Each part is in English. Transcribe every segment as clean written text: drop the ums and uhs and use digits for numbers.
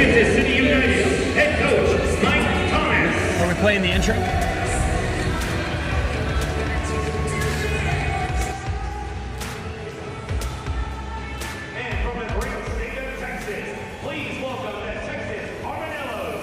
City United head coach Mike Thomas. Are we playing the intro? And from the great state of Texas, please welcome the Texas Armadillos.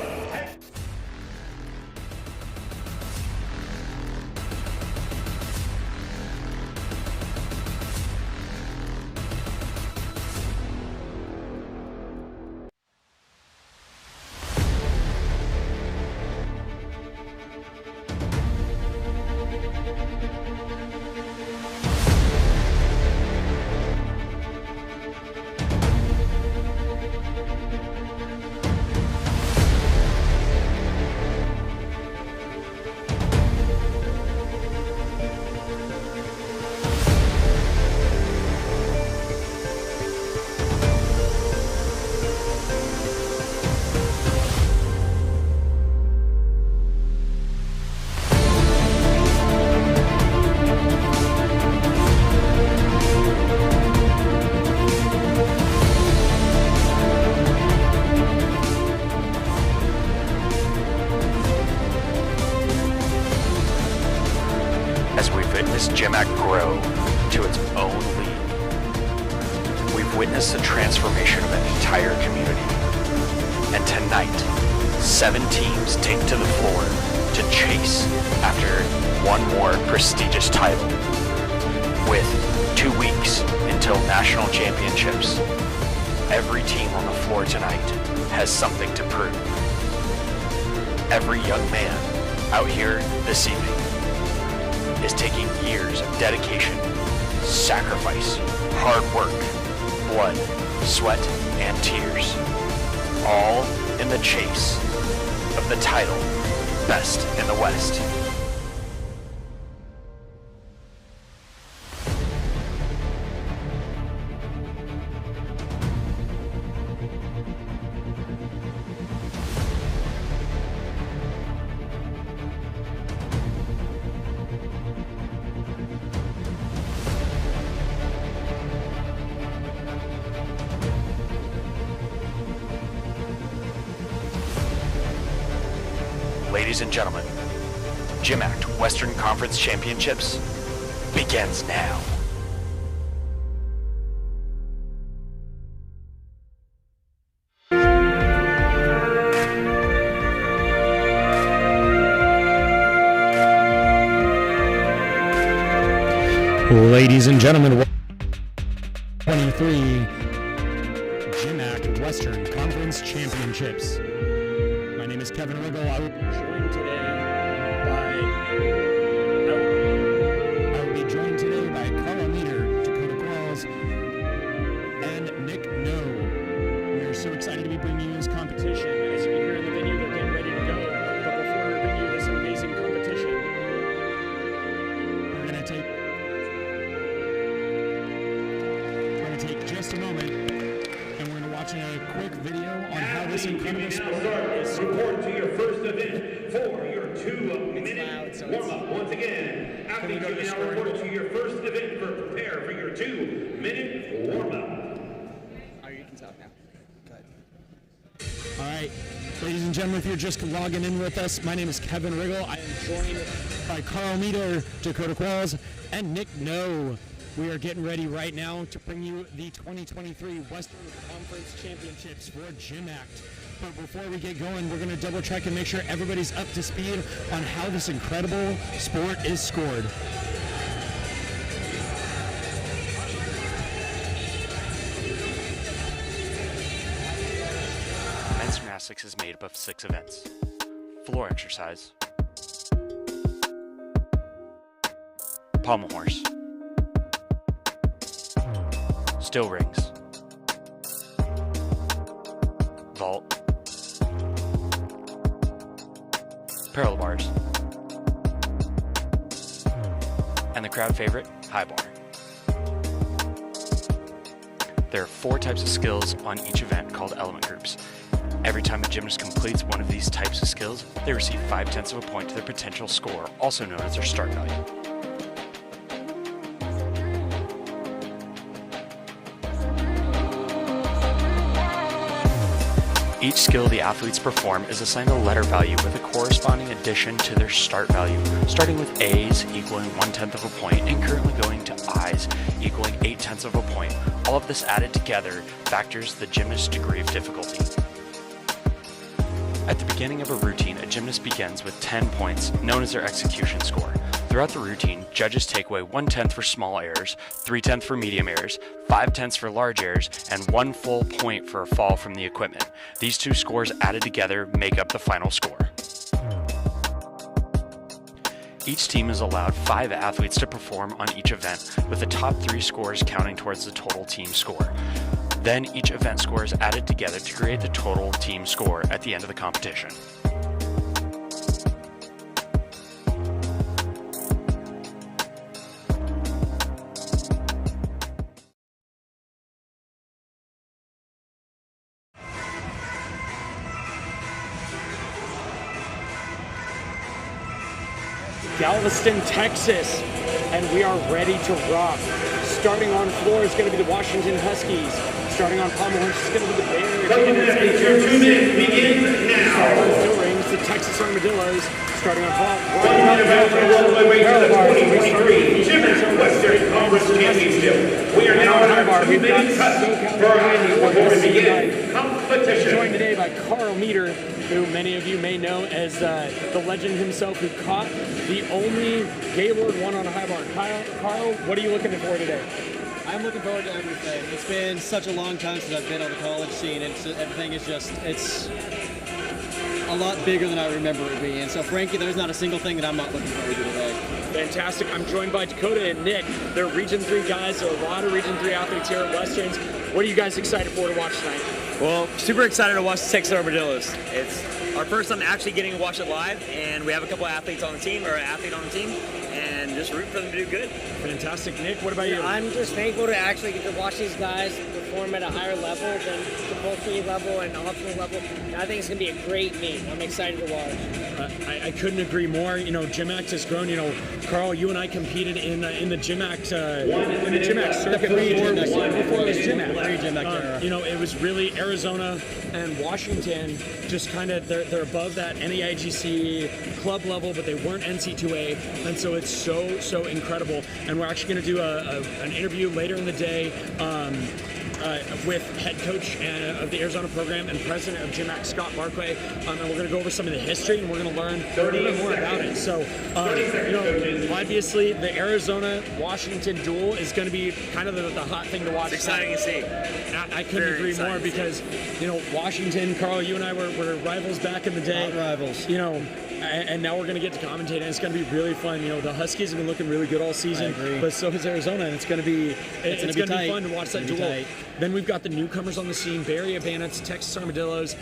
As we've witnessed GymACT grow to its own league, we've witnessed the transformation of an entire community. And tonight, 7 teams take to the floor to chase after one more prestigious title. With 2 weeks until national championships, every team on the floor tonight has something to prove. Every young man out here this evening is taking years of dedication, sacrifice, hard work, blood, sweat, and tears, all in the chase of the title Best in the West. Ladies and gentlemen, GymACT Western Conference Championships begins now. Ladies and gentlemen, 23 GymACT Western Conference Championships. My name is Kevin Riggle. I will be joined today by Carl Meter, Dakota Qualls, and Nick No. We are so excited to be bringing you this competition. As you can hear in the venue, they're getting ready to go. But before we bring you this amazing competition, we're going to take just a moment, and we're going to watch a quick video on how this incredible sport is. Report to your first event for your 2-minute warm-up. Once again, athletes, you now report to your first event for prepare for your 2-minute warm-up. Oh, you can talk now. Go ahead. All right, ladies and gentlemen, if you're just logging in with us, my name is Kevin Riggle. I am joined by Carl Meter, Dakota Qualls, and Nick No. We are getting ready right now to bring you the 2023 Western Conference Championships for GymACT. But before we get going, we're going to double check and make sure everybody's up to speed on how this incredible sport is scored. Men's gymnastics is made up of 6 events: floor exercise, pommel horse, still rings, vault, parallel bars, and the crowd favorite, high bar. There are 4 types of skills on each event called element groups. Every time a gymnast completes one of these types of skills, they receive 0.5 of a point to their potential score, also known as their start value. Each skill the athletes perform is assigned a letter value with a corresponding addition to their start value, starting with A's equaling 1/10 of a point and currently going to I's equaling 8/10 of a point. All of this added together factors the gymnast's degree of difficulty. At the beginning of a routine, a gymnast begins with 10 points, known as their execution score. Throughout the routine, judges take away 1/10 for small errors, 3/10 for medium errors, 5/10 for large errors, and 1 full point for a fall from the equipment. These two scores added together make up the final score. Each team is allowed 5 athletes to perform on each event, with the top 3 scores counting towards the total team score. Then each event score is added together to create the total team score at the end of the competition. Galveston, Texas, and we are ready to rock. Starting on floor is going to be the Washington Huskies. Starting on pommel horse is going to be the Bears. Your 2 minutes begins now. Starting on still rings, the Texas Armadillos. Starting on pop. All the way to the 2023 GymACT Western Conference Championship. We are now on our 2 minute cut before we begin competition. Joined today by Carl Meter, who many of you may know as the legend himself who caught the only Gaylord one on a high bar. Carl, what are you looking for today? I'm looking forward to everything. It's been such a long time since I've been on the college scene. Everything is just, it's a lot bigger than I remember it being. And so frankly, there's not a single thing that I'm not looking forward to today. Fantastic. I'm joined by Dakota and Nick. They're Region 3 guys. There are a lot of Region 3 athletes here at Westerns. What are you guys excited for to watch tonight? Well, super excited to watch the Texas Armadillos. It's our first time actually getting to watch it live, and we have a couple athletes on the team, or an athlete on the team, and just rooting for them to do good. Fantastic. Nick, what about you? I'm just thankful to actually get to watch these guys perform at a higher level than compulsory level and optional level. And I think it's going to be a great meet. I'm excited to watch. I couldn't agree more. You know, GymACT has grown. You know, Carl, you and I competed in the GymACT circuit before it was GymACT. You know, it was really Arizona and Washington. Just kind of they're above that NEIGC club level, but they weren't NC2A, and so it's so incredible. And we're actually going to do an interview later in the day. With head coach of the Arizona program and president of GymACT, Scott Barkway, and we're going to go over some of the history and we're going to learn a little bit more about it. So, you know, obviously the Arizona-Washington duel is going to be kind of the hot thing to watch. It's exciting to see. I couldn't agree more because, you know, Washington, Carl, you and I were rivals back in the day. Hot rivals. You know, and now we're going to get to commentate, and it's going to be really fun. You know, the Huskies have been looking really good all season, but so has Arizona, and it's going to be fun to watch that duel. Then we've got the newcomers on the scene: Bay Area Bandits, Texas Armadillos,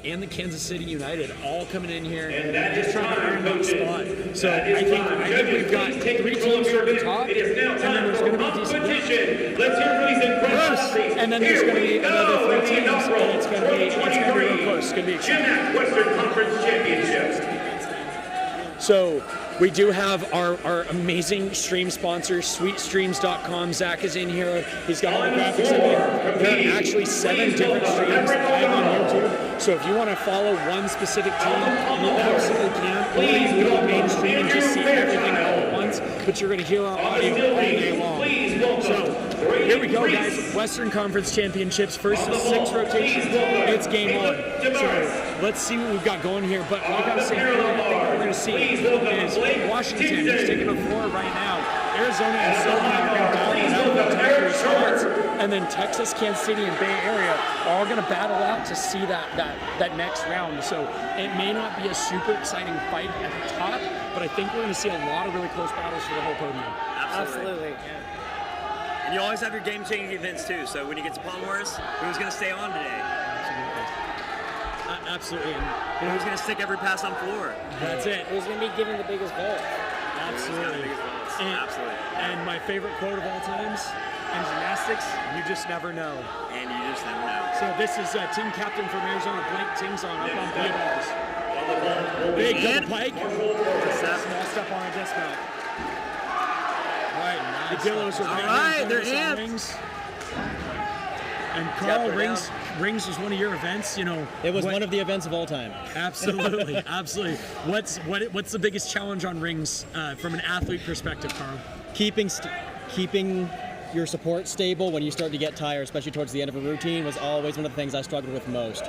and the Kansas City United, all coming in here and just trying to earn that spot. So I think we've got 3 teams at the top, and then there's going to be a decent competition. Let's hear from these incredible athletes. and then there's going to be another 3 teams, and it's going to be real close. It's going to be exciting. GymACT Western Conference Championships. So we do have our amazing stream sponsor, sweetstreams.com. Zach is in here. He's got all the graphics in there. There are actually 7 different streams live on YouTube. So if you want to follow one specific team, you absolutely can. Or you can go to the main stream and just see everything all at once. But you're going to hear our audio all day long. So here we go, guys. Western Conference Championships. First of 6 rotations. It's game on. So let's see what we've got going here. But like I was saying earlier, I think what we're going to see is Washington is taking the floor right now. Arizona and Southern are going to battle out the temporary spots, and then Texas, Kansas City, and Bay Area are all going to battle out to see that next round. So it may not be a super exciting fight at the top, but I think we're going to see a lot of really close battles for the whole podium. Absolutely. Yeah. And you always have your game-changing events too. So when you get to Palm Wars, who's going to stay on today? Absolutely. And who's going to stick every pass on floor? That's it. Who's going to be giving the biggest vote? Absolutely. Absolutely. And my favorite quote of all times in gymnastics: "You just never know." And you just never know. So this is team captain from Arizona, Blake Tingson, up on B-balls. Big double pike. Small step on a dismount. All right, the Dillos are All right, they're in. in. And Carl rings rings was one of your events. It was one of the events of all time. Absolutely, absolutely. What's the biggest challenge on rings from an athlete perspective, Carl? Keeping your support stable when you start to get tired, especially towards the end of a routine, was always one of the things I struggled with most.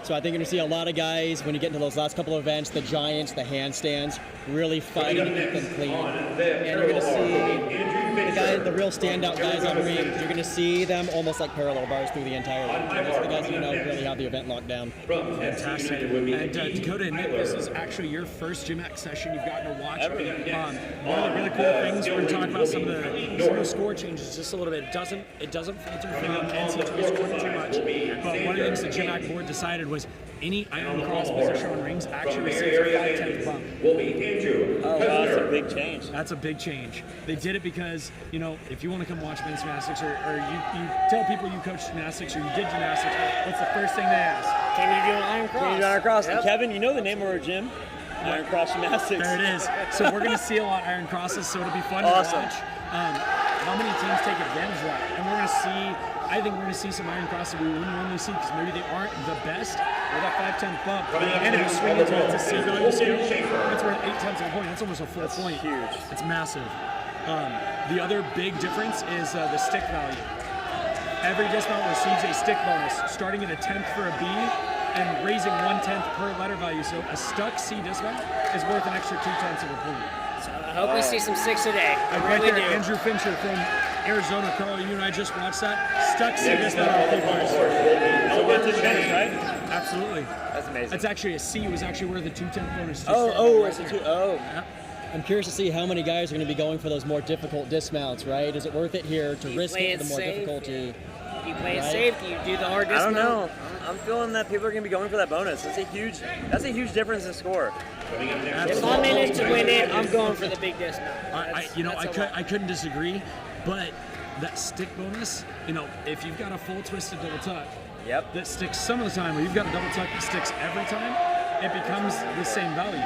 So I think you're going to see a lot of guys, when you get into those last couple of events, the giants, the handstands, really fighting to keep them clean. And you're going to see the real standout guys on rings. You're going to see them almost like parallel bars through the entire routine. Those are the guys who really have the event locked down. Fantastic. And Dakota and Nick, this is actually your first GymACT session you've gotten to watch. One of the really cool things, we're going to talk about some of the score changes just a little bit. It doesn't filter from NCAA scoring too much. But one of the things the GymACT board decided was any iron cross position on rings actually receives a 5/10 bump. Oh, wow, that's a big change. That's a big change. They did it because, if you want to come watch men's gymnastics or you tell people you coach gymnastics or you did gymnastics, what's the first thing they ask? Can you do an iron cross? Can you do an iron cross? Yep. And Kevin, you know the name of our gym? Iron Cross Gymnastics. There it is. So we're going to see a lot of iron crosses, so it'll be fun to watch. How many teams take advantage of that? And I think we're going to see some iron crosses we wouldn't normally see because maybe they aren't the best with that 5/10 bump. And if you swing into it to C value scale, that's worth 8/10 of a point. That's almost a full point. Huge. It's massive. The other big difference is the stick value. Every dismount receives a stick bonus, starting at a 10th for a B and raising 1/10 per letter value. So a stuck C dismount is worth an extra 2/10 of a point. So I hope we see some 6 today. And right there, Andrew Fincher from Arizona. Carl, you and I just watched that. Stuck C dismount on 3 bars. So what's the advantage, right? Absolutely. That's amazing. That's actually a C. Was actually worth a 2/10 bonus. It's a 2. Oh. Yep. I'm curious to see how many guys are going to be going for those more difficult dismounts, right? Is it worth it here to risk it for the more difficulty? Do you play it safe? Do you do the hard dismount? I don't know. I'm feeling that people are going to be going for that bonus. That's a huge difference in score. If I'm in it to win it, I'm going for the big dismount. I couldn't disagree, but that stick bonus, if you've got a full twisted double tuck, that sticks some of the time, or you've got a double tuck that sticks every time, it becomes the same value.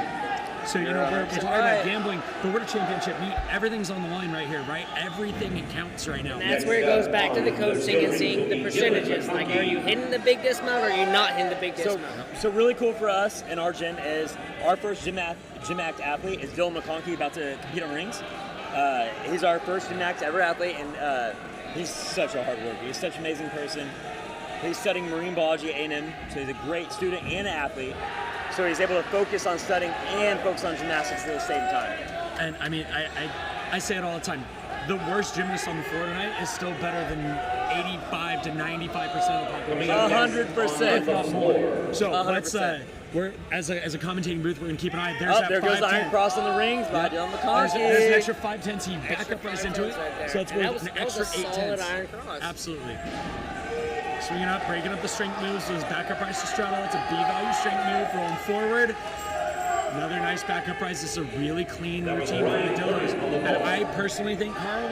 So, we're talking about gambling, but we're a championship meet. Everything's on the line right here, right? Everything counts right now. And that's where it goes back to the coaching and seeing the percentages. Like, are you hitting the big dismount or are you not hitting the big dismount? So really cool for us in our gym is our first GymACT athlete is Dylan McConkey, about to compete on rings. He's our first GymACT ever athlete, and he's such a hard worker. He's such an amazing person. He's studying marine biology at A&M, so he's a great student and an athlete. So he's able to focus on studying and focus on gymnastics at the same time. And I say it all the time. The worst gymnast on the floor tonight is still better than 85 to 95% of the population. 100%. If not more. So 100%. let's we're as a commentating booth, we're gonna keep an eye. There's that there goes 5/10. iron cross on the rings by Dylan McConkey. There's an extra 5/10. He back up right into it. Right, So it's worth an extra 8/10. iron cross. Absolutely. Swinging up, breaking up the strength moves. So his backup rise to straddle. It's a B value strength move. Rolling forward. Another nice backup rise. This is a really clean routine for the Dillos. And I personally think, Carl,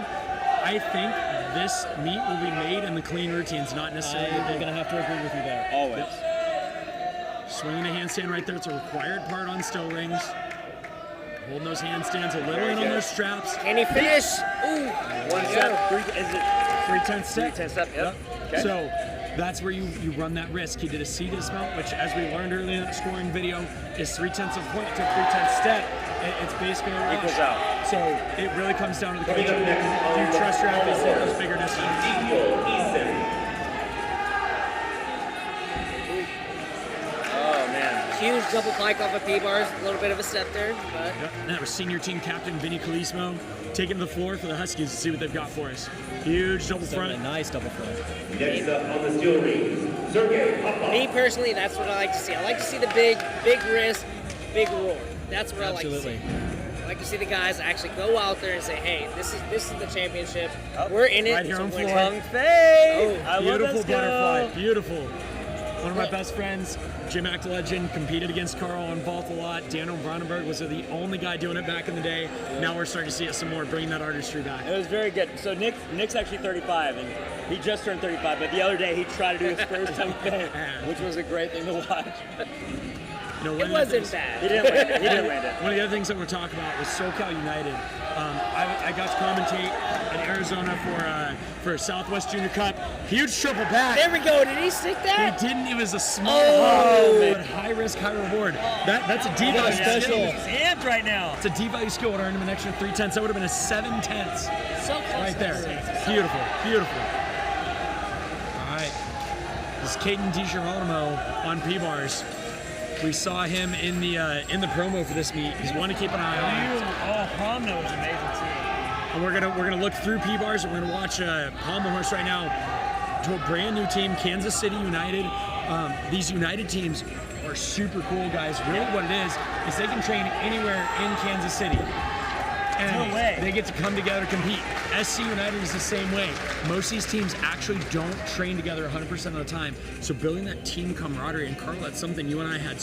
this meet will be made in the clean routines, not necessarily. I'm going to have to agree with you there. Always. Yep. Swinging a handstand right there. It's a required part on still rings. Holding those handstands a little in on those straps. Can he finish? Ooh. One step. Is it 3/10 step? 3/10 step, yep. Okay. So that's where you run that risk. He did a C dismount, which, as we learned earlier in that scoring video, is 3/10 of a point to 3/10 step. It's basically a wash. Equals out. So it really comes down to the coaching. Do you trust your athletes to hit those bigger dismounts? Oh, man. Huge double pike off of P-bars. A little bit of a step there. But Yep. And that was senior team captain Vinny Calismo taking the floor for the Huskies to see what they've got for us. Huge double front. A nice double front. Next up on the steel ring, Sergey Popov. me personally, that's what I like to see. I like to see the big wrist, big roar. That's what I like to see. I like to see the guys actually go out there and say, "Hey, this is the championship. We're in it Right here to on win floor. it." Tongue fade. I love Beautiful that butterfly. skill. Beautiful. One of my best friends, GymACT legend, competed against Carl on vault a lot. Daniel Brandenburg was the only guy doing it back in the day. Now we're starting to see it some more, bringing that artistry back. It was very good. So Nick's actually 35, and he just turned 35. But the other day he tried to do his first tongue fade, which was a great thing to watch. You know, It wasn't bad. He didn't land it. One of the other things that we're talking about was SoCal United. I got to commentate in Arizona for Southwest Junior Cup. Huge triple back. There we go. Did he stick that? He didn't. It was a small hop, but high risk, high reward. That's a D-value special. He's amped right now. It's a D-value skill. Would earn him an extra 3/10. That would have been a 7/10. So close. Right there. Beautiful, beautiful. All right. This is Caden DiGeronimo on P-bars. We saw him in the promo for this meet. He's one to keep an eye on. Oh, Promo was amazing too. And we're gonna look through P-bars. We're gonna watch Pommel Horse right now to a brand new team, Kansas City United. These United teams are super cool, guys. Really, what it is they can train anywhere in Kansas City. And No way. they get to come together, compete. SC United is the same way. Most of these teams actually don't train together 100% of the time. So building that team camaraderie, and Carl, that's something you and I had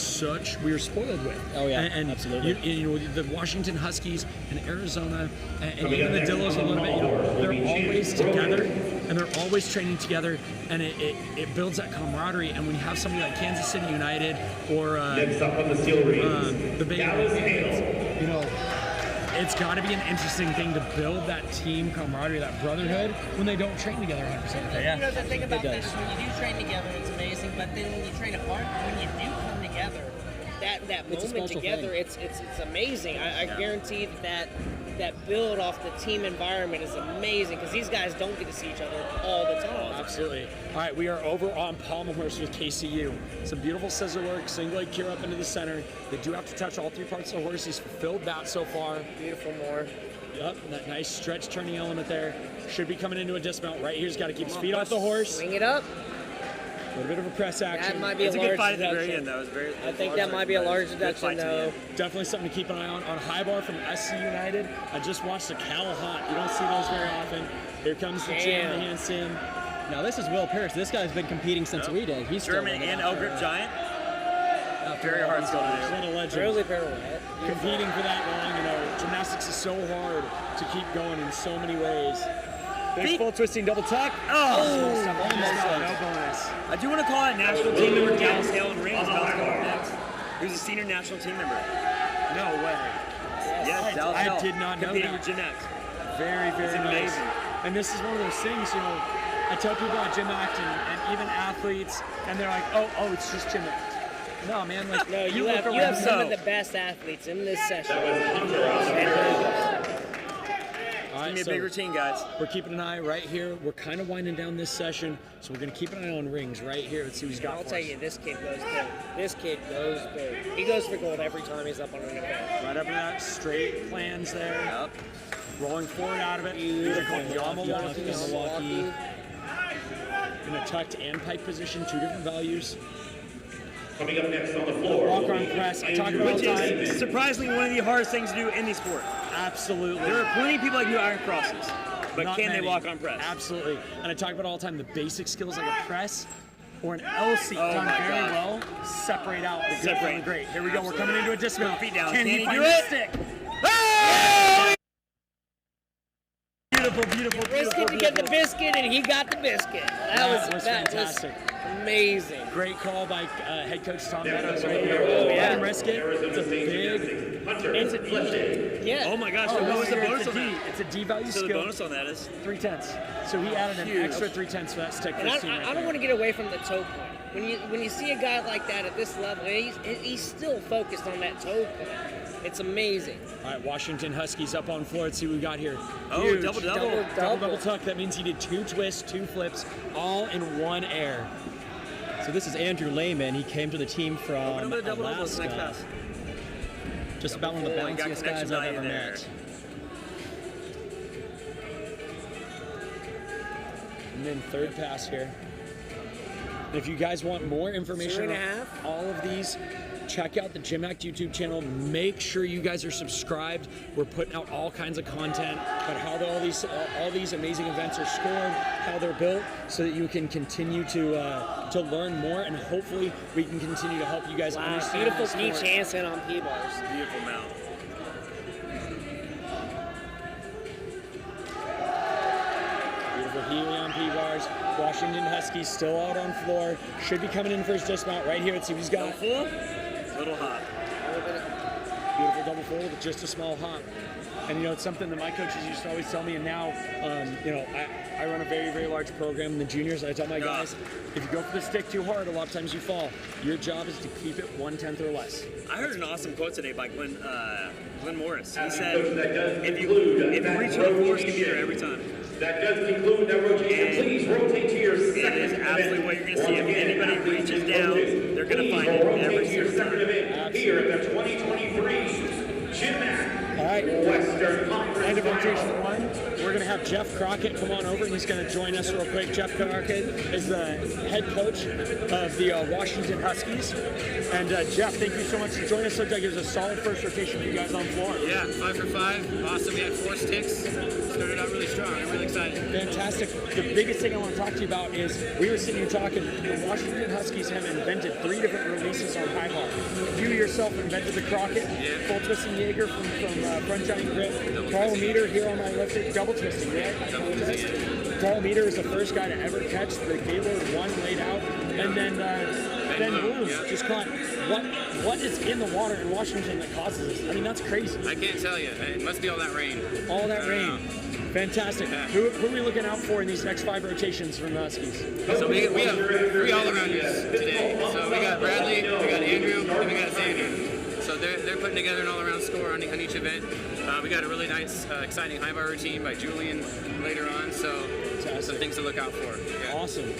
we were spoiled with. Oh, yeah, and absolutely. You know, the Washington Huskies and Arizona and even the Dillos a little bit, you know, they're always together and they're always training together, and it builds that camaraderie. And when you have somebody like Kansas City United or Next up on the steel rings, the big, you know, it's got to be an interesting thing to build that team camaraderie, that brotherhood, when they don't train together 100% of the time. Yeah. You know, the thing about this, when you do train together, it's amazing. But then when you train apart, when you do come together, that It's a moment special together, thing. it's amazing. I guarantee that build off the team environment is amazing because these guys don't get to see each other all the time. Absolutely. All right, we are over on Pommel Horse with KCU. Some beautiful scissor work, single leg cure up into the center. They do have to touch all three parts of the horse. He's fulfilled that so far. Beautiful more. Yep, that nice stretch turning element there. Should be coming into a dismount right here. He's got to keep his feet off the horse. Swing it up. A little bit of a press action. That might be It's a a good large fight at the very deduction. end, though. It was very. I think that might be a large deduction, though. Definitely something to keep an eye on. On high bar from SC United, I just watched the Cal Hot. You don't see those very often. Here comes the jam, the handstand. Now this is Will Pierce. This guy's been competing since we did. He's still German running and out L grip there. giant. Very hard skill to do. What a legend. Really pirouette. Competing for that long, you know, gymnastics is so hard to keep going in so many ways. Big full twisting double tuck. Oh, No bonus. I do want to call out national team member Dallas Hale and Rings about to come up next. Who's a senior national team member? No way. Yes, Dallas Hale. I did not know competing that. with GymACT. Very, very It's nice. amazing. And this is one of those things, you know, I tell people at GymACT and even athletes, and they're like, oh, it's just GymACT. No, man, like, No, you look have around. some of the best athletes in this session. All Give me right, a big so routine, guys. we're keeping an eye right here. We're kind of winding down this session, so we're going to keep an eye on Rings right here. Let's see who's got I'll for tell us. you, this kid goes big. This kid goes big. He goes for gold every time he's up on an event. Right up in that straight plans there. Rolling forward out of it. These are called Yamawaki. In a tucked and pike position, two different values. Coming up next on the floor. Walk arm press. I talk about all Which the time. is surprisingly one of the hardest things to do in the sport. Absolutely. There are plenty of people that do iron crosses, but Not can many. they walk on press? Absolutely. And I talk about all the time the basic skills like a press or an L seat Oh done my very God. well separate out the good Separate. from the great. Here we go. We're coming into a dismount. Feet down. Can he Can he find do the it? stick? Oh! Beautiful, beautiful, Risked beautiful, it to get the beautiful. biscuit, and he got the biscuit. That was fantastic. Amazing. Great call by head coach Tom Meadows right Oh, here. yeah. Let him risk it. It's a Arizona State big. Gymnastics, Hunter It's a Fletcher. Yeah. Oh my gosh, Oh, so what was the here bonus it's on a D. that? It's a D value So the skill. bonus on that is 3/10. So he added an Huge. extra 3/10 for that stick. And for his team right I don't there. want to get away from the toe point. When you see a guy like that at this level, he's still focused on that toe point. It's amazing. All right, Washington Huskies up on floor. Let's see what we got here. Oh, Huge. double. Double tuck. That means he did 2 twists, 2 flips, all in one air. So this is Andrew Lehman. He came to the team Open from up the double elbows next Alaska. pass. Just about one of the Double pull, got bounciest guys connection I've ever value there. met. And then third pass here. And if you guys want more information 2.5. on all of these, check out the GymACT YouTube channel. Make sure you guys are subscribed. We're putting out all kinds of content about how all these amazing events are scored, how they're built, so that you can continue to learn more, and hopefully we can continue to help you guys Wow, understand beautiful the sport. Peach Hansen on P-bars. Beautiful mount. Beautiful Healy on P-bars. Washington Huskies still out on floor. Should be coming in for his dismount right here. Let's see what he's got. Full, little hop. beautiful double fold with just a small hop. And, you know, it's something that my coaches used to always tell me, and now, you know, I run a very, very large program in the juniors, and I tell my guys, if you go for the stick too hard, a lot of times you fall. Your job is to keep it 1/10 or less. I heard an awesome quote today by Glenn Morris. He said, if you reach for the floor, you can be there every time. That does conclude that rotation. Please rotate to your second It is absolutely what you're going to see. If anybody reaches down, they're going to find it every single time. Here at the 2023 GymACT All right, Western Conference end of rotation Finals. 1. We're going to have Jeff Crockett come on over, and he's going to join us real quick. Jeff Crockett is the head coach of the Washington Huskies. And Jeff, thank you so much for joining us. Looks like it was a solid first rotation for you guys on the floor. Yeah, 5 for 5. Awesome. We had 4 sticks. Started out really strong. I'm really excited. Fantastic. The biggest thing I want to talk to you about is we were sitting here talking. The Washington Huskies have invented 3 different releases on high bar. You yourself invented the Crockett, full twisting Jaeger from front giant grip. Carl Meter here on my left, double twisting, right? Carl Meter is the first guy to ever catch the Gaylord 1 laid out, and then Ben Bloom just caught. What is in the water in Washington that causes this? I mean, that's crazy. I can't tell you. It must be all that rain. All that rain. Fantastic. Yeah. Who are we looking out for in these next 5 rotations from the Huskies? So we have 3 all-arounders today. So we got Bradley, we got Andrew, and we got Xander. So they're putting together an all-around score on each event. We got a really nice, exciting high bar routine by Julian later on. So some things to look out for. Yeah. Awesome.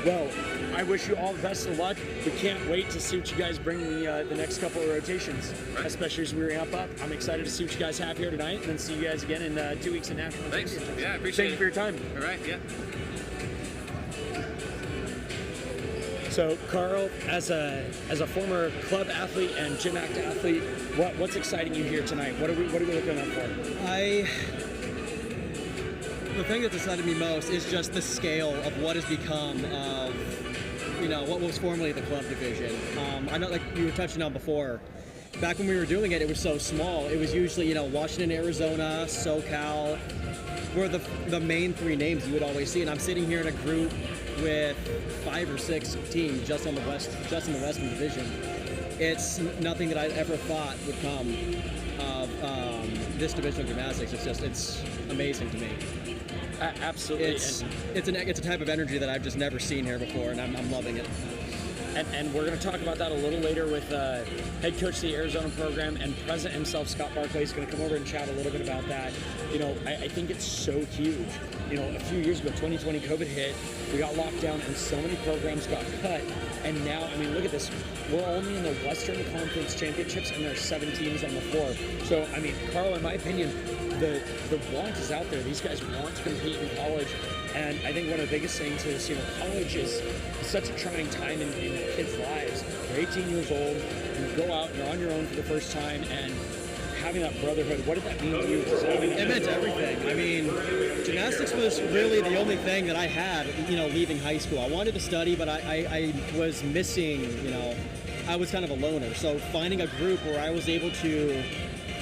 Well, I wish you all the best of luck. We can't wait to see what you guys bring the next couple of rotations, especially as we ramp up. I'm excited to see what you guys have here tonight, and then see you guys again in 2 weeks in National. Thanks. Yeah, I appreciate it. Thank you for your time. All right, yeah. So, Carl, as a former club athlete and GymACT athlete, what's exciting you here tonight? What are we looking out for? The thing that's excited me most is just the scale of what has become of, you know, what was formerly the club division. I know, like you were touching on before, back when we were doing it, it was so small. It was usually, you know, Washington, Arizona, SoCal were the main 3 names you would always see. And I'm sitting here in a group with 5 or 6 teams just in the Western Division. It's nothing that I ever thought would come of this division of gymnastics. It's amazing to me. Absolutely. It's a type of energy that I've just never seen here before, and I'm loving it. And we're going to talk about that a little later with head coach of the Arizona program and president himself, Scott Barclay, is going to come over and chat a little bit about that. You know, I think it's so huge. You know, a few years ago, 2020 COVID hit, we got locked down and so many programs got cut. And now, I mean, look at this. We're only in the Western Conference Championships and there's 7 teams on the floor. So, I mean, Carl, in my opinion, the want is out there. These guys want to compete in college. And I think one of the biggest things is, you know, college is such a trying time in kids' lives. You're 18 years old, you go out, you're on your own for the first time, and having that brotherhood, what did that mean to you? It meant everything. I mean, gymnastics was really the only thing that I had, you know, leaving high school. I wanted to study, but I was missing, you know, I was kind of a loner. So finding a group where I was able to,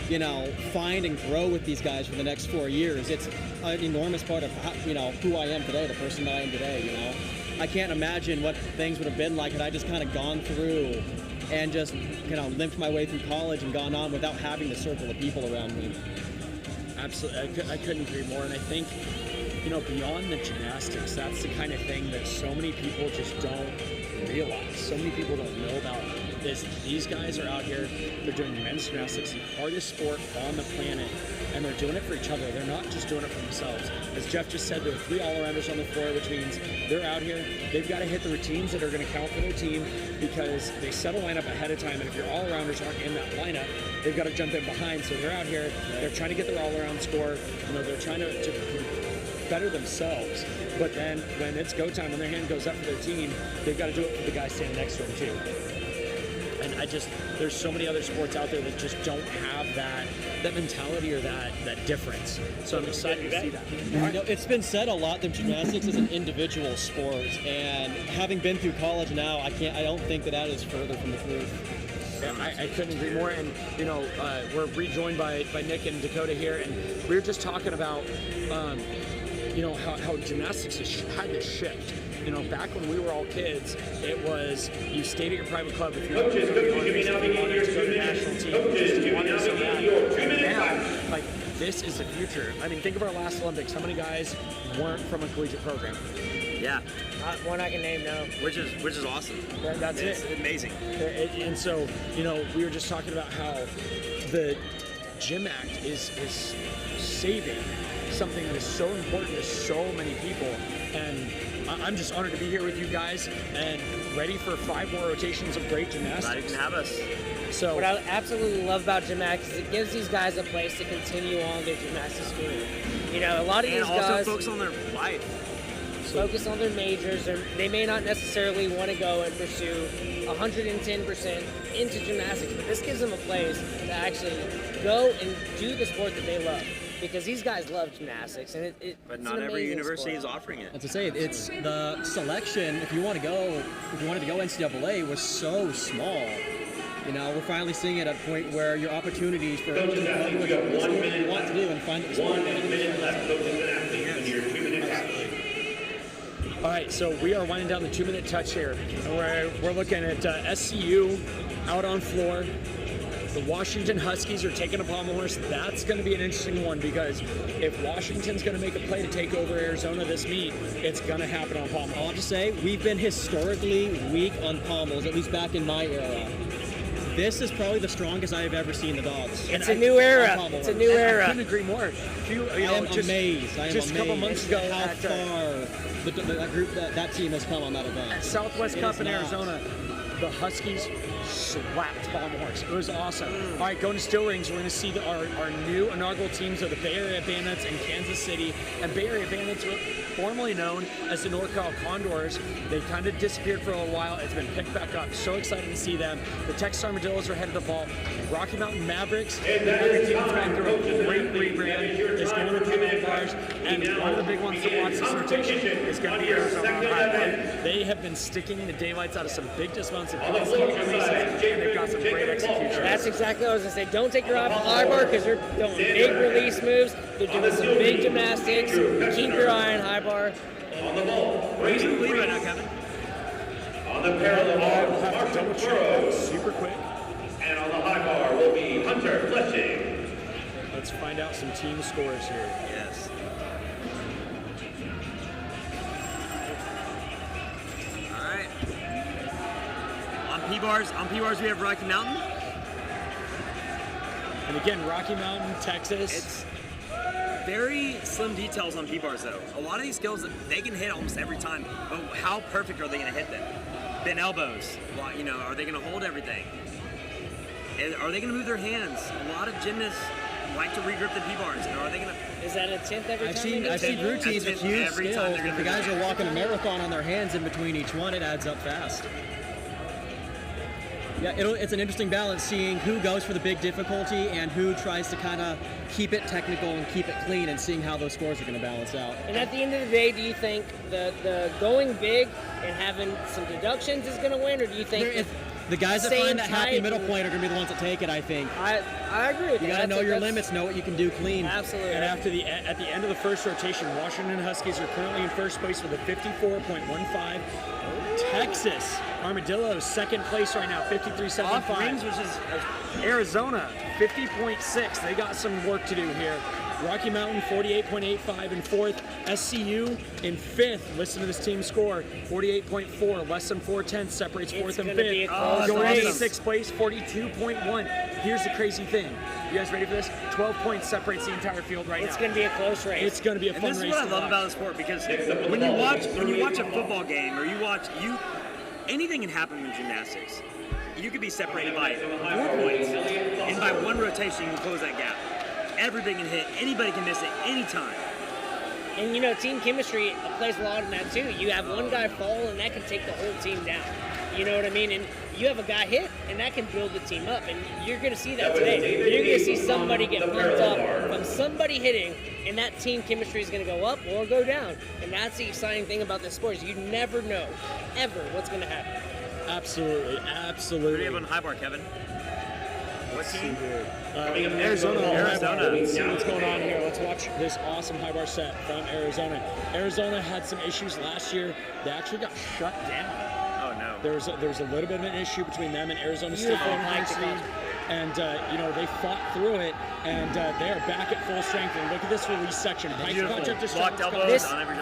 you know, find and grow with these guys for the next 4 years, it's an enormous part of, you know, who I am today, the person that I am today, you know. I can't imagine what things would have been like had I just kind of gone through and just, you know, limped my way through college and gone on without having the circle of people around me. Absolutely, I couldn't agree more. And I think, you know, beyond the gymnastics, that's the kind of thing that so many people just don't realize. So many people don't know about this. These guys are out here, they're doing men's gymnastics, the hardest sport on the planet, and they're doing it for each other. They're not just doing it for themselves. As Jeff just said, there are 3 all-arounders on the floor, which means they're out here, they've got to hit the routines that are going to count for their team because they set a lineup ahead of time, and if your all-arounders aren't in that lineup, they've got to jump in behind. So they're out here, they're trying to get their all-around score, you know, they're trying to better themselves. But then when it's go time, when their hand goes up for their team, they've got to do it for the guy standing next to them too. And there's so many other sports out there that just don't have that mentality or that difference. So I'm excited to see that. You know, it's been said a lot that gymnastics is an individual sport, and having been through college now, I don't think that is further from the truth. Yeah, I couldn't agree more. And you know, we're rejoined by Nick and Dakota here, and we were just talking about you know, how gymnastics has had this shift. you know, back when we were all kids, it was you stayed at your private club if you wanted Coaches, you to go to the national team. Coaches, You wanted so bad. your 2 minute Now, time. like, this is the future. I mean, think of our last Olympics. How many guys weren't from a collegiate program? Yeah, One I can name now. which is awesome. That's It's it. amazing. And so, you know, we were just talking about how the GymACT is saving something that is so important to so many people. And I'm just honored to be here with you guys and ready for 5 more rotations of great gymnastics. Glad you can have us. So, What I absolutely love about GymACT is it gives these guys a place to continue on their gymnastics career. You know, a lot of And these also guys focus on their life. focus on their majors, or they may not necessarily want to go and pursue 110% into gymnastics, but this gives them a place to actually go and do the sport that they love. Because these guys love gymnastics, and But it's not an every amazing university sport. is offering it. And to say it's the selection, if you wanted to go NCAA, was so small. You know, we're finally seeing it at a point where your opportunities for Coaches, athletes, we got 1 what minute you want to do and find the sport. 1 minute left. Coaches and athletes, in your 2 minute time. all right, so we are winding down the 2-minute touch here. We're looking at SCU out on floor. The Washington Huskies are taking a pommel horse. That's going to be an interesting one because if Washington's going to make a play to take over Arizona this meet, it's going to happen on pommel. I'll just say, we've been historically weak on pommels, at least back in my era. This is probably the strongest I have ever seen the dogs. It's a new era. pommel It's a horse. new I era. couldn't agree more. I am amazed. I am just amazed a couple months ago how at far that team has come on that event. Southwest It Cup is in not. Arizona, the Huskies slapped pommel horse. It was awesome. All right, going to Still Rings, we're going to see our new inaugural teams of the Bay Area Bandits and Kansas City. And Bay Area Bandits were formerly known as the NorCal Condors. They kind of disappeared for a little while. It's been picked back up. So excited to see them. The Texas Armadillos are ahead of the ball. Rocky Mountain Mavericks, another team that's going through a great rebrand, is going to come out bars. And one of the big ones to watch this rotation is going to be Arizona on High Bar. They have been sticking the daylights out of some big dismounts and releases, and they've got some great execution. That's exactly what I was going to say. Don't take your eye off the high bar because they're doing big release moves. They're doing some big gymnastics. Keep your eye on high bar. On the ball, Who's in the lead right now, Kevin? on the parallel bar, We'll have to Marshall double check Burrow. that super quick. And on the high bar will be Hunter Fletching. Let's find out some team scores here. Yes. All right. On P-bars we have Rocky Mountain. And again, Rocky Mountain, Texas. It's very slim details on P-bars though. A lot of these skills they can hit almost every time, but how perfect are they going to hit them? Bent elbows. Well, you know, are they going to hold everything? Are they going to move their hands? A lot of gymnasts like to regrip the P-bars. And are they going to? Is that a 10th every time? I've seen routines with huge every time skills. they're If the gonna guys do are walking a marathon on their hands in between each one, it adds up fast. Yeah, it's an interesting balance seeing who goes for the big difficulty and who tries to kind of keep it technical and keep it clean, and seeing how those scores are going to balance out. And at the end of the day, do you think the going big and having some deductions is going to win, or do you think The guys that Same find that happy type middle of- point are going to be the ones that take it, I think. I agree with You got to know your limits, know what you can do clean. Absolutely. And at the end of the first rotation, Washington Huskies are currently in first place with a 54.15. Texas Armadillos second place right now, 53.75. Off rings, which is Arizona 50.6. They got some work to do here. Rocky Mountain 48.85 in fourth. SCU in fifth. Listen to this team score: 48.4. Less than 4/10 separates fourth and gonna be fifth. a close Going race. into sixth place, 42.1. Here's the crazy thing. You guys ready for this? 12 points separates the entire field right It's now. going to be a close race. It's going to be a And fun this is race what I to love watch. about the sport, because when you watch a football game, or you watch anything can happen in gymnastics. You could be separated by 4 points, and by one rotation you can close that gap. Everybody can hit, anybody can miss it anytime. And you know, team chemistry plays a lot in that too. You have one guy fall, and that can take the whole team down. You know what I mean? And you have a guy hit, and that can build the team up. And you're going to see that today. You're going to see somebody get pumped up from somebody hitting, and that team chemistry is going to go up or go down. And that's the exciting thing about this sport, is you never know, ever, what's going to happen. Absolutely, What do absolutely. you have on high bar, Kevin? What team? Arizona. Arizona. Let's see what's going on here. Let's watch this awesome high bar set from Arizona. Arizona had some issues last year. They actually got shut down. Oh no. There was a little bit of an issue between them and Arizona State University. And, they fought through it, and they are back at full strength. And look at this release section.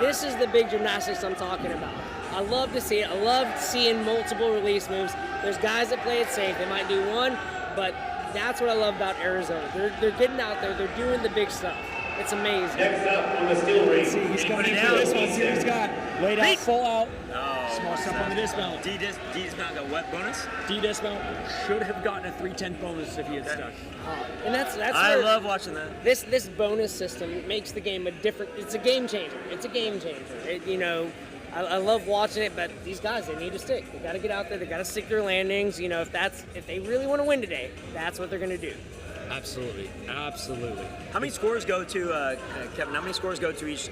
This is the big gymnastics I'm talking about. I love to see it. I love seeing multiple release moves. There's guys that play it safe. They might do one, but that's what I love about Arizona. They're getting out there. They're doing the big stuff. It's amazing. Next up on the steel ring. See, he's coming in for this one. See what he's got. Laid out, full out. Small step on the dismount. D dismount got what bonus? D dismount should have gotten a 310 bonus if he had stuck. And that's I love watching that. This bonus system makes the game a different. It's a game changer. It's a game changer. I love watching it, but these guys, they need to stick. They got to get out there. They got to stick their landings. If they really want to win today, that's what they're going to do. Absolutely. How many scores go to Kevin? How many scores go to each?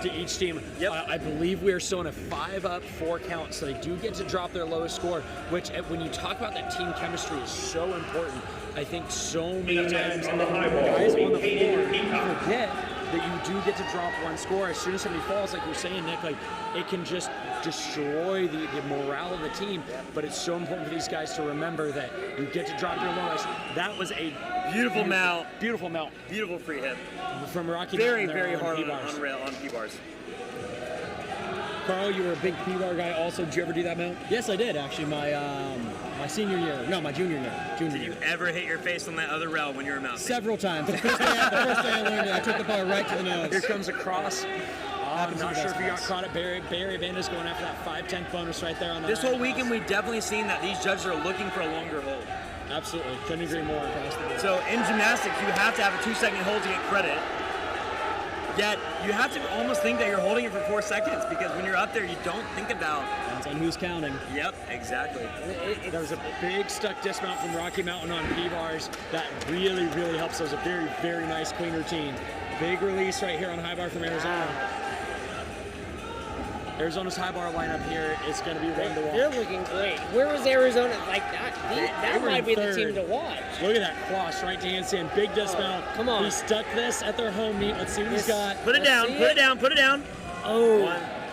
To each team. Yep. I believe we are still in a 5-up, 4 count, so they do get to drop their lowest score, which when you talk about that team chemistry is so important. I think so many times guys on the floor forget that you do get to drop one score. As soon as somebody falls, like you're saying, Nick, like it can just destroy the morale of the team. But it's so important for these guys to remember that you get to drop your lowest. That was a beautiful mount. Beautiful mount. Beautiful free hip. From Rocky. Very hard on P-bars. Carl, you were a big P-bar guy also. Did you ever do that mount? Yes, I did actually. My senior year. No, my junior year. Did you ever hit your face on that other rail when you were mounting? Several times. The first day I learned it, I took the bar right to the nose. Here comes a cross. I'm not sure if you got caught at Barry Vanda's going after that 5/10 bonus right there on the This whole weekend, we've definitely seen that these judges are looking for a longer hold. Absolutely. Couldn't agree more. So in gymnastics, you have to have a 2-second hold to get credit. Yet, you have to almost think that you're holding it for 4 seconds because when you're up there, you don't think about... Depends on who's counting. Yep, exactly. There was a big stuck dismount from Rocky Mountain on P-bars. That really, really helps. It was a very, very nice, clean routine. Big release right here on high bar from Arizona. Arizona's high bar lineup here is going to be one to watch. They're looking great. Where was Arizona? Like that might be the team to watch. Look at that cross right to handstand. Big dismount. Come on. He stuck this at their home meet. Let's see what he's got. Put it down. Oh.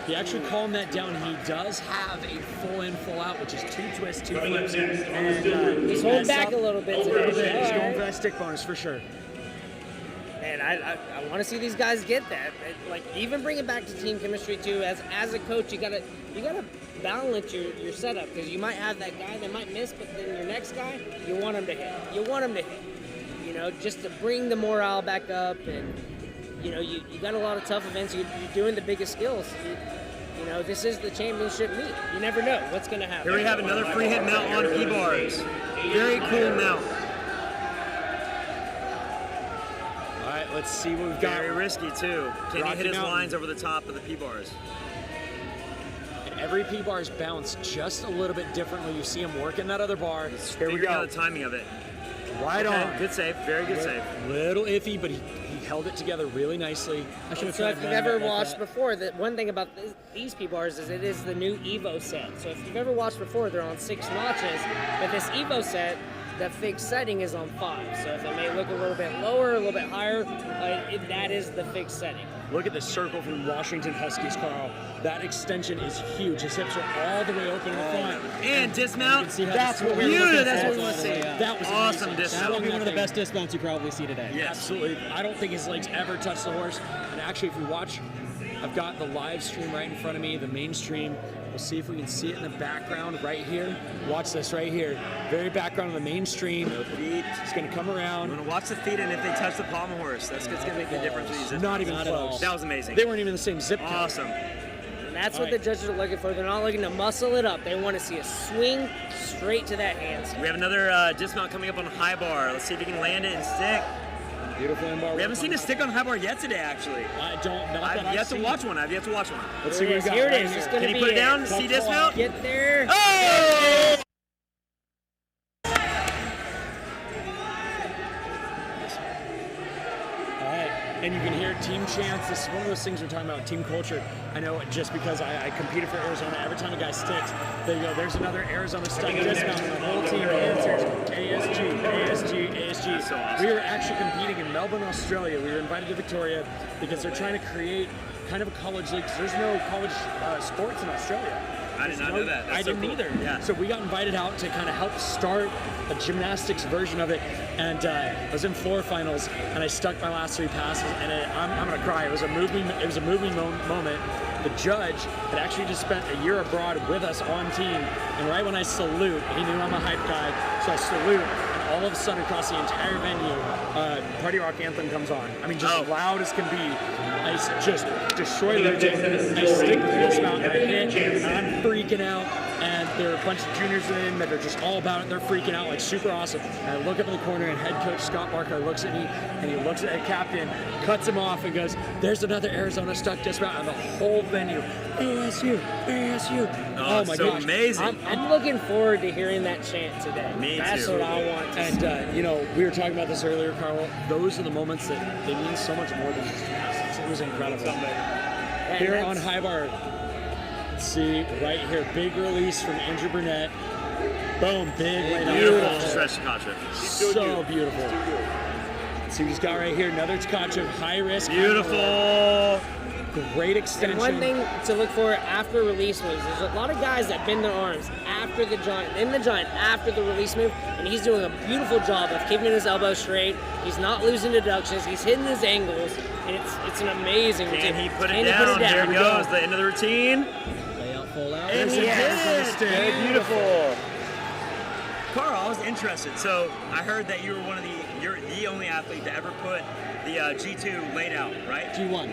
He actually calmed that down. He does have a full in, full out, which is 2 twists, 2 flips. And he's holding back a little bit. He's going for that stick bonus for sure. And I want to see these guys get that. Like even bring it back to team chemistry too. As a coach, you gotta balance your setup because you might have that guy that might miss, but then your next guy, you want him to hit. Just to bring the morale back up. And you got a lot of tough events. You're doing the biggest skills. This is the championship meet. You never know what's gonna happen. Here we have another free hit mount on P-bars. Very cool mount. Let's see what we've got. Very risky too. Can he hit his lines over the top of the P-bars? And every P-bar is bounced just a little bit differently. You see him working that other bar. Here we go. Out the timing of it. Right on. Good save. Very good save. Little iffy, but he held it together really nicely. So if you've ever watched before, the one thing about these P-bars is it is the new Evo set. So if you've ever watched before, they're on 6 notches. But this Evo set, the fixed setting is on 5. So if it may look a little bit lower, a little bit higher, that is the fixed setting. Look at the circle from Washington Huskies, Carl. That extension is huge. His hips are all the way open in the front. And dismount. That's what we want to see. That was awesome dismount. That will be one of the best dismounts you probably see today. Yes. Absolutely. I don't think his legs ever touch the horse. And actually, if you watch, I've got the live stream right in front of me, the main stream. We'll see if we can see it in the background right here. Watch this right here. Very background of the main stream. No feet. It's going to come around. You want to watch the feet, and if they touch the pommel horse, that's going to make the difference with these. Not even close. That was amazing. They weren't even the same zip code. Awesome. And that's what the judges are looking for. They're not looking to muscle it up. They want to see a swing straight to that handstand. We have another dismount coming up on high bar. Let's see if he can land it and stick. Beautiful in bar. We haven't seen a stick on high bar yet today, actually. I don't know. I've yet to watch one. Let's see what we got. Here it is. Can he put it down? See dismount? Get there. Oh! And you can hear team chants. This is one of those things we're talking about, team culture. I know just because I competed for Arizona, every time a guy sticks, they go, there's another Arizona stuck dismount, and the whole team answers ASG, ASG, ASG. So awesome. We were actually competing in Melbourne, Australia. We were invited to Victoria because they're trying to create kind of a college league, because there's no college sports in Australia. I did not know that. That's I didn't either. Yeah. So we got invited out to kind of help start a gymnastics version of it, and I was in floor finals, and I stuck my last 3 passes, and I'm gonna cry. It was a moving moment. The judge had actually just spent a year abroad with us on team, and right when I salute, he knew I'm a hype guy, so I salute, and all of a sudden across the entire venue, Party Rock Anthem comes on. I mean, just loud as can be. I just destroy the routine. I stick the dismount and I hit, and I'm freaking out. And there are a bunch of juniors in that are just all about it. They're freaking out, like super awesome. And I look up in the corner, and head coach Scott Barker looks at me, and he looks at the captain, cuts him off, and goes, "There's another Arizona stuck dismount," and the whole venue, ASU, ASU. Oh my so gosh, amazing! I'm looking forward to hearing that chant today. Me That's too. what I want to see. And you know, we were talking about this earlier, Carl. Those are the moments that they mean so much more than just gymnastics. It was incredible. And Here that's- on high bar, let's see right here, big release from Andrew Burnett. Boom, big way down. Beautiful stretch to Contra. So beautiful. Let's see what he's got right here. Another Tkachev, high risk. Beautiful. Great extension. And one thing to look for after release moves, there's a lot of guys that bend their arms after the giant, in the giant, after the release move, and he's doing a beautiful job of keeping his elbows straight. He's not losing deductions. He's hitting his angles, and it's an amazing routine. Can he put it down? Here we go. The end of the routine. Lay out, fold out. And he There's hit a it. Very beautiful. Carl, I was interested. So I heard that you were you're the only athlete to ever put the G2 laid out, right? G1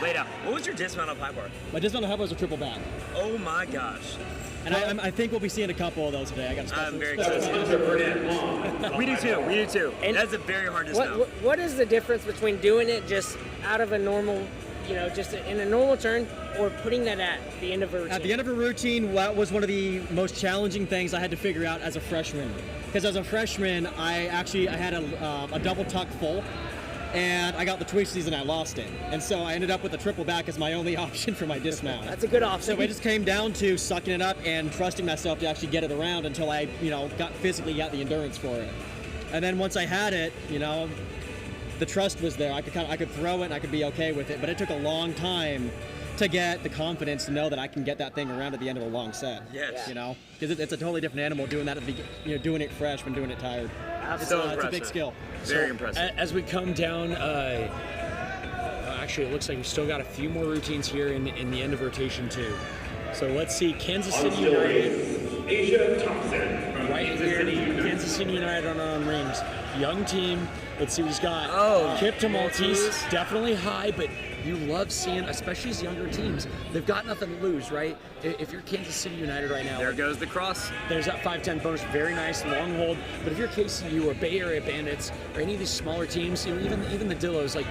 laid out. What was your dismount on high bar? My dismount on high bar was a triple back. Oh my gosh. And I think we'll be seeing a couple of those today. I got a special. I'm very excited. We do too. And that's a very hard dismount. What is the difference between doing it just out of a normal, just in a normal turn, or putting that at the end of a routine? At the end of a routine, that was one of the most challenging things I had to figure out as a freshman. Because as a freshman, I had a double tuck full, and I got the twisties and I lost it. And so I ended up with a triple back as my only option for my dismount. That's a good option. So it just came down to sucking it up and trusting myself to actually get it around until I, got the endurance for it. And then once I had it, the trust was there. I could throw it and I could be okay with it. But it took a long time to get the confidence to know that I can get that thing around at the end of a long set. Yes. Because it's a totally different animal doing that at the doing it fresh when doing it tired. So It's a big skill. Very impressive. As we come down, actually, it looks like we've still got a few more routines here in the end of rotation too. So let's see, Kansas City United. Asia Thompson. Right here, Kansas City United on rings. Young team. Let's see what he's got. Oh, Kip to Maltese, definitely high, but you love seeing, especially as younger teams, they've got nothing to lose, right? If you're Kansas City United right now, There goes the cross. there's that 5'10" bonus, very nice, long hold. But if you're KCU or Bay Area Bandits or any of these smaller teams, even the Dillos, like,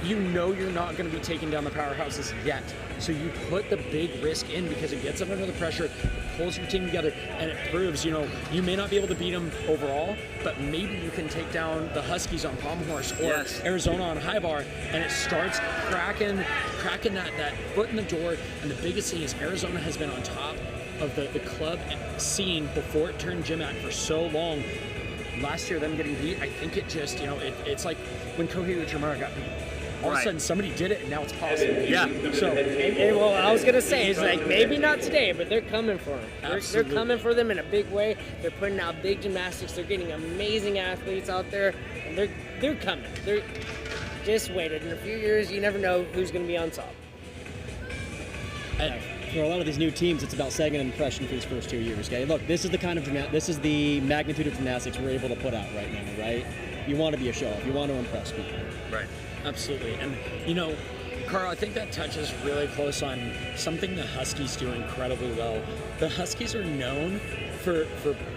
you're not going to be taking down the powerhouses yet. So you put the big risk in because it gets them under the pressure, it pulls your team together, and it proves, you may not be able to beat them overall, but maybe you can take down the Huskies on Palm Horse or Yes. Arizona on High Bar, and it starts cracking that foot in the door. And the biggest thing is Arizona has been on top of the club scene before it turned GymACT for so long. Last year, them getting beat, I think it just, it's like when Kohei Uchimura got beat. All of a Right. sudden, somebody did it, and now it's possible. Yeah. So, And well, I was gonna say, it's like maybe not today, but they're coming for them. They're Absolutely. coming for them in a big way. They're putting out big gymnastics. They're getting amazing athletes out there, and they're coming. They're just waited. In a few years, you never know who's gonna be on top. For a lot of these new teams, it's about setting an impression for these first 2 years. Okay, look, this is the magnitude of gymnastics we're able to put out right now, right? You want to be a show off. You want to impress people. Right. absolutely. And, Carl, I think that touches really close on something the Huskies do incredibly well. The Huskies are known for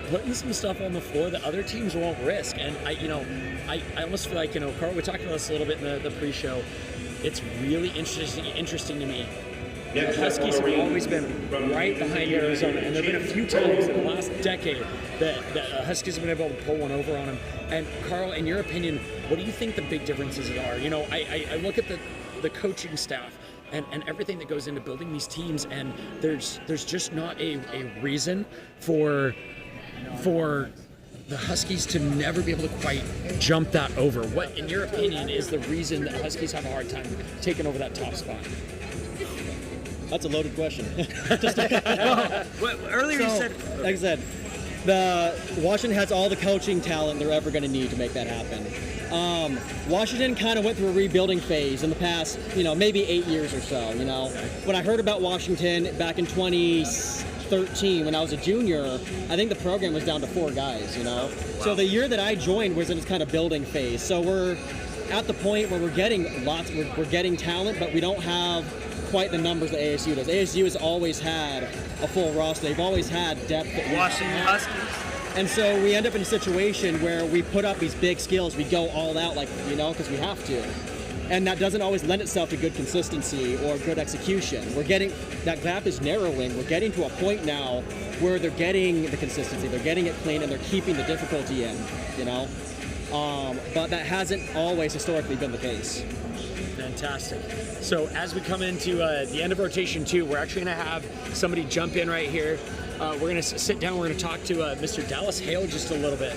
putting some stuff on the floor that other teams won't risk. And I almost feel like, Carl, we talked about this a little bit in the pre-show. it's really interesting to me. The Huskies have always been right behind Arizona, and there have been a few times in the last decade that Huskies have been able to pull one over on them. And Carl, in your opinion, what do you think the big differences are? You know, I look at the coaching staff and everything that goes into building these teams, and there's just not a reason for the Huskies to never be able to quite jump that over. What, in your opinion, is the reason that Huskies have a hard time taking over that top spot? That's a loaded question. Earlier you said, like I said, Washington has all the coaching talent they're ever going to need to make that happen. Washington kind of went through a rebuilding phase in the past, maybe 8 years or so. When I heard about Washington back in 2013, when I was a junior, I think the program was down to 4 guys. Wow. So the year that I joined was in its kind of building phase. So we're at the point where we're getting talent, but we don't have quite the numbers that ASU does. ASU has always had a full roster. They've always had depth. Washington Huskies. And so we end up in a situation where we put up these big skills. We go all out, because we have to. And that doesn't always lend itself to good consistency or good execution. That gap is narrowing. We're getting to a point now where they're getting the consistency, they're getting it clean, and they're keeping the difficulty in, But that hasn't always historically been the case. Fantastic. So as we come into the end of rotation 2, we're actually going to have somebody jump in right here. We're going to sit down. We're going to talk to Mr. Dallas Hale just a little bit.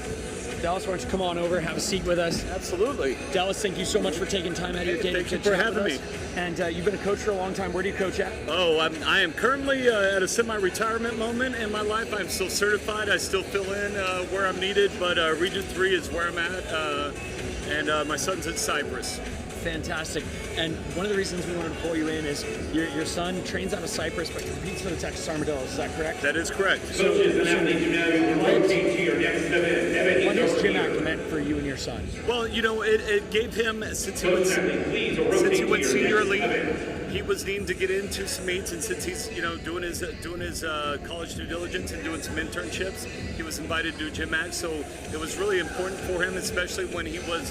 Dallas, why don't you come on over, have a seat with us? Absolutely. Dallas, thank you so much for taking time out of your day. Thank you for having me. And you've been a coach for a long time. Where do you coach at? Oh, I am currently at a semi-retirement moment in my life. I'm still certified. I still fill in where I'm needed, but Region 3 is where I'm at, and my son's at Cypress. Fantastic. And one of the reasons we wanted to pull you in is your son trains out of Cypress but competes for the Texas Armadillos. Is that correct? That is correct. Coaches and athletes, you now rotate to your next event. What has GymACT meant for you and your son? Well, it gave him, since he went senior elite, he was needing to get into some meets, and since he's doing his college due diligence and doing some internships, he was invited to do GymACT. So it was really important for him, especially when he was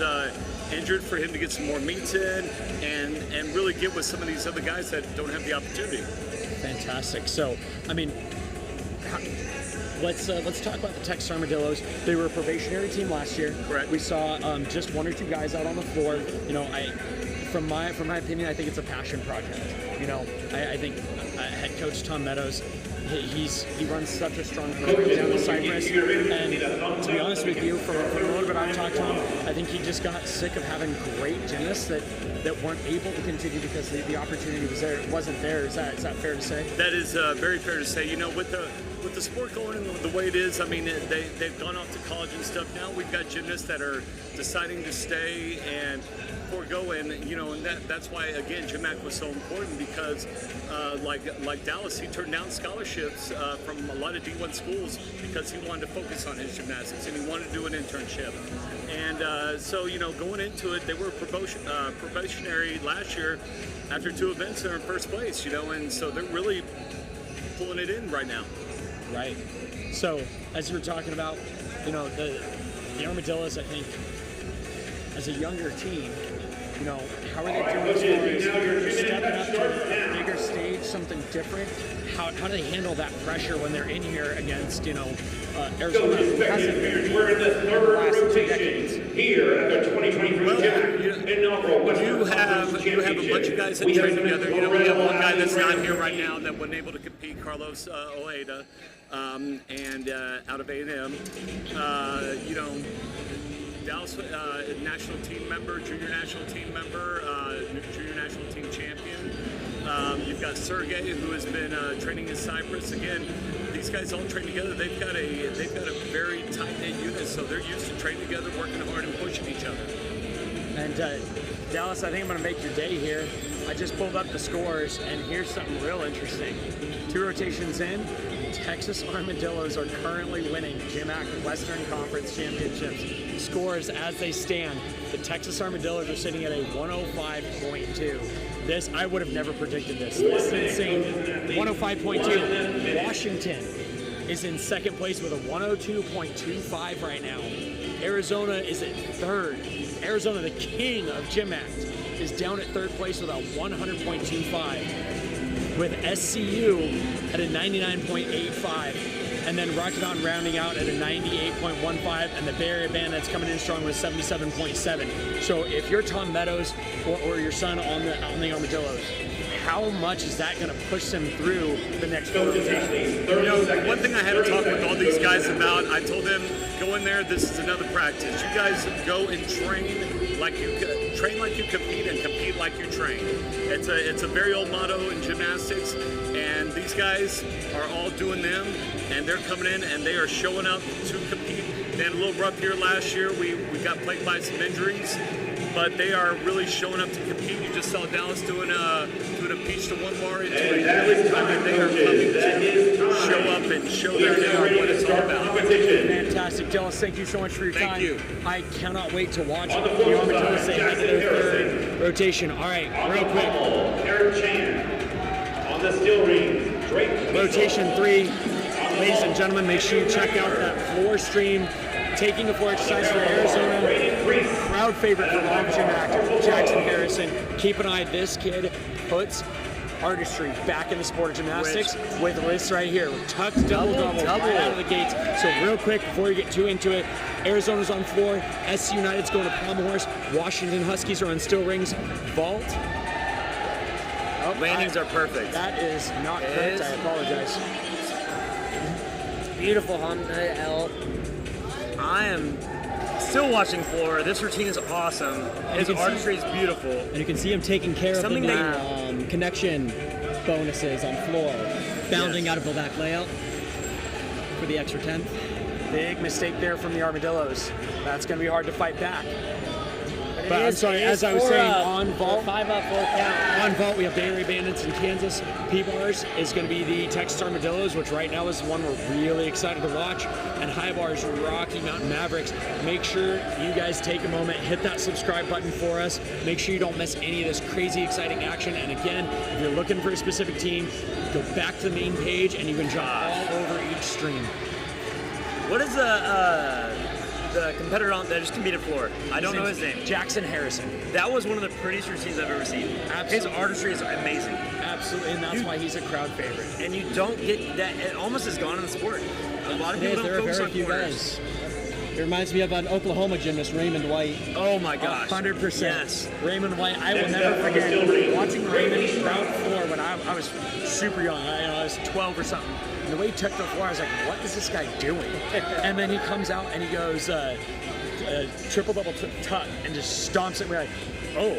injured, for him to get some more meets in and really get with some of these other guys that don't have the opportunity. Fantastic. So, let's talk about the Texas Armadillos. They were a probationary team last year. Correct. We saw just 1 or 2 guys out on the floor. From my opinion, I think it's a passion project. I think head coach Tom Meadows, he runs such a strong program down in Cypress, and to be honest with you, from a little bit I've talked to him, I think he just got sick of having great gymnasts that weren't able to continue because the opportunity wasn't there. Is that fair to say? That is very fair to say. With the sport going the way it is, they've gone off to college and stuff. Now we've got gymnasts that are deciding to stay and forego, and that's why again GymACT was so important, because like Dallas, he turned down scholarships from a lot of D1 schools because he wanted to focus on his gymnastics and he wanted to do an internship. And so going into it, they were probationary last year. After 2 events, they're in first place, and so they're really pulling it in right now. Right. So as you were talking about, the Armadillos, I think, as a younger team, how are they doing as far as stepping up to a bigger stage, something different? How do they handle that pressure when they're in here against, Arizona, who hasn't been We're in the third rotation here at the 2023 inaugural. You have a bunch of guys that train together. We have one guy that's not here right now that wasn't able to compete, Carlos Ojeda, and out of A&M. Dallas national team member, junior national team member, junior national team champion. You've got Sergey, who has been training in Cyprus. Again, these guys all train together. They've got a very tight-knit unit, so they're used to training together, working hard, and pushing each other. And Dallas, I think I'm going to make your day here. I just pulled up the scores, and here's something real interesting. 2 rotations in, Texas Armadillos are currently winning GymACT Western Conference Championships. Scores as they stand, the Texas Armadillos are sitting at a 105.2. This, I would have never predicted this. This is insane. 105.2. Washington is in second place with a 102.25 right now. Arizona is at third. Arizona, the king of GymACT, is down at third place with a 100.25, with SCU at a 99.85, and then Rocky Mountain rounding out at a 98.15, and the Bay Area Bandits coming in strong with 77.7. So if you're Tom Meadows or your son on the Armadillos, how much is that going to push them through the next rotation? You know, one thing I had to talk with all these guys about, I told them, go in there, this is another practice. You guys go and train like you compete and compete like you train. It's a very old motto in gymnastics, and these guys are all doing them, and they're coming in and they are showing up to compete. They had a little rough year last year. We got plagued by some injuries, but they are really showing up to compete. You just saw Dallas doing a peach to one bar into a they are coming to show up and show their what it's all about. Fantastic, Dallas. Thank you so much for your time. Thank you. I cannot wait to watch the Armadillos say head to their third rotation. All right, real quick. Eric Chan. On the steel ring, Drake. Rotation 3. Ladies and gentlemen, make sure you check out that floor stream. Taking the floor exercise for Arizona. Crowd favorite for long GymACT, Jackson Harrison. Keep an eye. This kid puts artistry back in the sport of gymnastics with this right here. Tucked double right out of the gates. So real quick, before you get too into it, Arizona's on floor. SC United's going to pommel horse. Washington Huskies are on steel rings. Vault. Landings are perfect. That is not correct. I apologize. Beautiful L. I am still watching floor. This routine is awesome. His artistry is beautiful. And you can see him taking care of the connection bonuses on floor. Bounding out of the back layout for the extra 10th. Big mistake there from the Armadillos. That's going to be hard to fight back. But I'm sorry, as I was saying, on vault, 5 up, 4 count. On vault, we have Bay Area Bandits in Kansas. P-bars is going to be the Texas Armadillos, which right now is one we're really excited to watch. And high bars, Rocky Mountain Mavericks. Make sure you guys take a moment, hit that subscribe button for us. Make sure you don't miss any of this crazy, exciting action. And again, if you're looking for a specific team, go back to the main page and you can jump all over each stream. What is the competitor that just competed floor? I don't know his name. Jackson Harrison. That was one of the prettiest routines I've ever seen. Absolutely. His artistry is amazing. Absolutely, and that's why he's a crowd favorite. And you don't get that. It almost is gone in the sport. A lot of people don't focus on corners. It reminds me of an Oklahoma gymnast, Raymond White. Oh my gosh. 100%. Yes. Raymond White. I will never forget watching Raymond crowd floor when I was super young. I was 12 or something. And the way he took the floor, I was like, what is this guy doing? And then he comes out and he goes triple double tuck and just stomps it. We're like, oh,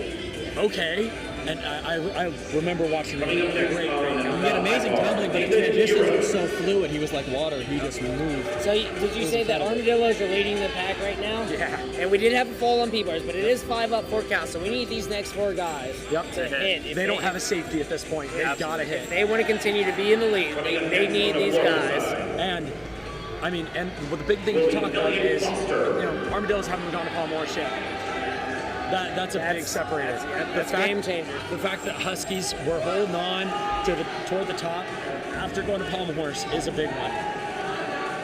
okay. And I remember watching him. Great. He had amazing tumbling, but his transitions were so fluid. He was like water. He just moved. So did you say that Armadillos are leading the pack right now? Yeah. And we did have a fall on P-bars, but it is 5 up, 4 count. So we need these next 4 guys to hit. They don't have a safety at this point. They've got to hit. If they want to continue to be in the lead, they need these guys. And I mean, and the big thing to talk about is, Armadillos haven't gone to Palm Horse yet. That's a big separator. That's game changer. The fact that Huskies were holding on toward the top after going to Palm Horse is a big one.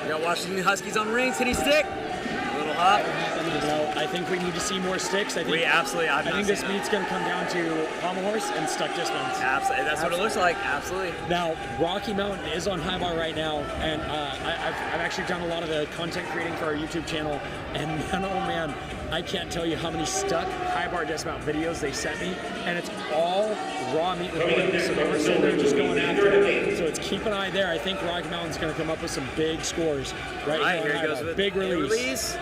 You got Washington Huskies on rings, hitting stick. A little hop. I think we need to see more sticks. I think this meet's going to come down to Palm Horse and stuck dismounts. Absolutely, that's what it looks like. Absolutely. Now, Rocky Mountain is on high bar right now, and I've actually done a lot of the content creating for our YouTube channel, and man, I can't tell you how many stuck high bar dismount videos they sent me, and it's all raw meat with wings. So they're just going after it. So it's keep an eye there. I think Rocky Mountain's going to come up with some big scores right here. Here goes with big release.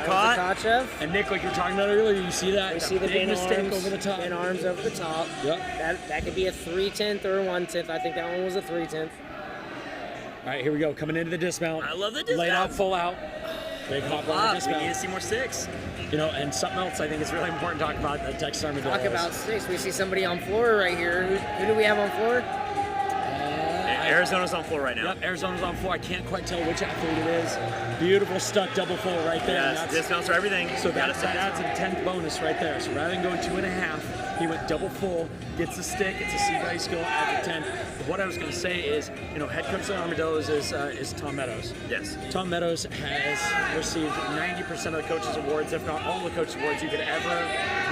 Caught. And Nick, like you were talking about earlier, you see that? You see the big mistake arms, over the top. and arms over the top. Yep. That could be a 3/10 or a 1/10. I think that one was a 3/10. All right, here we go. Coming into the dismount. I love the dismount. Laid out, full out. Big hop on the dismount. We need to see more sticks. And something else I think is really important to talk about the Texas Armadillos. Talk about sticks. We see somebody on floor right here. Who do we have on floor? Arizona's on floor right now. Yep, Arizona's on floor. I can't quite tell which athlete it is. Beautiful stuck double full right there. Yes, dismounts are everything. So that adds a 10th bonus right there. So rather than going 2.5, he went double full, gets the stick, it's a C-value skill, adds a 10. But what I was going to say is, head coach of the Armadillos is Tom Meadows. Yes. Tom Meadows has received 90% of the coaches' awards, if not all the coaches' awards you could ever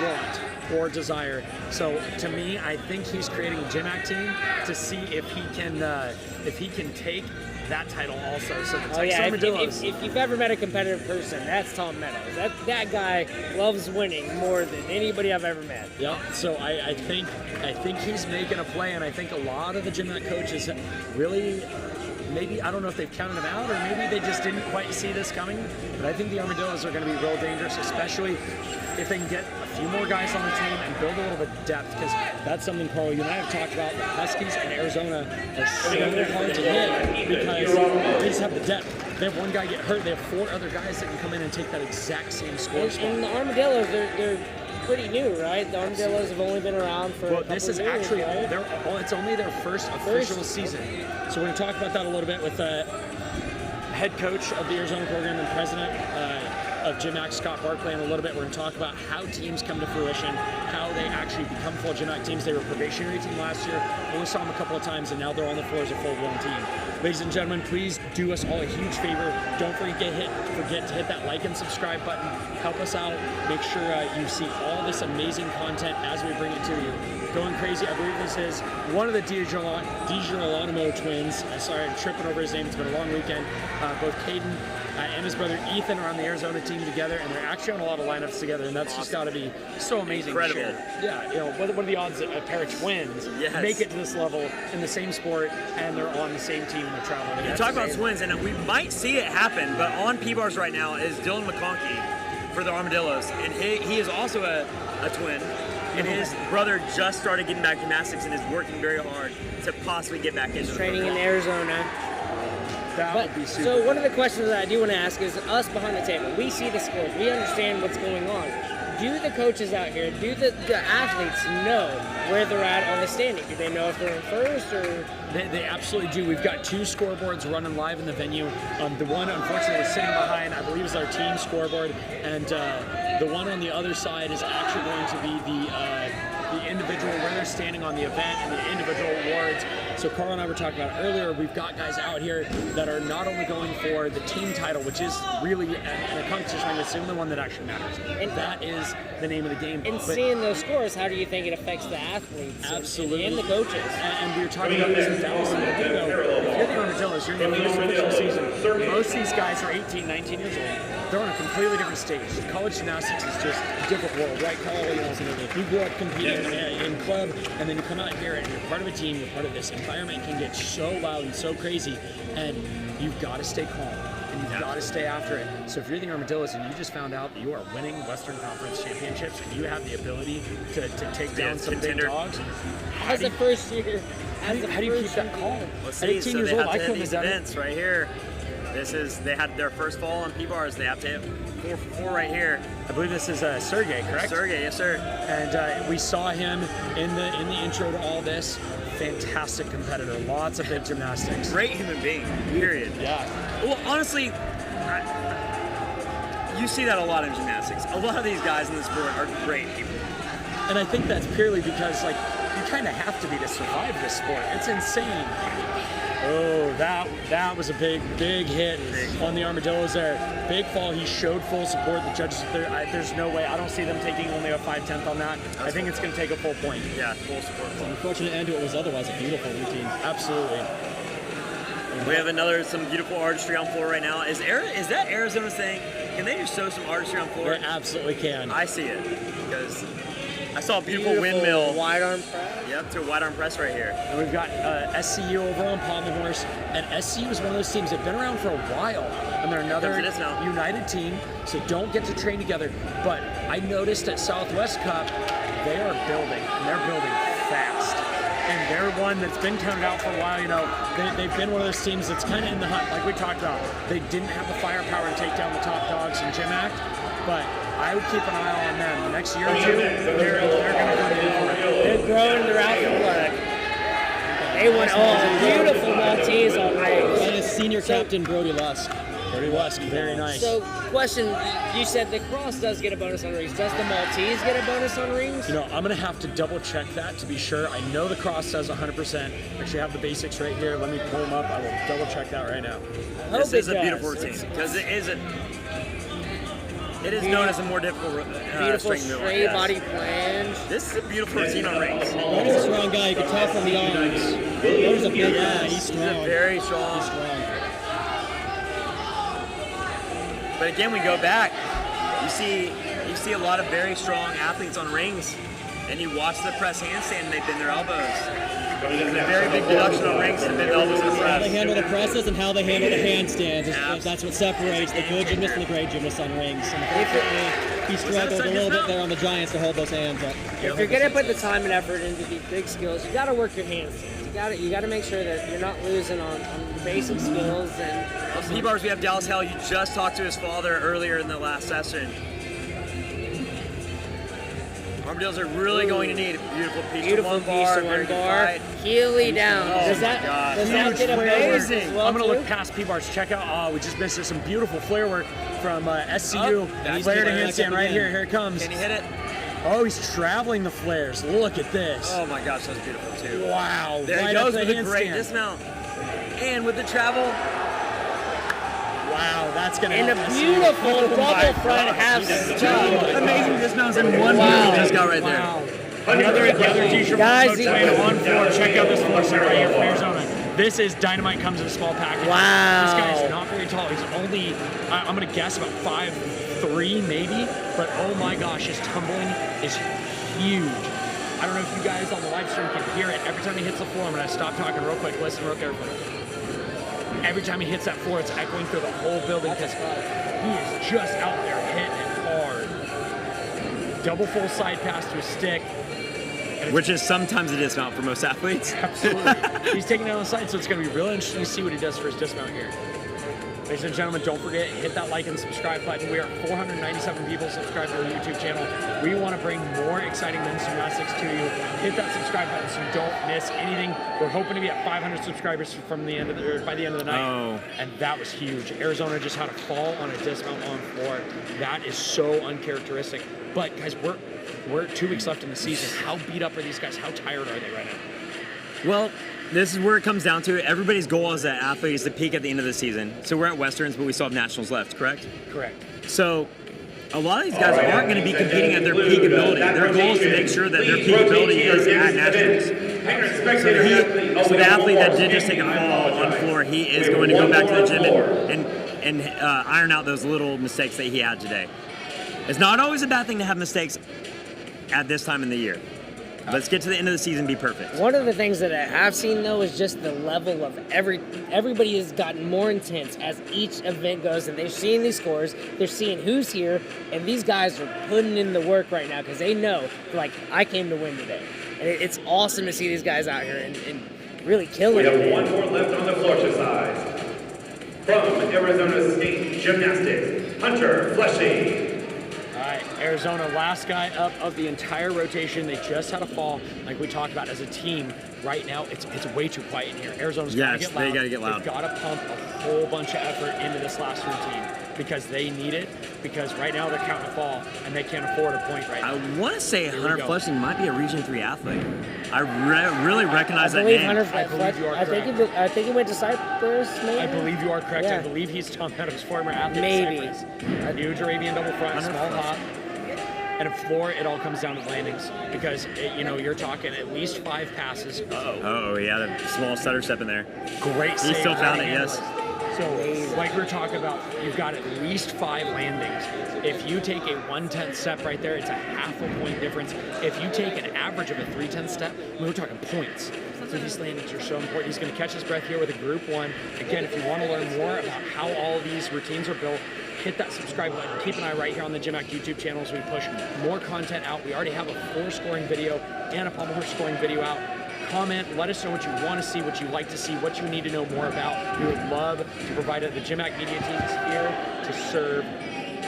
want. core desire. So to me, I think he's creating a GymACT team to see if he can take that title also. So the Texas Armadillos. If you've ever met a competitive person, that's Tom Meadows. That guy loves winning more than anybody I've ever met. Yeah. So I think he's making a play, and I think a lot of the GymACT coaches really. Maybe, I don't know if they've counted him out, or maybe they just didn't quite see this coming, but I think the Armadillos are going to be real dangerous, especially if they can get a few more guys on the team and build a little bit of depth, because that's something, Carl, you and I have talked about. The Huskies and Arizona are so hard to hit because they just have the depth. They have one guy get hurt, they have 4 other guys that can come in and take that exact same score spot. And the Armadillos, they're pretty new, right? The Armadillos have only been around for a couple this is years, actually right? it's only their first official season. So we're going to talk about that a little bit with the head coach of the Arizona program and president of GymACT, Scott Barclay, in a little bit. We're going to talk about how teams come to fruition, how they actually become full GymACT teams. They were a probationary team last year. Only saw them a couple of times, and now they're on the floor as a full-blown team. Ladies and gentlemen, please do us all a huge favor. Don't forget to hit that like and subscribe button. Help us out. Make sure you see all this amazing content as we bring it to you. Going crazy. I believe this is one of the DiGirolamo twins. Sorry, I'm tripping over his name. It's been a long weekend. Both Caden and his brother Ethan are on the Arizona team together, and they're actually on a lot of lineups together, and that's just got to be so amazing. Incredible. Yeah, what are the odds that a pair of twins make it to this level in the same sport, and they're on the same team and they're traveling together? You talk about twins, and we might see it happen, but on P-Bars right now is Dylan McConkey for the Armadillos, and he is also a twin. And his brother just started getting back gymnastics and is working very hard to possibly get back into training in Arizona. That would be super. So one of the questions that I do want to ask is us behind the table. We see the scores. We understand what's going on. Do the coaches out here, do the athletes know where they're at on the standing? Do they know if they're in first or? They absolutely do. We've got 2 scoreboards running live in the venue. The one, unfortunately, is sitting behind, I believe, is our team scoreboard, and the one on the other side is actually going to be the individual, where they're standing on the event and the individual awards. So Carl and I were talking about it earlier. We've got guys out here that are not only going for the team title, which is really in a competition, it's the only one that actually matters. And that is the name of the game. And seeing those scores, how do you think it affects the athletes and the coaches? And we were talking about this in Dallas a little bit ago. If you're the Armadillos, you're in the first official season. Most of these guys are 18, 19 years old. They're on a completely different stage. College gymnastics is just a different world, right, Carl? You grew up competing in club, and then you come out here and you're part of a team, you're part of this environment, can get so loud and so crazy, and you've got to stay calm, and you've got to stay after it. So if you're the Armadillos and you just found out that you are winning Western Conference championships and you have the ability to take down some big dogs, as a first year, how do you keep that calm? Let's At see, 18 so years they old, have I to hit couldn't have these done events it. right here. They had their first fall on P-Bars. They have to hit 4 right here. I believe this is Sergey, correct? Sergey, yes sir. And we saw him in the intro to all this. Fantastic competitor, lots of big gymnastics. Great human being, period. Yeah. Well, honestly, you see that a lot in gymnastics. A lot of these guys in this sport are great people. And I think that's purely because, like, you kind of have to be to survive this sport. It's insane. Oh, that was a big hit on the Armadillos there. Big fall. He showed full support. The judges, there's no way. I don't see them taking only a 5/10 on that. I think it's going to take a full point. Yeah, full support. It's an unfortunate end to what was otherwise a beautiful routine. Absolutely. We have some beautiful artistry on floor right now. Is that Arizona's thing? Can they just show some artistry on floor? They absolutely can. I see it because I saw a beautiful windmill. Wide arm press. Yep, to a wide arm press right here. And we've got SCU over on Pommel Horse, and SCU is one of those teams that have been around for a while, and they're another united team, so don't get to train together. But I noticed at Southwest Cup, they are building, and they're building fast. And they're one that's been counted out for a while. They've been one of those teams that's kind of in the hunt, like we talked about. They didn't have the firepower to take down the top dogs in GymACT, but I would keep an eye on them. The next year or two, they're going to come in for it. They're growing, they're out for blood. They went beautiful Maltese on rings. And his senior captain, Brody Lusk. Brody Lusk, very nice. So, question, you said the cross does get a bonus on rings. Does the Maltese get a bonus on rings? I'm going to have to double check that to be sure. I know the cross does 100%. Actually, I have the basics right here. Let me pull them up. I will double check that right now. This is a beautiful routine because it is It is known as a more difficult Beautiful straight straight body flange. This is a beautiful routine on rings. He's a strong guy. You can tell from the arms. He's a big guy. He's strong. He's very strong. He's strong. But again, we go back. You see a lot of very strong athletes on rings, and you watch the press handstand, and they bend their elbows. Very big deduction on rings and bend elbows in the How press. they handle the presses and how they handle the handstands. That's what separates the good gymnast and the great gymnast on rings. And unfortunately, he struggled a little bit there on the Giants to hold those hands up. If you're gonna put the time and effort into these big skills, you gotta work your handstands. You gotta make sure that you're not losing on the basic skills. And On P-bars, we have Dallas Hell. You just talked to his father earlier in the last session. Armadillos are really going to need a beautiful piece beautiful to one bar, piece to very one good bar. fight. Heely down. Oh does my that God. does that Huge get a flare bell work. as well I'm going to too? look past P-bars. Check out, we just missed some beautiful flare work from SCU. That's Flare to good. handstand right here. Here it comes. Can he hit it? Oh, he's traveling the flares. Look at this. Oh my gosh, that's beautiful too. Wow. There right he goes up with the a great handstand. dismount. And with the travel, Wow, that's going to And help a us. beautiful Oh my double front God. half stub. Amazing dismounts in one Wow. move. just got right there. Wow. The other t-shirt Guys, from Coach on floor. Check out this floor set right here from Arizona. This is Dynamite, comes in a small package. Wow. This guy is not very tall. He's only, I'm going to guess about 5'3" maybe, but oh my gosh, his tumbling is huge. I don't know if you guys on the live stream can hear it. Every time he hits the floor, I'm going to stop talking real quick. Listen real carefully. Every time he hits that floor, it's echoing through the whole building because he is just out there hitting hard. Double full side pass to his stick. Which is sometimes a dismount for most athletes. Absolutely. He's taking it on the side, so it's going to be really interesting to see what he does for his dismount here. Ladies and gentlemen, don't forget, hit that like and subscribe button. We are 497 people subscribed to our YouTube channel. We want to bring more exciting men's gymnastics to you. Hit that subscribe button so you don't miss anything. We're hoping to be at 500 subscribers from the end of the, by the end of the night. Oh. And that was huge. Arizona just had a fall on a dismount on floor. That is so uncharacteristic. But guys, we're 2 weeks left in the season. How beat up are these guys? How tired are they right now? Well, this is where it comes down to it. Everybody's goal as an athlete is to peak at the end of the season. So we're at Westerns, but we still have nationals left, correct? Correct. So a lot of these guys aren't going to be competing at their peak ability. Their goal is to make sure that their peak ability is at nationals. So the athlete that did just take a fall on floor, he is going to go back to the gym and iron out those little mistakes that he had today. It's not always a bad thing to have mistakes at this time in the year. Let's get to the end of the season, be perfect. One of the things that I have seen though is just the level of everybody has gotten more intense as each event goes, and they're seeing these scores, they're seeing who's here, and these guys are putting in the work right now because they know, like, I came to win today. And it's awesome to see these guys out here and really killing it. We have one more left on the floor exercise. From Arizona State Gymnastics, Hunter Fleshy. All right, Arizona, last guy up of the entire rotation. They just had a fall, like we talked about as a team. Right now, it's way too quiet in here. Arizona's got to get loud. They got to get loud. They've got to pump a whole bunch of effort into this last routine because they need it. Because right now they're counting a fall and they can't afford a point right now. I want to say Hunter Flushing might be a Region 3 athlete. I really recognize I that believe name. Hunter I believe you are I think he went to Cyprus, maybe? I believe you are correct. Yeah. I believe he's Tom Meadows' former athlete. Maybe. Huge Arabian double front, small hop. And at floor, it all comes down to landings because, you're talking at least 5 passes. Oh, he had a small stutter step in there. Great save. He still found it, yes. So, like we were talking about, you've got at least 5 landings. If you take a 1/10 step right there, it's a half a point difference. If you take an average of a 3/10 step, we're talking points. So these landings are so important. He's going to catch his breath here with a group 1. Again, if you want to learn more about how all of these routines are built, hit that subscribe button. Keep an eye right here on the GymACT YouTube channel as we push more content out. We already have a floor scoring video and a pommel horse scoring video out. Comment, let us know what you want to see, what you like to see, what you need to know more about. We would love to provide it. The GymACT media team is here to serve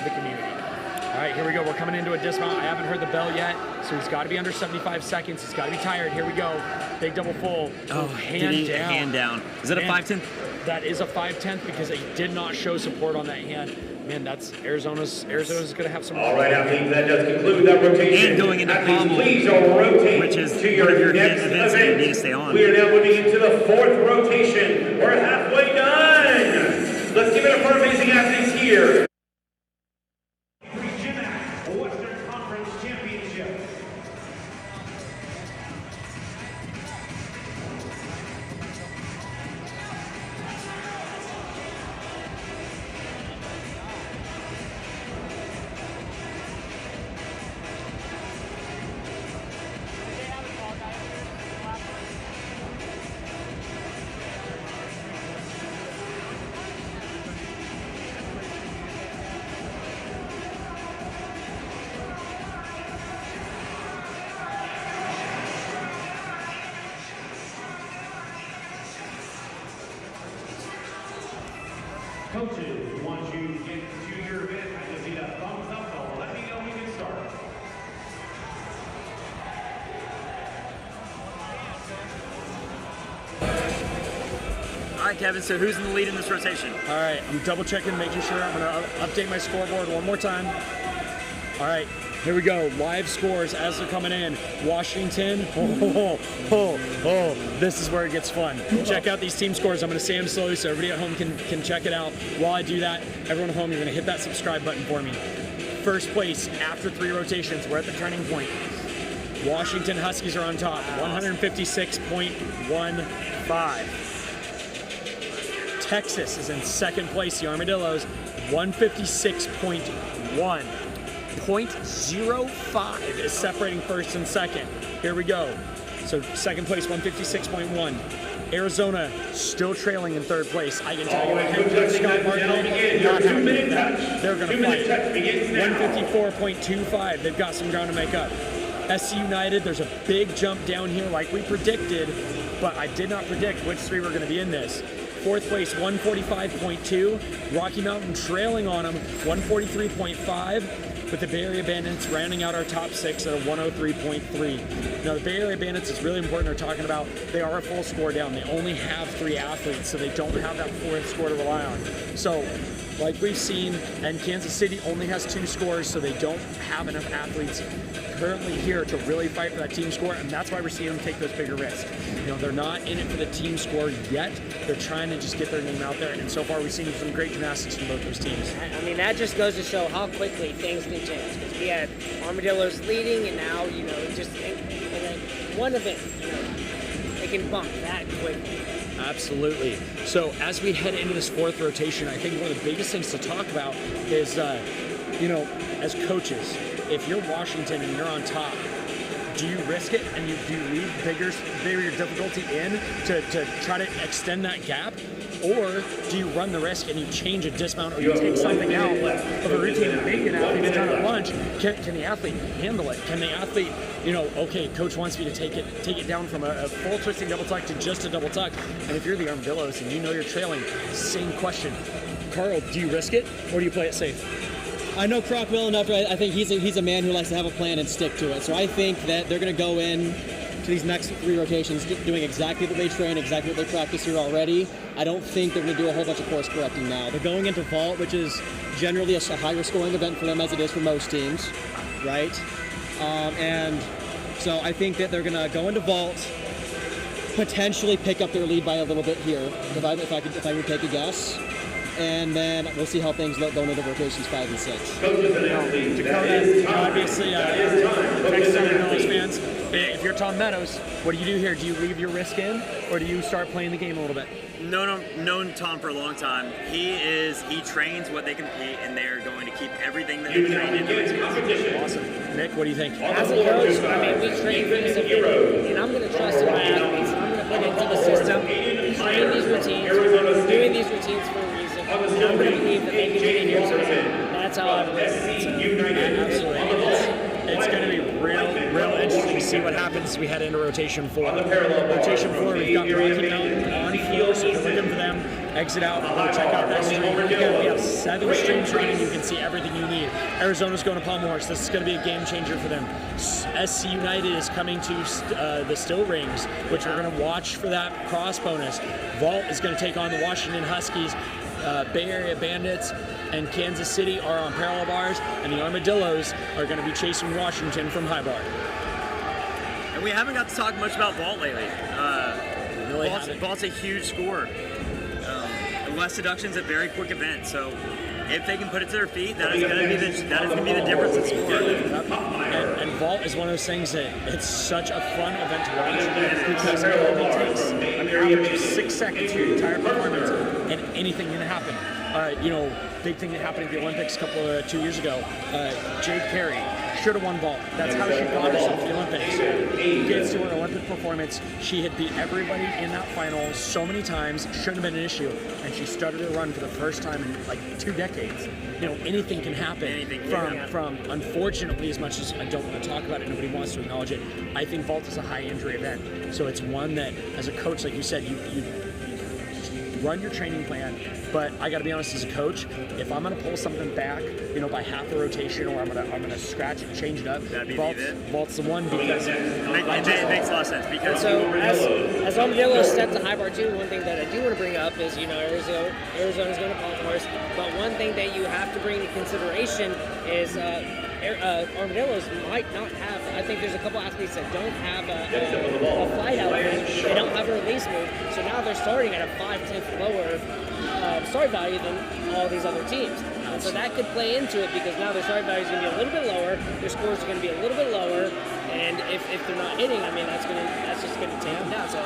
the community. All right, here we go. We're coming into a dismount. I haven't heard the bell yet, so he's got to be under 75 seconds. He's got to be tired. Here we go. Big double full. Oh, hand down. Is it a 5/10? That is a 5/10 because they did not show support on that hand. Man, that's Arizona's going to have some. All right, athletes, that does conclude that rotation. And going into athletes, pommel, please rotate which is to one of your next events that you event. need to stay on. We are now moving into the 4th rotation. We're halfway done. Let's give it up for our amazing athletes here. Coaches, once you get to your event, I just need a thumbs up. So let me know we can start. All right, Kevin, so who's in the lead in this rotation? All right, I'm double checking, making sure. I'm gonna update my scoreboard one more time. All right, here we go. Live scores as they're coming in. Washington, this is where it gets fun. Check out these team scores. I'm gonna say them slowly so everybody at home can check it out. While I do that, everyone at home, you're gonna hit that subscribe button for me. First place after 3 rotations, we're at the turning point. Washington Huskies are on top, 156.15. Texas is in second place, the Armadillos, 156.1. 0.05 is separating first and second. Here we go. So second place, 156.1. Arizona still trailing in third place. I can tell you right now, Scott Markle, not happy with that. They're going to fight. 154.25. They've got some ground to make up. SC United, there's a big jump down here like we predicted, but I did not predict which 3 were going to be in this. Fourth place, 145.2. Rocky Mountain trailing on them, 143.5. With the Bay Area Bandits rounding out our top 6 at a 103.3. Now, the Bay Area Bandits is really important. They're talking about they are a full score down. They only have 3 athletes, so they don't have that 4th score to rely on. So, like we've seen, and Kansas City only has 2 scores, so they don't have enough athletes currently here to really fight for that team score, and that's why we're seeing them take those bigger risks. You know, they're not in it for the team score yet. They're trying to just get their name out there, and so far we've seen some great gymnastics from both those teams. I mean, that just goes to show how quickly things can change. Because we had Armadillos leading, and now, you know, just in one event, you know, they can bump that quickly. Absolutely. So as we head into this 4th rotation, I think one of the biggest things to talk about is, you know, as coaches, if you're Washington and you're on top, do you risk it and do you leave bigger difficulty in to try to extend that gap? Or do you run the risk and you change a dismount or you take something out of a routine and make an athlete's done at lunch? Can the athlete handle it? Can the athlete, you know, okay, coach wants me to take it down from a full twisting double tuck to just a double tuck. And if you're the Armadillos and you know you're trailing, same question. Carl, do you risk it or do you play it safe? I know Croc well enough. I think he's a man who likes to have a plan and stick to it. So I think that they're going to go in to these next 3 rotations doing exactly what they train, exactly what they practice here already. I don't think they're going to do a whole bunch of course correcting now. They're going into vault, which is generally a higher scoring event for them as it is for most teams, right? And so I think that they're going to go into vault, potentially pick up their lead by a little bit here, if I would take a guess. And then we'll see how things look going into rotations 5 and 6. Dakota, obviously, Texas Armadillos fans, if you're Tom Meadows, what do you do here? Do you leave your risk in, or do you start playing the game a little bit? No, known Tom for a long time. He trains what they compete, and they're going to keep everything that they train into it. Awesome. Nick, what do you think? As a coach, I mean, we train for this event, and I'm going to trust in my athletes. I'm going to put into the system, train these routines, doing these routines for a reason. And I'm going to believe that they can get in here. So that's how I believe it. Absolutely. It's going to be real interesting to see what happens as we head into rotation 4. Rotation 4, we've got Rocky Mountain on field, so you're looking for them. Exit out, go check out that stream. Again, we have 7 streams running. You can see everything you need. Arizona's going to Palm Horse. This is going to be a game changer for them. SC United is coming to the Still Rings, which we're going to watch for that cross bonus. Vault is going to take on the Washington Huskies. Bay Area Bandits and Kansas City are on parallel bars, and the Armadillos are going to be chasing Washington from high bar. And we haven't got to talk much about vault lately. Vault's a huge score. Less seduction's a very quick event, so if they can put it to their feet, that is going to be the difference in score. And vault is one of those things that it's such a fun event to watch because it only takes an average of 6 seconds for your entire performance, and anything can happen. You know, big thing that happened at the Olympics 2 years ago. Jade Carey should have won vault. That's how she got herself to the Olympics. Gets to her Olympic performance. She had beat everybody in that final so many times. Shouldn't have been an issue. And she started her run for the first time in like 2 decades. You know, anything can happen. From unfortunately, as much as I don't want to talk about it, nobody wants to acknowledge it, I think vault is a high injury event. So it's one that, as a coach, like you said, you run your training plan, but I got to be honest, as a coach, if I'm going to pull something back, by half the rotation, or I'm gonna scratch it, change it up, vault's the one, because it makes a lot of sense. Because so as Armadillo step to high bar too, one thing that I do want to bring up is Arizona's going to Palm Horse, but one thing that you have to bring into consideration is Armadillos might not have. I think there's a couple athletes that don't have a flight element. They don't have a release move, so now they're starting at a 5/10 lower start value than all these other teams. And so that could play into it, because now their start value is going to be a little bit lower, their scores are going to be a little bit lower, and if they're not hitting, I mean, that's just going to take them down. So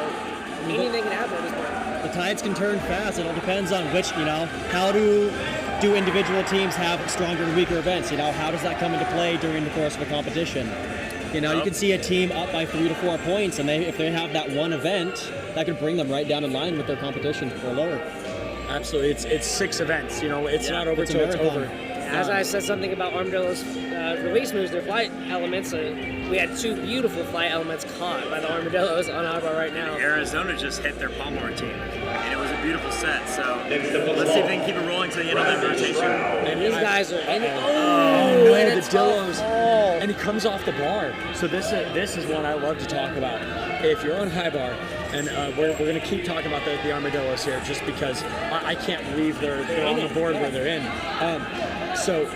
anything can happen at this point. The tides can turn fast. It all depends on which, how do individual teams have stronger and weaker events? How does that come into play during the course of a competition? You can see a team up by 3 to 4 points, and if they have that one event, that could bring them right down in line with their competition or lower. Absolutely, it's 6 events. It's not over till it's over. As I said something about Armadillo's release moves, their flight elements, we had 2 beautiful flight elements caught by the Armadillos on high bar right now. Arizona just hit their Palm Horse team, and it was a beautiful set. So let's see if they can keep it rolling to the end of that rotation. And these guys are in it. Oh, no, the Dillos. And he comes off the bar. So this is one I love to talk about. If you're on high bar, and we're going to keep talking about the Armadillos here, just because I can't believe they're on the board where they're in. So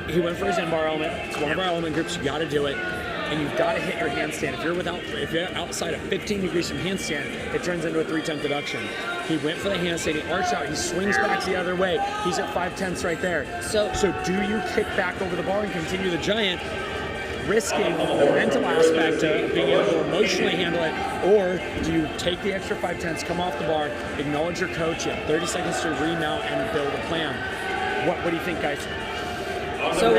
he went for his in-bar element. It's one of our element groups. You got to do it, and you've got to hit your handstand. If you're outside of 15 degrees from handstand, it turns into a 3/10 deduction. He went for the handstand. He arched out. He swings back the other way. He's at 5/10 right there. So do you kick back over the bar and continue the giant, risking the mental aspect of being able to emotionally handle it, or do you take the extra 5/10, come off the bar, acknowledge your coach, you have 30 seconds to remount and build a plan? What do you think, guys? So,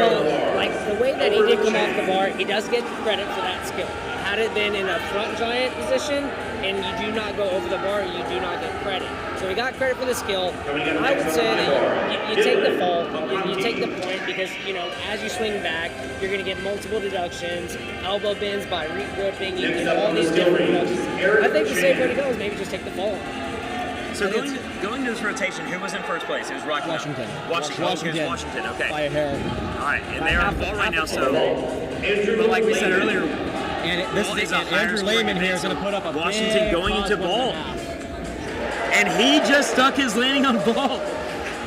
like the way that he did come off the bar, he does get credit for that skill. Had it been in a front giant position and you do not go over the bar, you do not get credit. So he got credit for the skill. I would say that you take the fall, you take the point, because as you swing back, you're going to get multiple deductions, elbow bends by re-gripping, you get all these different deductions. I think the safe way to go is maybe just take the fall. So going to this rotation, who was in first place? It was Rocky. Washington. Washington. Okay. By a hair. All right, and they are on ball right now. So, but like we said earlier, Andrew Lehman here is going to put up a Washington big going into ball, and he just stuck his landing on ball.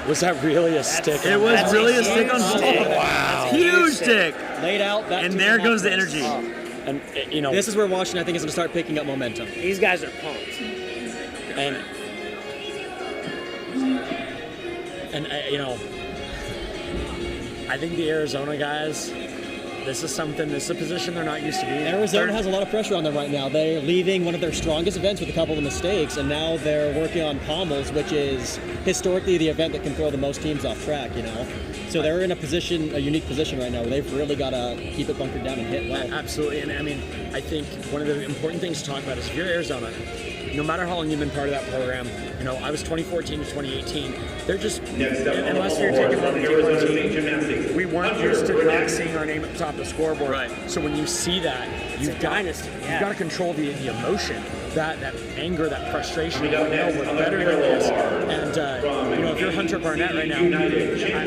Was that really a stick? It was really a stick on ball. Wow. Huge stick. Laid out. And there goes the energy. And this is where Washington, I think, is going to start picking up momentum. These guys are pumped. And I think the Arizona guys, this is a position they're not used to being in. Arizona has a lot of pressure on them right now. They're leaving one of their strongest events with a couple of mistakes, and now they're working on pommels, which is historically the event that can throw the most teams off track, So they're in a unique position right now where they've really got to keep it bunkered down and hit well. Absolutely, and I think one of the important things to talk about is if you're Arizona, no matter how long you've been part of that program, I was 2014 to 2018. They're just, unless you're taking one of the team, we weren't used to not seeing our name at the top of the scoreboard. Right. So when you see that, you've got to control the emotion, that anger, that frustration. We're better than this. And if you're Hunter Barnett right now,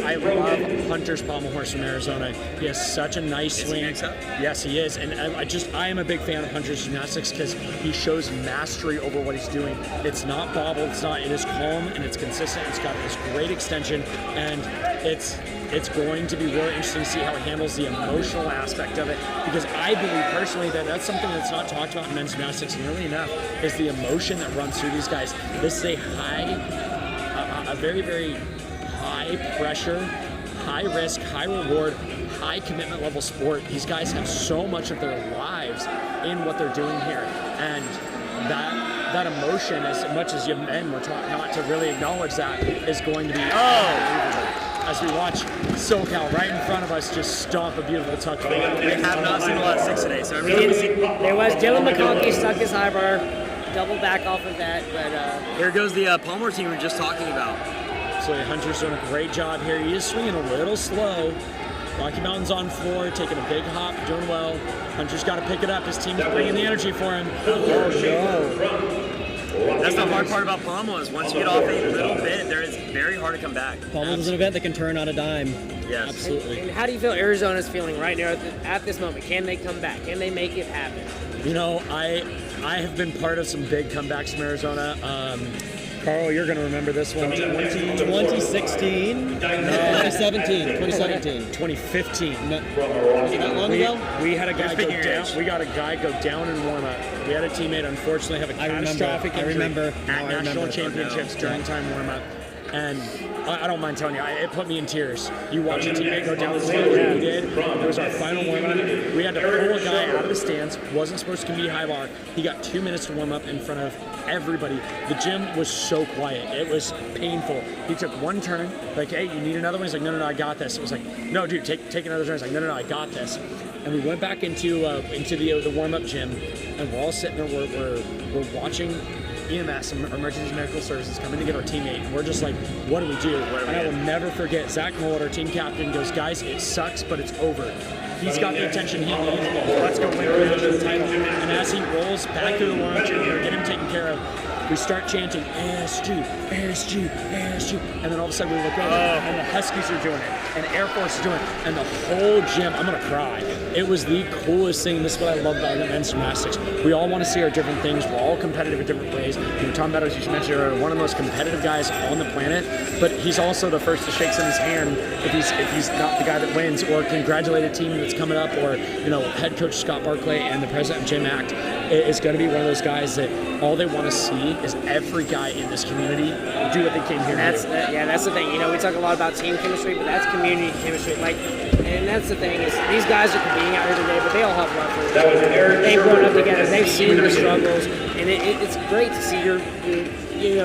I love Hunter's pommel horse from Arizona. He has such a nice swing. Yes, he is. And I am a big fan of Hunter's gymnastics because he shows mastery over what he's doing. It's not bobbled. It is calm and it's consistent. It's got this great extension, and it's going to be really interesting to see how it handles the emotional aspect of it, because I believe personally that that's something that's not talked about in men's gymnastics nearly enough, is the emotion that runs through these guys. This is a very, very high pressure, high risk, high reward, high commitment level sport. These guys have so much of their lives in what they're doing here, and that emotion, as much as you men were taught not to really acknowledge that, is going to be as we watch SoCal right in front of us just stomp a beautiful tuck. We have not seen a lot of 6 today, so there was Dylan McConkey stuck his high bar, double back off of that, but here goes the Palmer team we were just talking about. So Hunter's doing a great job here. He is swinging a little slow. Rocky Mountain's on floor, taking a big hop, doing well. Hunter's got to pick it up. His team's bringing the energy for him. Oh, no. That's the hard part about Pommel is once you get off a little bit, it's very hard to come back. Pommel is an event that can turn on a dime. Yes. Absolutely. And how do you feel Arizona's feeling right now at this moment? Can they come back? Can they make it happen? You know, I have been part of some big comebacks from Arizona. Carl, you're going to remember this one. 2016? 2017. 2015. That long ago? We had a guy go down. We got a guy go down in warm up. We had a teammate unfortunately have a catastrophic injury at national championships during time warm up. And I don't mind telling you, it put me in tears. You watch a teammate go down the slope like we did. It was our final warm up. We had to pull a guy out of the stands. Wasn't supposed to compete high bar. He got 2 minutes to warm up in front of everybody. The gym was so quiet. It was painful. He took one turn, like, hey, you need another one? He's like, no, I got this. It was like, no, dude, take another turn. He's like, no, I got this. And we went back into the warm up gym, and we're all sitting there. We're watching EMS, Emergency Medical Services, coming to get our teammate, and we're just like, what do we do? And I will never forget, Zach Mold, our team captain, goes, guys, it sucks, but it's over. He's got the attention he needs. Let's go win the national title. And as he rolls back through the warm-up gym, get him taken care of, we start chanting, ASG, ASG, ASG. And then all of a sudden we look over, and the Huskies are doing it, and Air Force is doing it, and the whole gym, I'm going to cry. It was the coolest thing. This is what I love about men's gymnastics. We all want to see our different things. We're all competitive in different ways. Tom Meadows, you mentioned, are one of the most competitive guys on the planet, but he's also the first to shake someone's hand if he's not the guy that wins, or congratulate a team that's coming up, or, you know, head coach Scott Barclay and the president of GymACT is going to be one of those guys that all they want to see is every guy in this community do what they came here to do. That's the thing. You know, we talk a lot about team chemistry, but that's community chemistry. And that's the thing is these guys are competing out here today, but they all have love for each other. They've grown up together. They've seen the struggles, and it's great to see your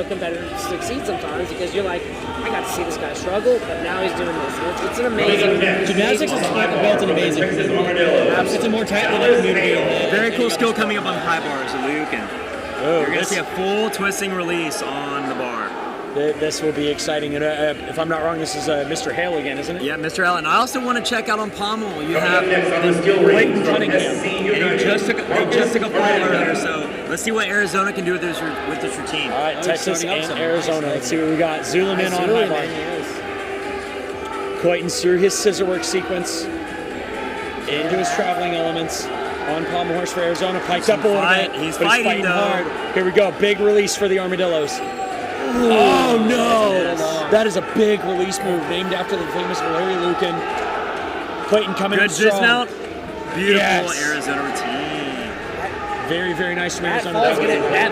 competitors succeed sometimes, because you're like, I got to see this guy struggle, but now he's doing this. It's an amazing. Gymnastics is built an amazing community. It's a more tight-knit community. Very cool skill coming up on high bars, Luke, and you're going to see a full twisting release on the bar. This will be exciting, and if I'm not wrong, this is Mr. Hale again, isn't it? Yeah, Mr. Hale, and I also want to check out on Pommel. You have Clayton Cunningham, and he just took a fall earlier, so let's see what Arizona can do with this routine. All right, Texas and Arizona. Let's see what we got. Zuliman on high bar. Clayton's through his scissor work sequence into his traveling elements. On pommel horse for Arizona, piked up a little bit, he's but he's fighting hard. Here we go, big release for the Armadillos. Ooh, oh no! That is a big release move named after the famous Larry Lucan. Clayton coming in strong. Good dismount. Beautiful Arizona routine. Very, very nice from That Arizona.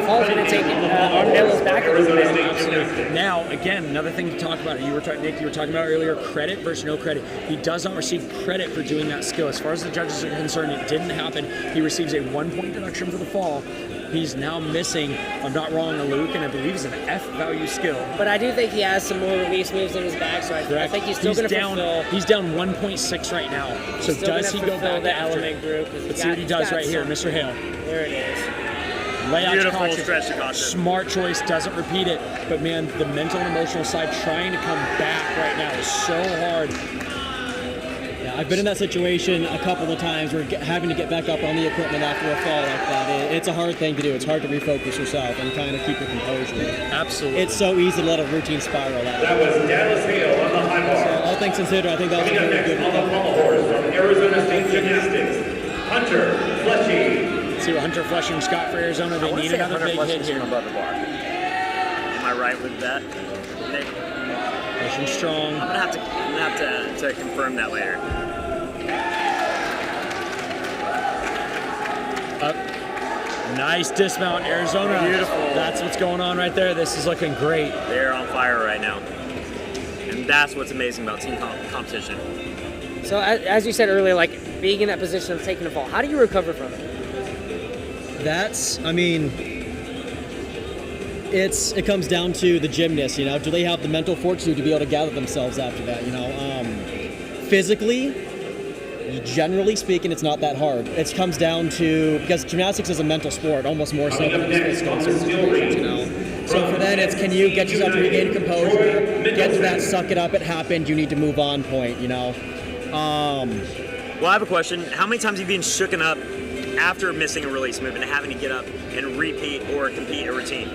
fall's going to take Armadillos back a little bit. Absolutely. Now, again, another thing to talk about. Nick, you were talking about earlier, credit versus no credit. He does not receive credit for doing that skill. As far as the judges are concerned, it didn't happen. He receives a 1-point deduction for the fall. He's now missing, if I'm not wrong, a Luke, and I believe it's an F value skill. But I do think he has some more release moves in his back, so I think he's still going to fulfill. He's down 1.6 right now. So does he go back the after? element group? Let's see what he does right here, Mr. Hale. There it is. Layout Beautiful stretch to caution. Smart choice, doesn't repeat it. But man, the mental and emotional side trying to come back right now is so hard. Yeah, I've been in that situation a couple of times where having to get back up on the equipment after a fall like that, it's a hard thing to do. It's hard to refocus yourself and kind of keep your composure. Absolutely. It's so easy to let a routine spiral out. That was Dallas Hale on the high bar. So all things considered, I think that was a Coming up very next good on the pommel horse from Arizona State Gymnastics, Hunter Fleshy. See what Hunter Flushing's got for Arizona. They need another big hit here. Above the bar. Am I right with that, Nick? Flushing strong. I'm gonna have to confirm that later. Up. Nice dismount, Arizona. Beautiful. That's what's going on right there. This is looking great. They're on fire right now, and that's what's amazing about team competition. So as you said earlier, like being in that position of taking a fall, how do you recover from it? It comes down to the gymnast, you know. Do they have the mental fortitude to be able to gather themselves after that, you know? Physically, generally speaking, it's not that hard. It comes down to, because gymnastics is a mental sport, almost more so than physical in certain situations, you know. So for that, it's can you get yourself to regain composure, get to that suck it up, it happened, you need to move on point, you know. Well, I have a question. How many times have you been shooken up after missing a release move and having to get up and repeat or compete a routine?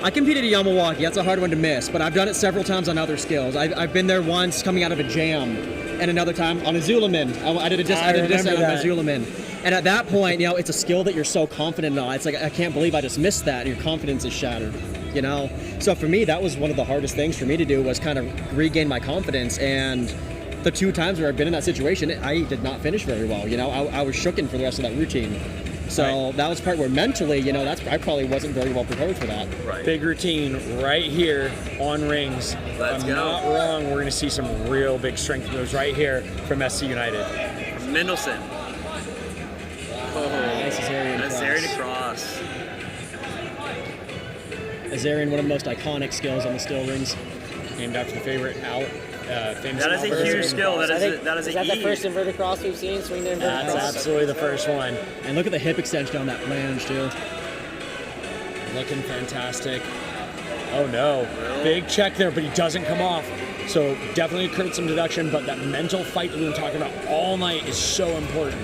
I competed at Yamawaki. That's a hard one to miss, but I've done it several times on other skills. I've been there once coming out of a jam, and another time on a Zulamin. I did a discount on a Zulamin. And at that point, you know, it's a skill that you're so confident in. It's like, I can't believe I just missed that, and your confidence is shattered, you know? So for me, that was one of the hardest things for me to do, was kind of regain my confidence. And the 2 times where I've been in that situation, I did not finish very well, you know? I was shooken for the rest of that routine. So that was part where mentally, you know, I probably wasn't very well prepared for that. Right. Big routine right here on rings. Let's go. Not wrong. We're going to see some real big strength moves right here from SC United. Mendelson. Oh, nice Azarian cross. Azarian, one of the most iconic skills on the steel rings. Named after the favorite famous. That is a huge skill. Is that the first inverted cross we've seen? Swing the inverted cross? That's absolutely the first one. And look at the hip extension on that flange, too. Looking fantastic. Oh no, big check there, but he doesn't come off. So definitely occurred some deduction, but that mental fight that we've been talking about all night is so important.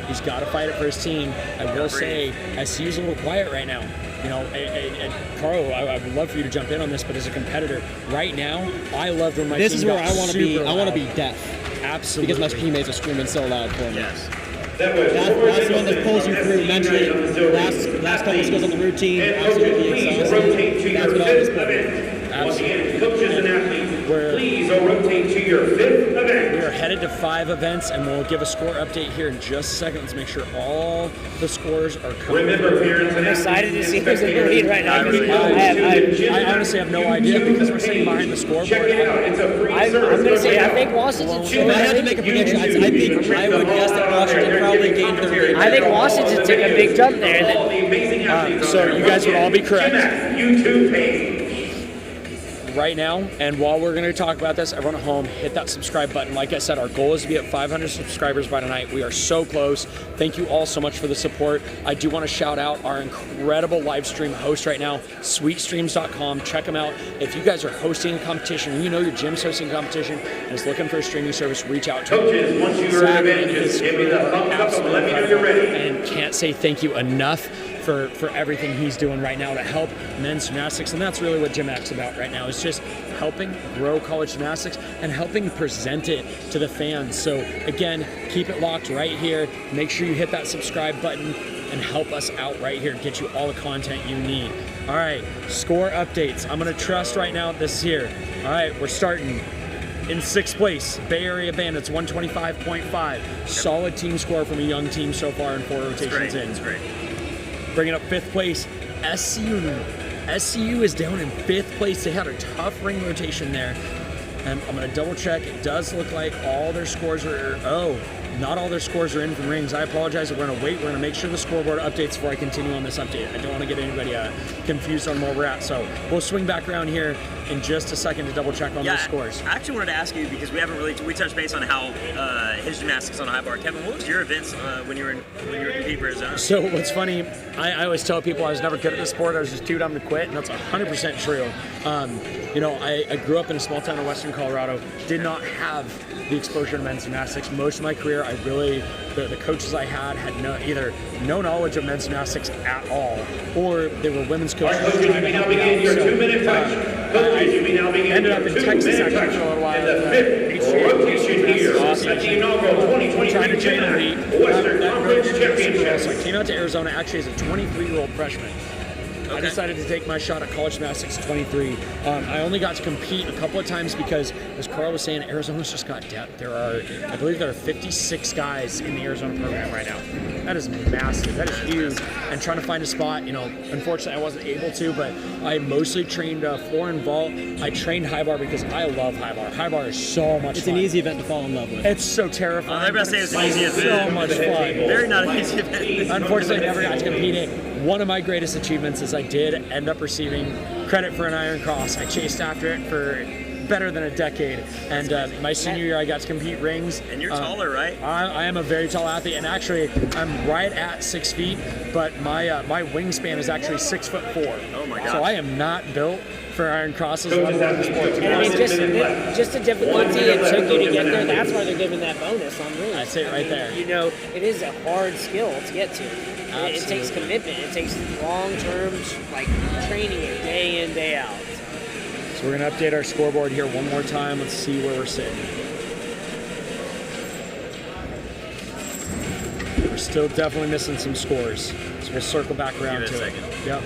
He's got to fight it for his team. I will say, SCU's a little quiet right now. You know, and Carl, I would love for you to jump in on this, but as a competitor, right now, I love when my this team is where got I want to be. super I want to loud. be deaf. Absolutely. Because my teammates are screaming so loud for me. Yes. That's the one that pulls you through mentally. Last couple of skills on the routine, absolutely exhausting. That's what I was putting. Once again, coaches and athletes, please rotate to your 5th event. We are headed to 5 events, and we'll give a score update here in just a second. Let's make sure all the scores are coming. Remember, parents and I'm excited to see who's in the lead right now. I honestly have no idea because we're sitting behind the scoreboard. Check it out. It's a free I'm service. going to say, I think Washington If I had to make a prediction, I would guess that Washington probably gained the lead. I think Washington took a big jump there. So you guys would all be correct. GymACT YouTube page. Right now, and while we're going to talk about this, everyone at home, hit that subscribe button. Like I said, our goal is to be at 500 subscribers by tonight. We are so close. Thank you all so much for the support. I do want to shout out our incredible live stream host right now, sweetstreams.com. Check them out. If you guys are hosting a competition, you know your gym's hosting a competition and is looking for a streaming service, reach out to Coaches, once you are in event, just give me the thumbs up and let me know you're ready. And can't say thank you enough for everything he's doing right now to help men's gymnastics. And that's really what GymACT's about right now, is just helping grow college gymnastics and helping present it to the fans. So again, keep it locked right here. Make sure you hit that subscribe button and help us out right here and get you all the content you need. All right, score updates. I'm gonna trust right now this is here. All right, we're starting. In 6th place, Bay Area Bandits, 125.5. Solid team score from a young team so far in 4 rotations in. It's great. Bringing up 5th place, SCU. SCU is down in 5th place. They had a tough ring rotation there. And I'm going to double check. It does look like all their scores are, not all their scores are in from rings. I apologize. We're going to wait. We're going to make sure the scoreboard updates before I continue on this update. I don't want to get anybody confused on where we're at. So we'll swing back around here in just a second to double check on those scores. I actually wanted to ask you, because we touched base on how his gymnastics on a high bar. Kevin, what was your events when you were competing for Arizona? So what's funny, I always tell people I was never good at the sport. I was just too dumb to quit, and that's 100% true. You know, I grew up in a small town in western Colorado, did not have the exposure to men's gymnastics. Most of my career, the coaches I had either no knowledge of men's gymnastics at all, or they were women's coaches. Coaches, you may now begin your 2-minute touch. Coaches, you may now begin ended your up in 2-minute Texas touch. actually for a little while. And the 5th rotation here at the inaugural 2023 trying to train GymACT Western Conference Championship. So I came out to Arizona actually as a 23-year-old freshman. I decided to take my shot at college gymnastics at 23. I only got to compete a couple of times because, as Carl was saying, Arizona's just got depth. I believe there are 56 guys in the Arizona program right now. That is massive. That is huge. And trying to find a spot, you know, unfortunately I wasn't able to, but I mostly trained floor and vault. I trained high bar because I love high bar. High bar is so much fun. It's an easy event to fall in love with. It's so terrifying. I'm going to say it's an easy event. So much fun. Very not an easy event. Unfortunately, I never got to compete it. One of my greatest achievements is I did end up receiving credit for an Iron Cross. I chased after it for better than a decade, and my senior year I got to compete rings. And you're taller, right? I am a very tall athlete, and actually I'm right at 6 feet, but my wingspan is actually 6'4". Oh my God! So I am not built for Iron Crosses, let alone the sport. And I mean, just the difficulty it took you to get there, that's why they're giving that bonus on rings. That's it right there. You know, it is a hard skill to get to. It takes commitment. It takes long-term, like, training it day in, day out. So we're going to update our scoreboard here one more time. Let's see where we're sitting. We're still definitely missing some scores. So we'll circle back around to it. Yep.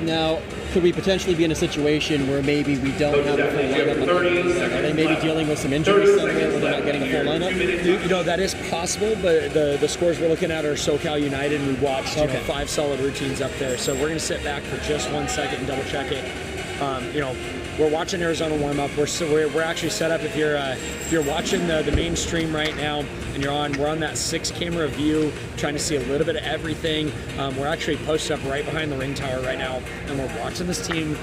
Now, could we potentially be in a situation where maybe we don't have a full lineup? Are they maybe dealing with some injuries somewhere where they're not getting a full lineup? You know, that is possible, but the scores we're looking at are SoCal United, and we watched 5 solid routines up there. So we're going to sit back for just 1 second and double check it. You know, we're watching Arizona warm up. We're actually set up. If you're watching the main stream right now and we're on that 6-camera view, trying to see a little bit of everything. We're actually posted up right behind the ring tower right now, and we're watching this team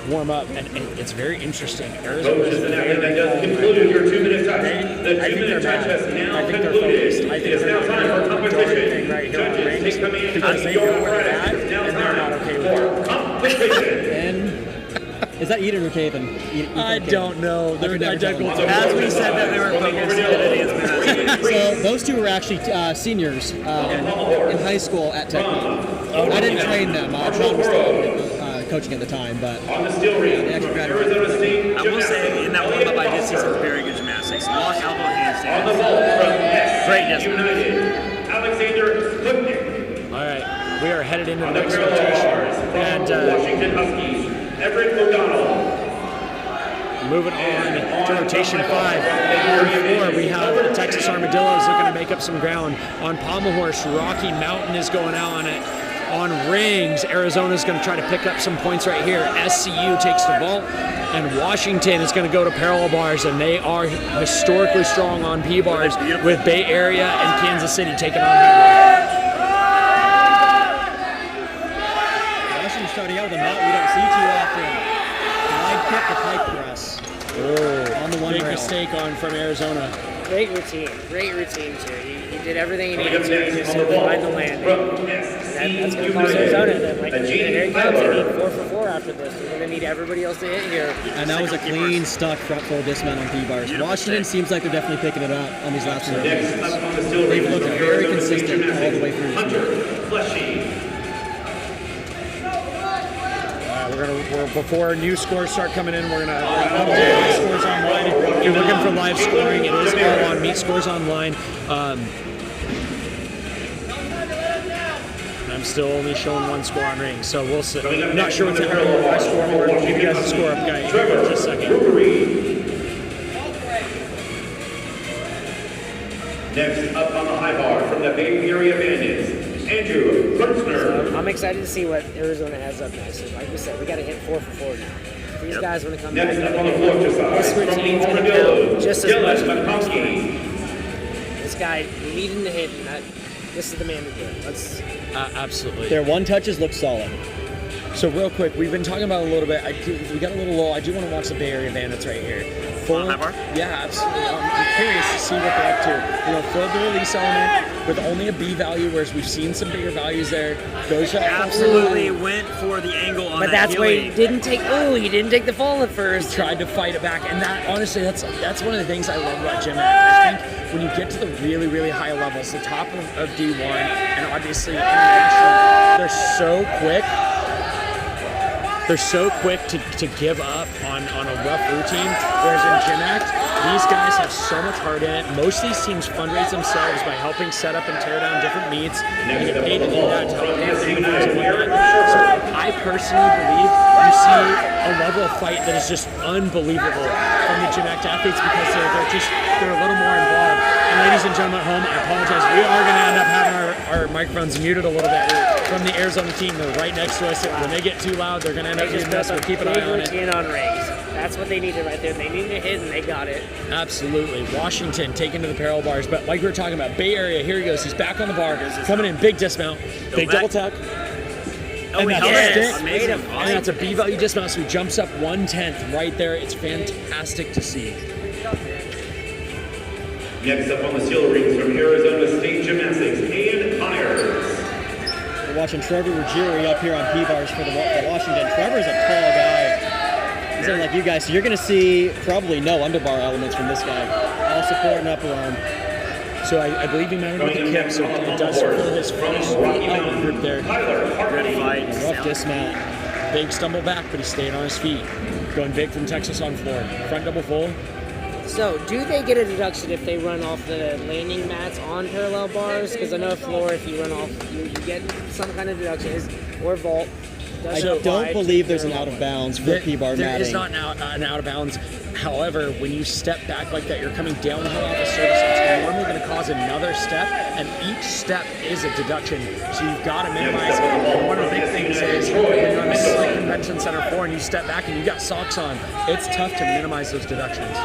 warm up, and it's very interesting. Arizona is that does conclude your 2-minute time. The 2-minute time has now concluded. It is now time for competition. Right here on the Judges rings take command because they know where they're at, It's now and they're not time okay with for it. competition. And is that Eden or Caven? I don't know. They're identical. As we said that they were focused, So those two were actually seniors in high school at Technique. I didn't train them. Sean was still coaching at the time, but On the steel ring, they actually from graduated. Arizona State I will say in that warm-up I did see some very good gymnastics. Long elbow handstands. On the ball from Greatness. United, Alexander Sputnik. All right, we are headed into the On the next parallel rotation, bars from and Washington Huskies, Everett O'Donnell. moving on to rotation 5. On 4, we have the Texas Armadillos looking to make up some ground. On Pommel Horse, Rocky Mountain is going out on it. On rings, Arizona's going to try to pick up some points right here. SCU takes the vault, and Washington is going to go to parallel bars, and they are historically strong on P-bars with Bay Area and Kansas City taking on High. Washington starting out with a mat we don't see too often. Wide kick to pipe press. Oh, On the one big rail. mistake from Arizona. Great routine, too. You did everything you needed to. You just find the landing. That's going to cost Arizona. Then, like, here it comes. They need 4 for 4 after this. They're going to need everybody else to hit here. And that was a clean, stuck front full dismount on P-bars. Washington seems like they're definitely picking it up on these last few Next rounds. up on the steel ring, They've looked from very Arizona State consistent all the way through. Hunter Fleshy. Before new scores start coming in, we're gonna update the scores online. If you're looking for live scoring, it is all on Meet Scores Online. I'm still only showing one score on rings, so we'll see. I'm not sure what's happening with my scoreboard. We'll give you guys a score up, guys. Trevor, Just a second. Next up on the high bar from the Bay Area Bandits, Andrew Kurtzner. I'm excited to see what Arizona has up next. Like we said, we got to hit 4 for 4 now. These guys want to come Next back. up on the floor This exercise from routine's the going to Armadillos, count just as much as Dylan the next one. McConkey. This guy needing to hit, and this is the man to do it. Let's. Absolutely. Their one touches look solid. So real quick, we've been talking about it a little bit. We got a little low. I do want to watch the Bay Area Bandits right here. High bar? Yeah, absolutely. I'm curious to see what they're up to. You know, full the release element with only a B value, whereas we've seen some bigger values there. Goes to Absolutely went for the angle on But that that's why he healing. didn't take. Oh, he didn't take the fall at first. He tried to fight it back, and that honestly, that's one of the things I love about GymACT. I think when you get to the really, really high levels, the top of D1, and obviously international, they're so quick. They're so quick to give up on a rough routine, whereas in GymACT, these guys have so much heart in it. Most of these teams fundraise themselves by helping set up and tear down different meets, and they get paid to do that to help pay for uniforms and whatnot. So I personally believe you see a level of fight that is just unbelievable from the GymACT athletes because they're a little more involved. And ladies and gentlemen at home, I apologize. We are going to end up having our microphones muted a little bit from the Arizona team. They're right next to us. When they get too loud, they're going to end up muting us. We'll keep an eye on it. Routine on rings. That's what they needed right there. They needed to hit, and they got it. Absolutely. Washington taking to the parallel bars. But like we were talking about, Bay Area, here he goes. He's back on the bar. Coming in, big dismount. Big double tuck. Oh, And he that's held it. it. Amazing. And that's a B value dismount, so he jumps up 1/10 right there. It's fantastic to see. Next up on the steel rings from Arizona State Gymnastics, Ian Myers. We're watching Trevor Ruggieri up here on P-bars for Washington. Trevor's a tall guy. He's like you guys, so you're going to see probably no underbar elements from this guy. All support and upper arm. So I believe he mounted with the kip, so it does fulfill his first element group there. Good fight. Rough dismount. Big stumble back, but he stayed on his feet. Going big from Texas on floor. Front double full. So, do they get a deduction if they run off the landing mats on parallel bars? Because I know floor, if you run off, you get some kind of deduction. Or vault. I don't believe there's an out of bounds for P-bar matting. There is not an out of bounds. However, when you step back like that, you're coming downhill off the surface. It's normally going to cause another step, and each step is a deduction. So you've got to minimize. One of the big things is when you're on a slick convention center floor and you step back and you got socks on, it's tough to minimize those deductions.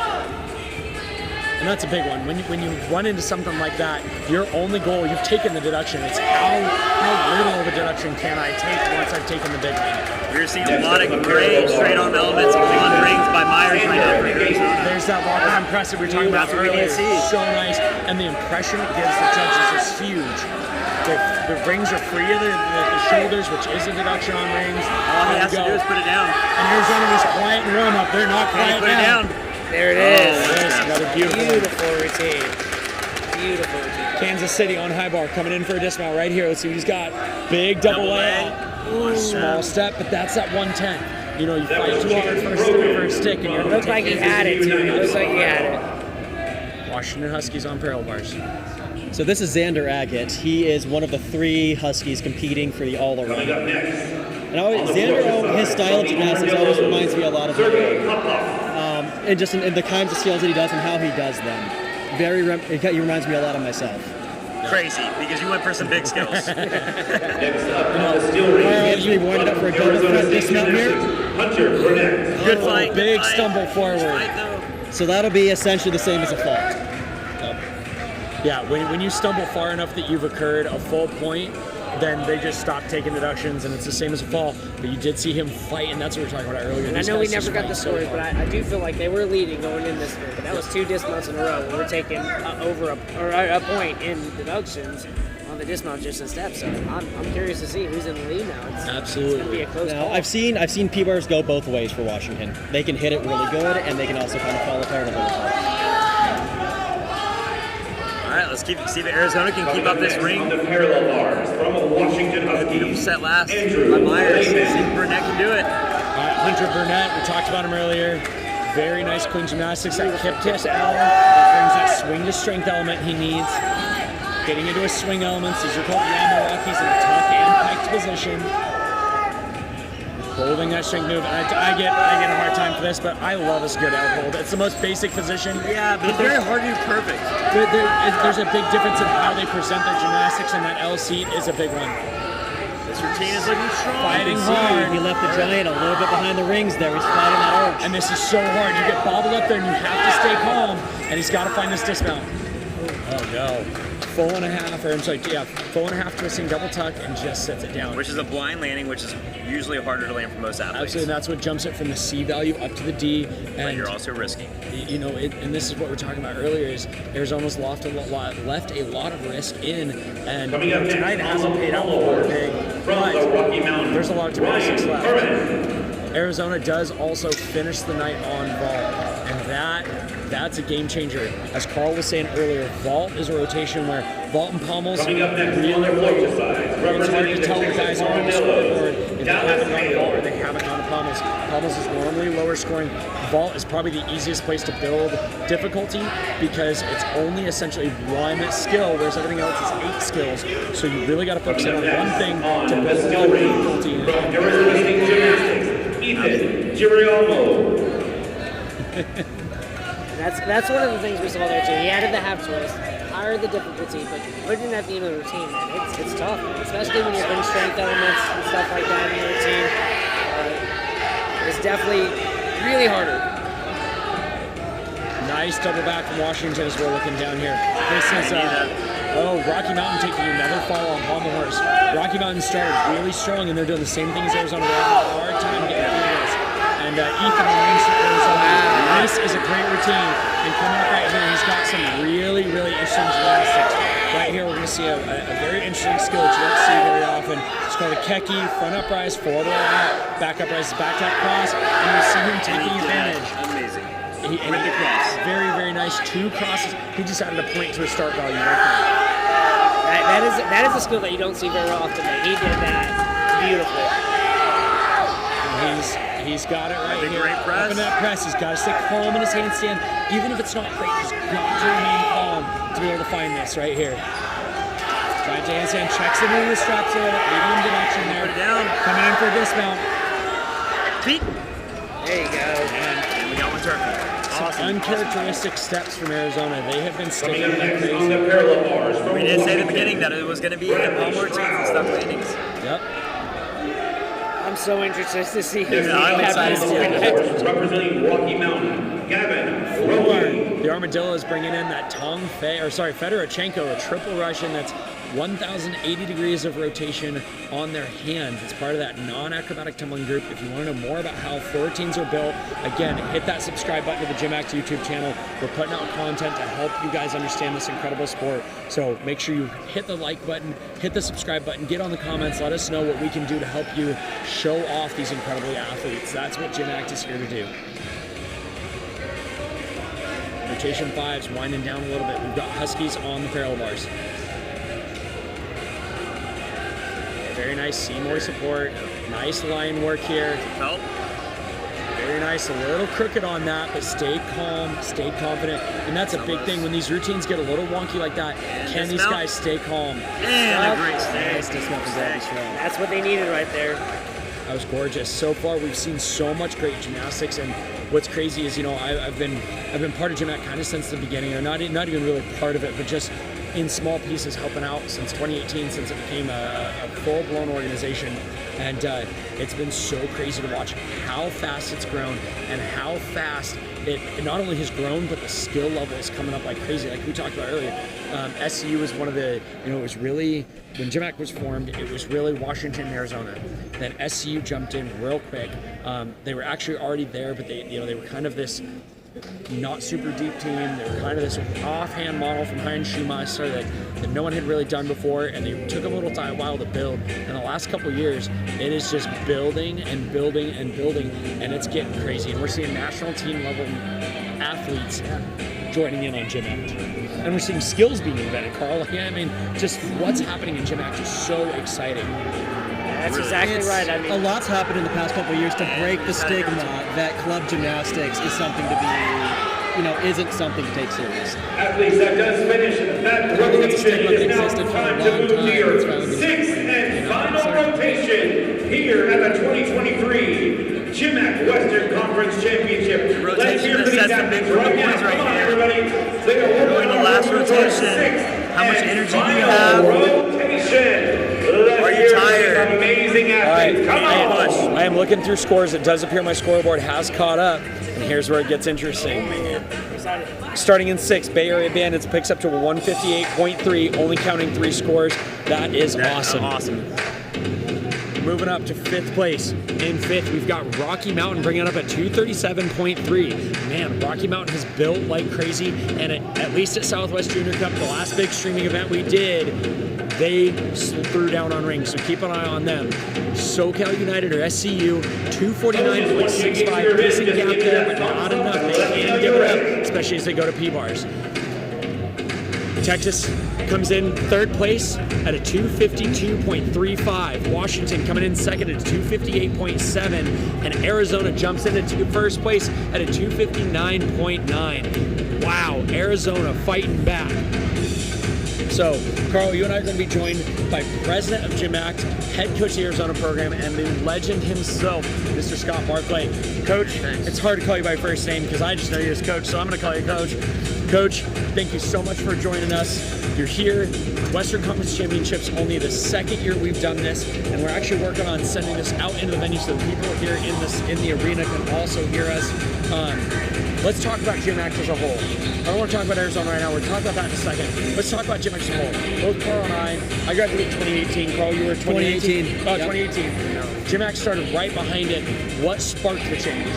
And that's a big one. When you run into something like that, your only goal, you've taken the deduction. It's how little of a deduction can I take once I've taken the big one. We're seeing a lot of great straight arm elements on rings by Myers right now for Arizona. There's that lock arm press that we were talking about earlier. So nice. And the impression it gives the judges is huge. The rings are free of the shoulders, which is a deduction on rings. All he has to do is put it down. And Arizona was quiet and warm up. They're not quiet put it down. There it is. Another beautiful routine. Beautiful routine. Kansas City on high bar coming in for a dismount right here. Let's see what he's got. Big double leg. Small step, but that's at 110. You know, you fight too hard for a stick, and you're looks like he had it, too. Looks like he had it. Washington Huskies on parallel bars. So this is Xander Agate. He is one of the 3 Huskies competing for the all-around. And Xander, his style of gymnastics always reminds me a lot of and just in the kinds of skills that he does and how he does them. He reminds me a lot of myself. Crazy, because you went for some big skills. Carl actually warmed up for a double front dismount here. Good fight. Big stumble forward. So that'll be essentially the same as a fault. Yeah, when you stumble far enough that you've occurred a full point, then they just stop taking deductions, and it's the same as a fall. But you did see him fight, and that's what we were talking about earlier. And I know we never got the scores, but I do feel like they were leading going in this year. But that was 2 dismounts in a row. We were taking over a point in deductions on the dismount just in steps. So I'm curious to see who's in the lead now. Absolutely. It's going to be a close call. I've seen P-bars go both ways for Washington. They can hit it really good, and they can also kind of fall apart a little bit. All right, let's see if Arizona can keep up this ring. The parallel bars from Washington Beautiful set last by Myers. See if Burnett can do it. Hunter Burnett, we talked about him earlier. Very nice clean gymnastics. That kip test element that brings that swing to strength element he needs. Getting into his swing elements. These are called Yamawaki's in a tuck and piked position. Holding that strength move. I get a hard time for this, but I love a good out hold. It's the most basic position. Yeah, but it's very hard to do perfect. There's a big difference in how they present their gymnastics, and that L seat is a big one. This routine is looking strong. Fighting hard. He left the giant a little bit behind the rings there. He's fighting that arch. And this is so hard. You get bobbled up there, and you have to stay calm, and he's got to find this dismount. Oh, no. Full and a half twisting double tuck, and just sets it down. Which is a blind landing, which is usually harder to land for most athletes. Absolutely, and that's what jumps it from the C value up to the D. And but you're also risking. You know, and this is what we're talking about earlier, is Arizona's left a lot of risk in, and tonight it hasn't paid out for big, but there's a lot of gymnastics left. Arizona does also finish the night on vault, and that's a game changer. As Carl was saying earlier, vault is a rotation where vault and pommels it's hard to tell the guys are on the scoreboard if they haven't gone to vault or they haven't gone to pommels. Pommels is normally lower scoring. Vault is probably the easiest place to build difficulty because it's only essentially one skill, whereas everything else is 8 skills. So you really got to focus in on one thing to build difficulty. That's one of the things we saw there too. He added the half twist, higher the difficulty, but putting it at the end of the routine, man, it's tough, especially when you're putting strength elements and stuff like that in the routine. It's definitely really harder. Nice double back from Washington as we're looking down here. This is Rocky Mountain taking another fall on pommel horse. Rocky Mountain started really strong, and they're doing the same thing as Arizona. They're having a hard time getting through this. And Ethan rings for Arizona. This is a great routine. And coming up right here, he's got some really, really interesting gymnastics. Right here, we're going to see a very interesting skill that you don't see very often. It's called a keki, front uprise, forward roll out, back uprise, back tap cross, and you see him taking advantage. Amazing. With the cross. Very, very nice. 2 crosses. He just added a point to his start value right That is a skill that you don't see very often. He did that beautifully. He's got it right here. Great press. Up in that press, he's got to stay calm in his handstand. Even if it's not great, he's got to remain calm to be able to find this right here. Giant handstand, checks it into the straps a little bit, leaving him direction there. Put it down. Coming in for a dismount. Beat. There you go. And we got one turkey. Some uncharacteristic steps from Arizona. They have been Coming sticking up with next crazy. on the parallel bars. We did say at the beginning that it was going to be palm routines and stuff landings. Yep. I'm so interested to see who I'm excited to see it. Representing Rocky Mountain, Gavin Rowe. The Armadillo is bringing in that Fedorchenko, a triple Russian that's 1,080 degrees of rotation on their hands. It's part of that non-acrobatic tumbling group. If you want to know more about how floor routines are built, again, hit that subscribe button to the GymACT YouTube channel. We're putting out content to help you guys understand this incredible sport. So make sure you hit the like button, hit the subscribe button, get on the comments, let us know what we can do to help you show off these incredible athletes. That's what GymACT is here to do. Rotation 5's winding down a little bit. We've got Huskies on the parallel bars. Very nice Seymour support. Nice line work here. Help. Very nice. A little crooked on that, but stayed calm, stayed confident. And that's a big thing when these routines get a little wonky like that. Can these guys stay calm? And a great Nice dismount from Gravity Strong. That's what they needed right there. That was gorgeous. So far, we've seen so much great gymnastics, and what's crazy is, you know, I've been part of GymACT kind of since the beginning, or not even really part of it, but just in small pieces helping out since 2018, since it became a full-blown organization. And it's been so crazy to watch how fast it's grown and how fast it not only has grown, but the skill level is coming up like crazy. Like we talked about earlier, SCU was one of the, you know, it was really, when GymACT was formed, it was really Washington and Arizona. Then SCU jumped in real quick. They were actually already there, but they were kind of this not super deep team. They were kind of this offhand model from Heinz Schumacher that no one had really done before, and they took a little while to build. In the last couple of years, it is just building and building and building, and it's getting crazy. And we're seeing national team level athletes joining in on GymACT. And we're seeing skills being invented, Carl. Yeah, I mean, just what's happening in GymACT is so exciting. That's exactly right. I mean, a lot's happened in the past couple of years to break the stigma that club gymnastics is something to be, you know, isn't something to take serious. Athletes, that does finish that rotation. It is now time to move to your 6th and final rotation here at the 2023 GymACT Western Conference Championship. Let's hear for these athletes right now. Come on, everybody. They are going to last rotation. How much energy do you have? Rotation. Are you tired? Amazing athletes. Come on. I am looking through scores. It does appear my scoreboard has caught up. And here's where it gets interesting. Starting in 6th, Bay Area Bandits picks up to a 158.3, only counting 3 scores. That is awesome. Moving up to 5th place. In 5th, we've got Rocky Mountain bringing it up at 237.3. Man, Rocky Mountain has built like crazy, and at least at Southwest Junior Cup, the last big streaming event we did, they threw down on rings, so keep an eye on them. SoCal United, or SCU, 249.65, decent gap there, but not enough. They can give it up, especially as they go to P-bars. Texas comes in 3rd place at a 252.35. Washington coming in 2nd at a 258.7. And Arizona jumps into 1st place at a 259.9. Wow, Arizona fighting back. So, Carl, you and I are going to be joined by President of GymACT, Head Coach of the Arizona program, and the legend himself, Mr. Scott Barclay. Coach, it's hard to call you by first name because I just know you as Coach, so I'm going to call you Coach. Coach, thank you so much for joining us. You're here, Western Conference Championships, only the 2nd year we've done this, and we're actually working on sending this out into the venue so that people here in the arena can also hear us. Let's talk about GymACT as a whole. I don't want to talk about Arizona right now. We'll talk about that in a second. Let's talk about GymACT as a whole. Both Carl and I graduated in 2018. Carl, you were 2018. 2018. GymACT started right behind it. What sparked the change?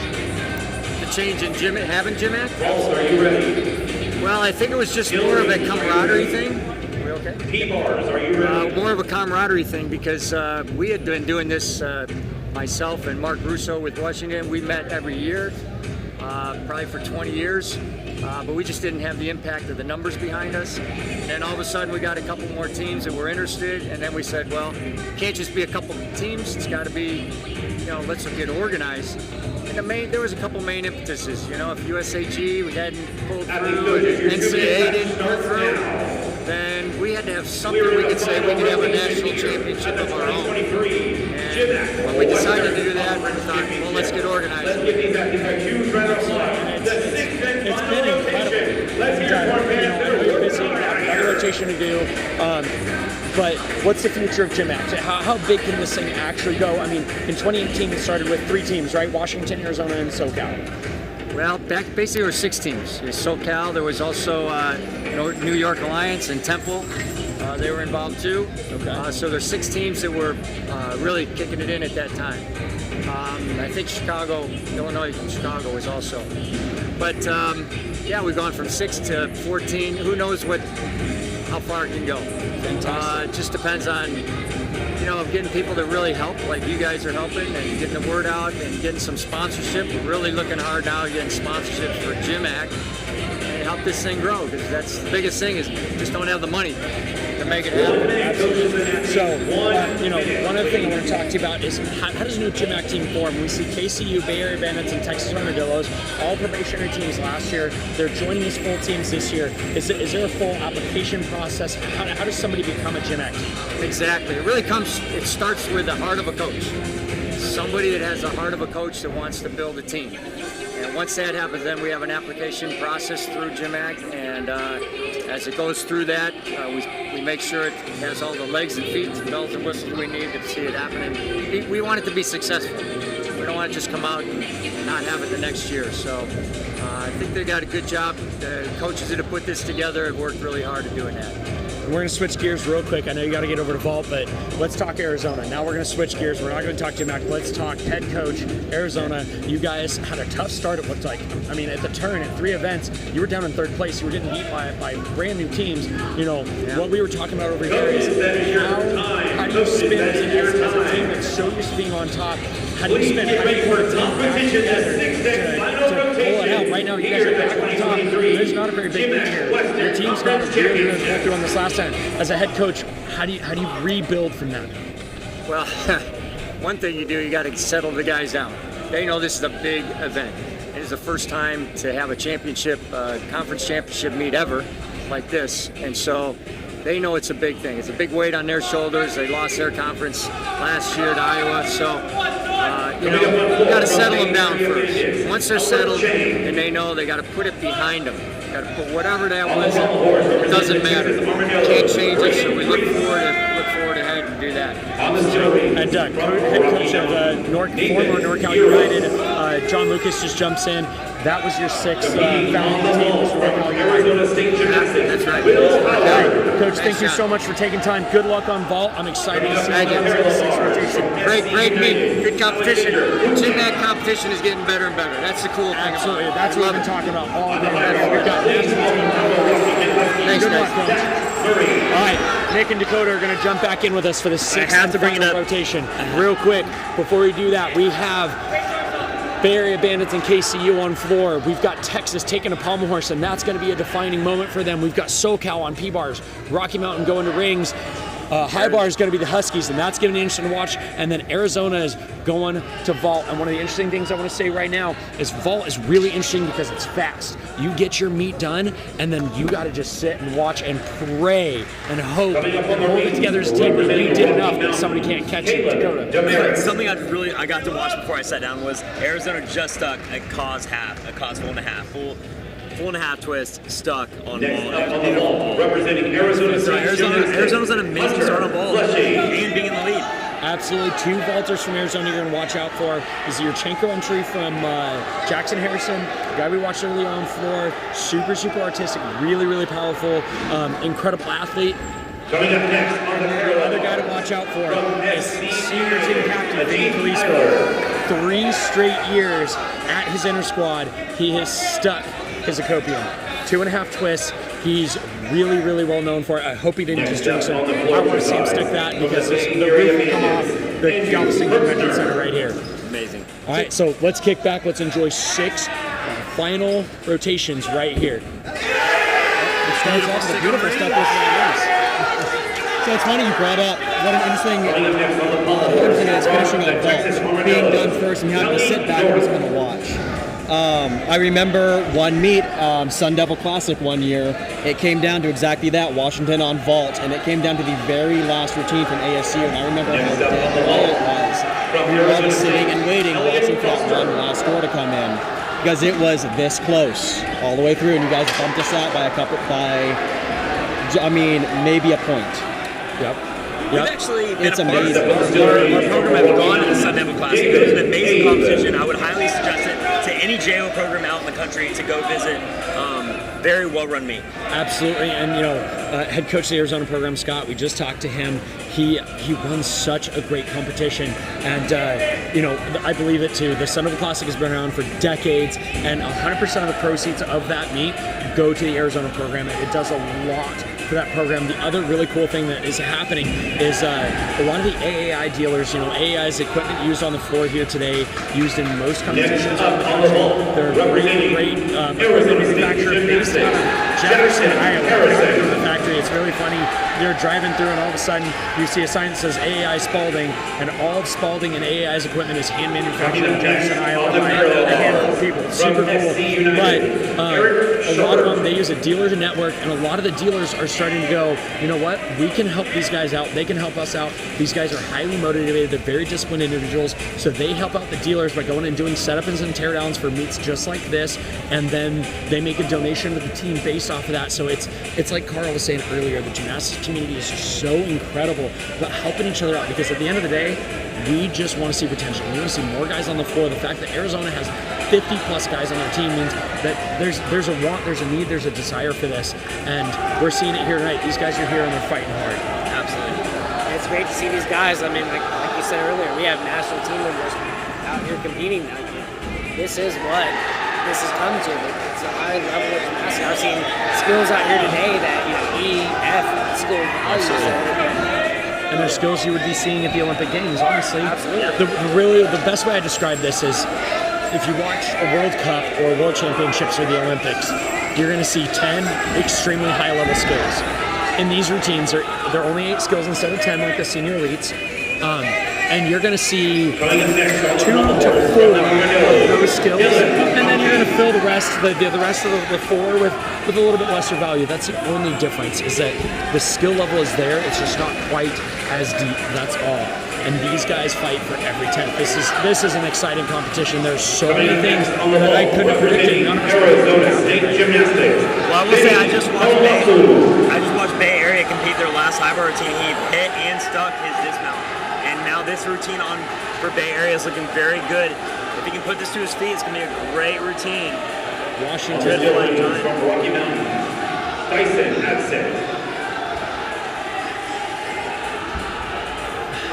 The change in having GymACT? Are you ready? Well, I think it was just more of a camaraderie thing. P-bars, are you ready? More of a camaraderie thing because we had been doing this, myself and Mark Russo with Washington. We met every year. probably for 20 years, but we just didn't have the impact of the numbers behind us. And then all of a sudden we got a couple more teams that were interested, and then we said, well, it can't just be a couple teams, it's got to be, let's get organized. And there was a couple main impetuses, if USAG we hadn't pulled through and NCAA didn't pull through, then we had to have something we could say we could have a national championship of our own. And when we decided to do that, we thought, well, let's get organized. It's been incredible. We're busy, we have a rotation to do. But what's the future of GymACT? How big can this thing actually go? I mean, in 2018 it started with 3 teams, right? Washington, Arizona, and SoCal. Well, basically there were 6 teams. There's SoCal, there was also New York Alliance and Temple. They were involved too. Okay. So there's 6 teams that were really kicking it in at that time. I think Illinois and Chicago was also. But yeah, we've gone from 6 to 14. Who knows how far it can go. It just depends on, getting people that really help, like you guys are helping, and getting the word out and getting some sponsorship. We're really looking hard now getting sponsorship for GymACT and help this thing grow, because that's the biggest thing is just don't have the money to make it happen. Absolutely. So, one other thing I want to talk to you about is how does a new GymACT team form? We see KCU, Bay Area Bandits, and Texas Armadillos, all probationary teams last year. They're joining these full teams this year. Is there a full application process? How does somebody become a GymACT? Exactly. It starts with the heart of a coach. Somebody that has the heart of a coach that wants to build a team. And once that happens, then we have an application process through GymACT, and as it goes through that, we make sure it has all the legs and feet and bells and whistles we need to see it happen. And we want it to be successful. We don't want to just come out and not have it the next year. So I think they got a good job. The coaches that have put this together have worked really hard at doing that. We're going to switch gears real quick. I know you got to get over to Vault, but let's talk Arizona. Now we're going to switch gears. We're not going to talk GymACT. Let's talk head coach, Arizona. You guys had a tough start, it looked like. I mean, at the turn, at 3 events, you were down in 3rd place. You were getting beat by brand new teams. What we were talking about over here is how do you spin as a team that's so used to being on top? How do you spin? How do you put a team back together to pull it out? Right now, you guys are back on top. There's not a very big lead here. Your team's got to really pull through on this last time. As a head coach, how do you rebuild from that? Well, one thing you do, you got to settle the guys down. They know this is a big event. It is the first time to have a championship, conference championship meet ever like this, and so they know it's a big thing. It's a big weight on their shoulders. They lost their conference last year to Iowa, so you got to settle them down first. Once they're settled and they know, they got to put it behind them. Got to put whatever that was. It doesn't matter. Can't change it. So we look forward ahead and do that. And head coach of former NorCal United, John Lucas just jumps in. That was your 6th founding team. That's right. Coach, thank you so much for taking time. Good luck on Vault. I'm excited to see you guys in the 6th rotation. Great meet. Good competition. GymACT competition is getting better and better. That's the cool thing. Absolutely. That's what we've been talking about all day. We've got national team. Thanks, Good luck, guys. Coach. All right, Nick and Dakota are going to jump back in with us for the 6th and final rotation. Real quick, before we do that, we have Bay Area Bandits and KCU on floor. We've got Texas taking a pommel horse, and that's going to be a defining moment for them. We've got SoCal on P-bars, Rocky Mountain going to rings. High bar is going to be the Huskies, and that's going to be interesting to watch. And then Arizona is going to Vault. And one of the interesting things I want to say right now is Vault is really interesting because it's fast. You get your meet done, and then you got to just sit and watch and pray and hope and hold it together as a team that you did enough that somebody can't catch you. Dakota. Something I got to watch before I sat down was Arizona just stuck a cause full and a half twist stuck on ball. Representing Arizona State. Arizona's an amazing start on ball and being in the lead. Absolutely. 2 vaulters from Arizona you're going to watch out for. Is the Yurchenko entry from Jackson Harrison, the guy we watched earlier on floor. Super artistic, really powerful, incredible athlete. Coming up next on the Another guy to watch out for is senior team captain Vinny Calisco. 3 straight years at his inner squad, he has stuck his Acopium. 2.5 twists. He's really well known for it. I hope he didn't just drink some. I want to see him stick that because the roof will come off the Galveston Convention Center right here. Amazing. All right, so let's kick back. Let's enjoy 6 final rotations right here. It starts off with a beautiful step with So it's funny you brought up what an interesting thing is finishing on vault, being done first and having to sit back and just kind of watch. I remember one meet, Sun Devil Classic one year, it came down to exactly that, Washington on vault, and it came down to the very last routine from ASU, and I remember how dead the way it was. We were all just sitting and waiting, watching for that one last score to come in, because it was this close all the way through, and you guys bumped us out by maybe a point. Yep. We've actually been It's a part amazing. of our program has gone to the Sun Devil Classic. It was an amazing competition. I would highly suggest it to any JO program out in the country to go visit. Very well-run meet. Absolutely, and head coach of the Arizona program, Scott, we just talked to him. He runs such a great competition, and I believe it too. The Sun Devil Classic has been around for decades, and 100% of the proceeds of that meet go to the Arizona program. It does a lot for that program. The other really cool thing that is happening is a lot of the AAI dealers, AAI's equipment used on the floor here today, used in most competitions around the country. They're great equipment manufacturer based out of Jefferson, Iowa. The factory. It's really funny. You're driving through and all of a sudden you see a sign that says AAI Spalding, and all of Spalding and AAI's equipment is hand manufactured in Jefferson, Iowa by a handful of people. It's super cool. But a lot of them, they use a dealer network, and a lot of the dealers are starting to go, you know what, we can help these guys out, they can help us out. These guys are highly motivated, they're very disciplined individuals, so they help out the dealers by going and doing setups and teardowns for meets just like this, and then they make a donation to the team based off of that. So it's like Carl was saying earlier, the gymnastics community is so incredible about helping each other out, because at the end of the day, we just want to see potential. We want to see more guys on the floor. The fact that Arizona has 50 plus guys on their team means that there's a want, there's a need, there's a desire for this, and we're seeing it here tonight. These guys are here and they're fighting hard. Absolutely. And it's great to see these guys. I mean, like you said earlier, we have national team members out here competing now. This is what this has come to. It's a high level of gymnastics. I've seen skills out here today that E, F skill values. And there's skills you would be seeing at the Olympic Games, honestly. Absolutely. The best way I describe this is, if you watch a World Cup or World Championships or the Olympics, you're going to see 10 extremely high-level skills. In these routines, they're only 8 skills instead of 10 like the senior elites. And you're going to see 2 to 4 of those skills, and then you're going to fill the rest of the 4 with a little bit lesser value. That's the only difference, is that the skill level is there, it's just not quite as deep, that's all. And these guys fight for every 10th. This is an exciting competition. There's so many things that I couldn't have predicted. Arizona State Gymnastics. Well, I will say I just watched Bay Area compete their last high bar routine. He hit and stuck his dismount. And now this routine for Bay Area is looking very good. If he can put this to his feet, it's going to be a great routine. Washington from Rocky Mountain, Dyson Adset.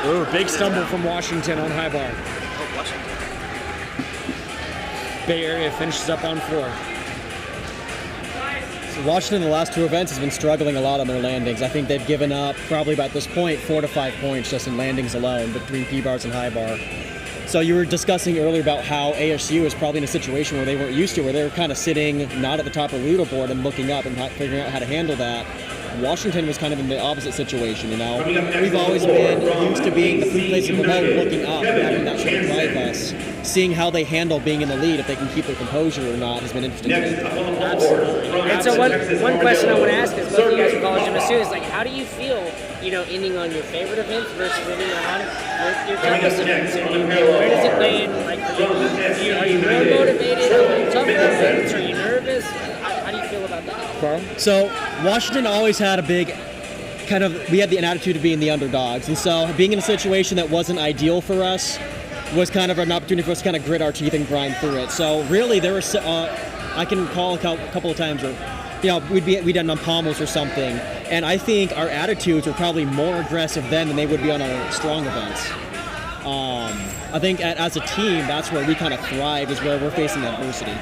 Ooh, big stumble from Washington on high bar. Oh, Washington. Bay Area finishes up on 4. So Washington, the last 2 events, has been struggling a lot on their landings. I think they've given up probably about this point 4 to 5 points just in landings alone between P-bars and high bar. So you were discussing earlier about how ASU is probably in a situation where they weren't used to, where they were kind of sitting not at the top of the leaderboard and looking up and figuring out how to handle that. Washington was kind of in the opposite situation, We've always been used to being the food place below, looking up and having that sort of drive us. Seeing how they handle being in the lead, if they can keep their composure or not, has been interesting. Absolutely. And so one question I want to ask is, both of you guys are college gymnasts too, is like, how do you feel, ending on your favorite events versus ending on your toughest events? Where does it weigh in? Like, are you more motivated on your tougher events? Are you nervous? How do you feel about that? Carl? So Washington always had a big we had the attitude of being the underdogs, and so being in a situation that wasn't ideal for us was kind of an opportunity for us to kind of grit our teeth and grind through it. So really, there was I can recall a couple of times where we'd done on pommels or something, and I think our attitudes were probably more aggressive then than they would be on our strong events. I think as a team, that's where we kind of thrive, is where we're facing adversity.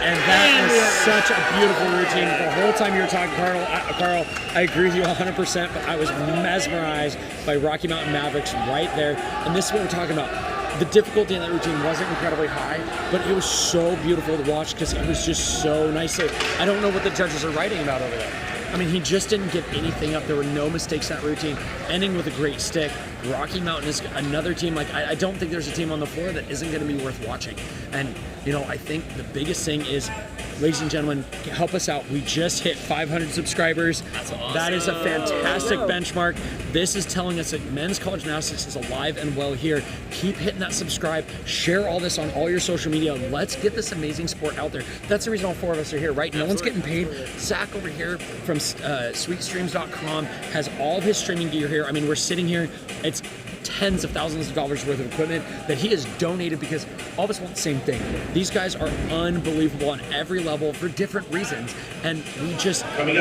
And that was such a beautiful routine. The whole time you were talking, Carl, I agree with you 100%, but I was mesmerized by Rocky Mountain Mavericks right there. And this is what we're talking about. the difficulty in that routine wasn't incredibly high, but it was so beautiful to watch because it was just so nice. I don't know what the judges are writing about over there. I mean, he just didn't give anything up. There were no mistakes in that routine, ending with a great stick. Rocky Mountain is another team. Like, I don't think there's a team on the floor that isn't going to be worth watching. And, you know, I think the biggest thing is, ladies and gentlemen, help us out. We just hit 500 subscribers. That's awesome. That is a fantastic benchmark. This is telling us that men's college gymnastics is alive and well here. Keep hitting that subscribe. Share all this on all your social media. Let's get this amazing sport out there. That's the reason all 4 of us are here, right? No one's getting paid. Zach over here from sweetstreams.com has all of his streaming gear here. I mean, we're sitting here. It's tens of thousands of dollars worth of equipment that he has donated because all of us want the same thing. These guys are unbelievable on every level for different reasons, and we just, all we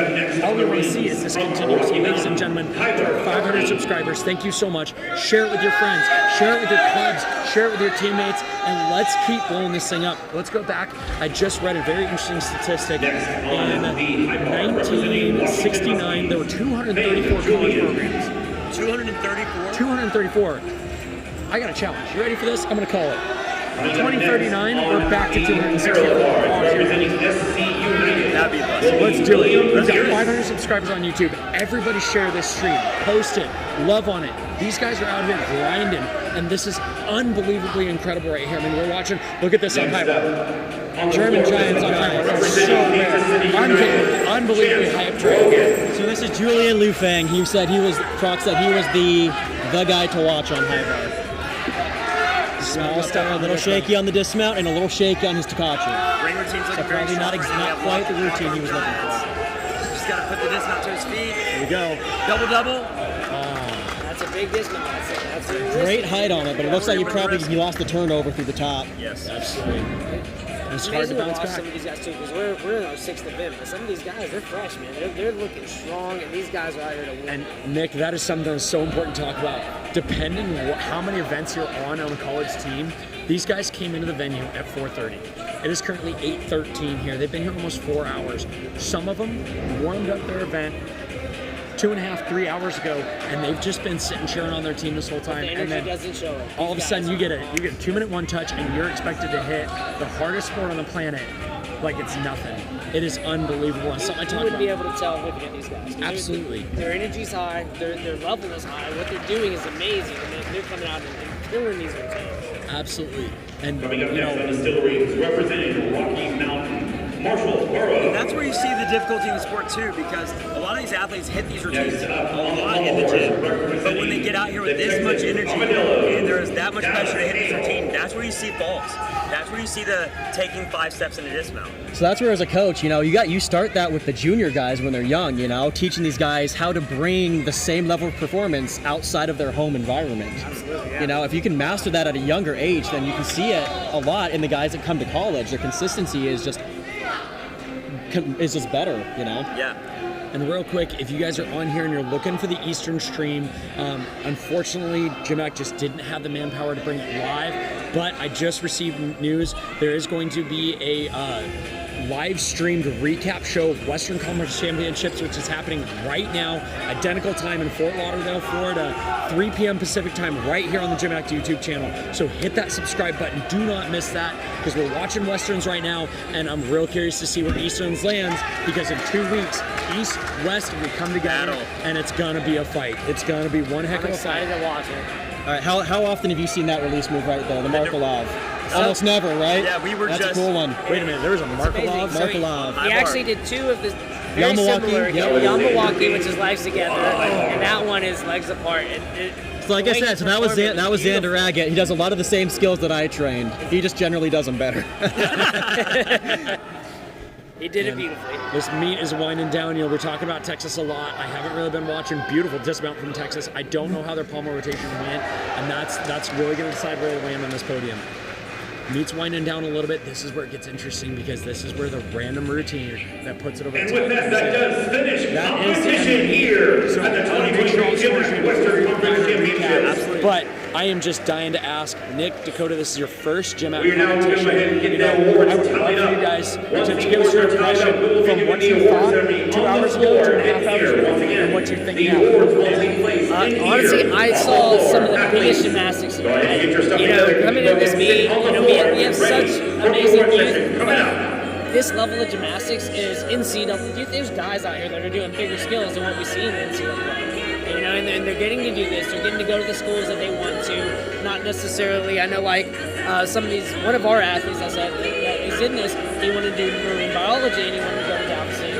want to see is this continue. So ladies and gentlemen, to our 500 subscribers, thank you so much. Share it with your friends, share it with your clubs, share it with your teammates, and let's keep blowing this thing up. Let's go back. I just read a very interesting statistic. In 1969, there were 234 college programs. 234. I got a challenge. You ready for this? I'm going to call it. 2039, we're back to 264. Let's do it. We've got 500 subscribers on YouTube. Everybody share this stream. Post it. Love on it. These guys are out here grinding, and this is unbelievably incredible right here. I mean, we're watching. Look at this on high bar. German Giants on high bar. So rare. Unbelievably hyped right here. So this is Julian Lufang. He said he was the guy to watch on high bar. Small step, a little shaky on the dismount and a little shaky on his Takachi. Ring routine's looking great. Probably not quite the routine he was looking for. Just got to put the dismount to his feet. Here we go. Double. That's a big dismount. That's a Great height on it, but it looks like he lost the turnover through the top. Yes. Absolutely. It's hard to bounce back. Some of these guys too, because we're in our 6th event, but some of these guys, they're fresh, man. They're looking strong, and these guys are out here to win. And Nick, that is something that's so important to talk about. Depending how many events you're on a college team, these guys came into the venue at 4:30. It is currently 8:13 here. They've been here almost 4 hours. Some of them warmed up their event 2.5, 3 hours ago, and they've just been sitting cheering on their team this whole time. The and then doesn't show it. All of a sudden, you get a 2-minute one touch, and you're expected to hit the hardest sport on the planet like it's nothing. It is unbelievable. And something I talk You wouldn't be about. able to tell looking at these guys. Absolutely. Their energy's high. Their level is high. What they're doing is amazing. And they're coming out and killing these routines. Absolutely. And Coming up next on Distilleries, representing Rocky Mountain, Marshall Burrow. And that's where you see the difficulty in the sport too, because a lot of these athletes hit these routines a lot in the gym, but when they get out here with this much energy and there is that much pressure to hit this routine, that's where you see falls. That's where you see the taking 5 steps in a dismount. So that's where, as a coach, you start that with the junior guys when they're young, teaching these guys how to bring the same level of performance outside of their home environment. Absolutely, yeah. If you can master that at a younger age, then you can see it a lot in the guys that come to college. Their consistency is just better, Yeah. And real quick, if you guys are on here and you're looking for the Eastern stream, unfortunately, GymACT just didn't have the manpower to bring it live, but I just received news. There is going to be a live streamed recap show of Western Conference Championships, which is happening right now, identical time in Fort Lauderdale, Florida, 3 p.m. Pacific time, right here on the GymACT YouTube channel. So hit that subscribe button. Do not miss that, because we're watching Westerns right now, and I'm real curious to see where Easterns lands, because in 2 weeks, East, West will come together, and it's going to be a fight. It's going to be one heck of a fight. I'm excited to watch it. All right, how often have you seen that release move right there, the Markolov? Almost never, right? Yeah, we were That's just... a cool one. Wait a minute, there was a Markolov? Markolov. He actually did 2 of the very Yamawaki? similar. Yep. Yamawaki, which is legs together, and that one is legs apart. So like I said, that was Xander Agate. He does a lot of the same skills that I trained. He just generally does them better. He did it beautifully. This meet is winding down. We're talking about Texas a lot. I haven't really been watching. Beautiful dismount from Texas. I don't know how their pommel rotation went, and that's really going to decide where they land on this podium. Meet's winding down a little bit. This is where it gets interesting, because this is where the random routine that puts it over the And top. with that does finish competition here at the 2023 Western Conference Championship. But I am just dying to ask, Nick, Dakota, this is your first GymACT We are now going to go ahead and get the awards I would love tallied for you up. guys Once to the give us your awards are tallied impression up, we will from be what giving you the awards thought ceremony 2 on the hours ago, floor 2.5 and hours here. ago, Once again, and what you're thinking the now. awards will take place in Honestly, here. I on the saw floor. some of the Athletes, biggest gymnastics. go ahead and get your stuff You know, together. coming Go in this ahead and meet, sit on you the know, floor. we have Ready such for amazing award youth. session. Coming out. This level of gymnastics is NCAA. There's guys out here that are doing bigger skills than what we see in the NCAA. You know, and they're getting to do this. They're getting to go to the schools that they want to. Not necessarily. I know, like some of these. One of our athletes, I said, that is in this. He wanted to do marine biology, and he wanted to go to Galveston,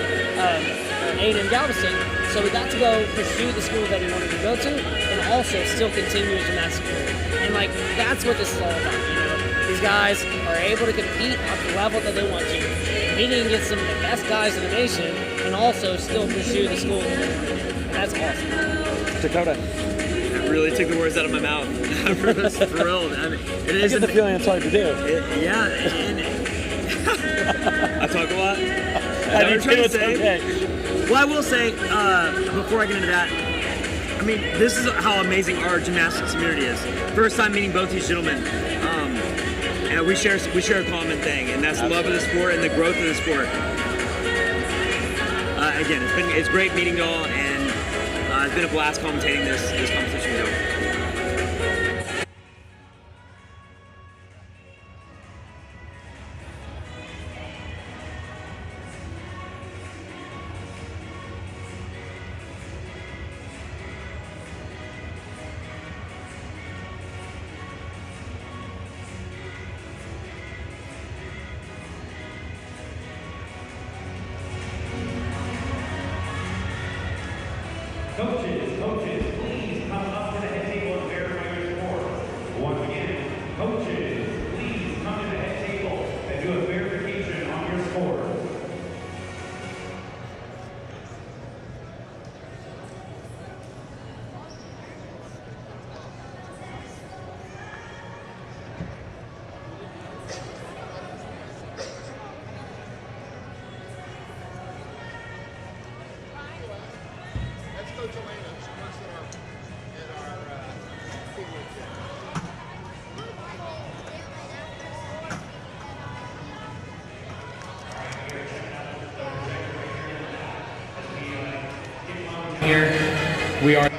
A&M Galveston. So we got to go pursue the school that he wanted to go to, and also still continue his gymnastics career. And like that's what this is all about. You know, these guys are able to compete at the level that they want to, competing against some of the best guys in the nation, and also still pursue the school that they want to do. And that's awesome. Dakota. That really took the words out of my mouth. I'm just thrilled. I mean, it I is get the feeling it's hard to do. yeah. I talk a lot. I mean, it's okay. Well, I will say, before I get into that, I mean, this is how amazing our gymnastics community is. First time meeting both these gentlemen, and we share a common thing, and that's the love of the sport and the growth of the sport. Again, it's great meeting you all, and it's been a blast commentating this competition. Coaches, please come up to the head table and verify your score. Once again, coaches, please come to the head table and do a verification on your score. Here we are.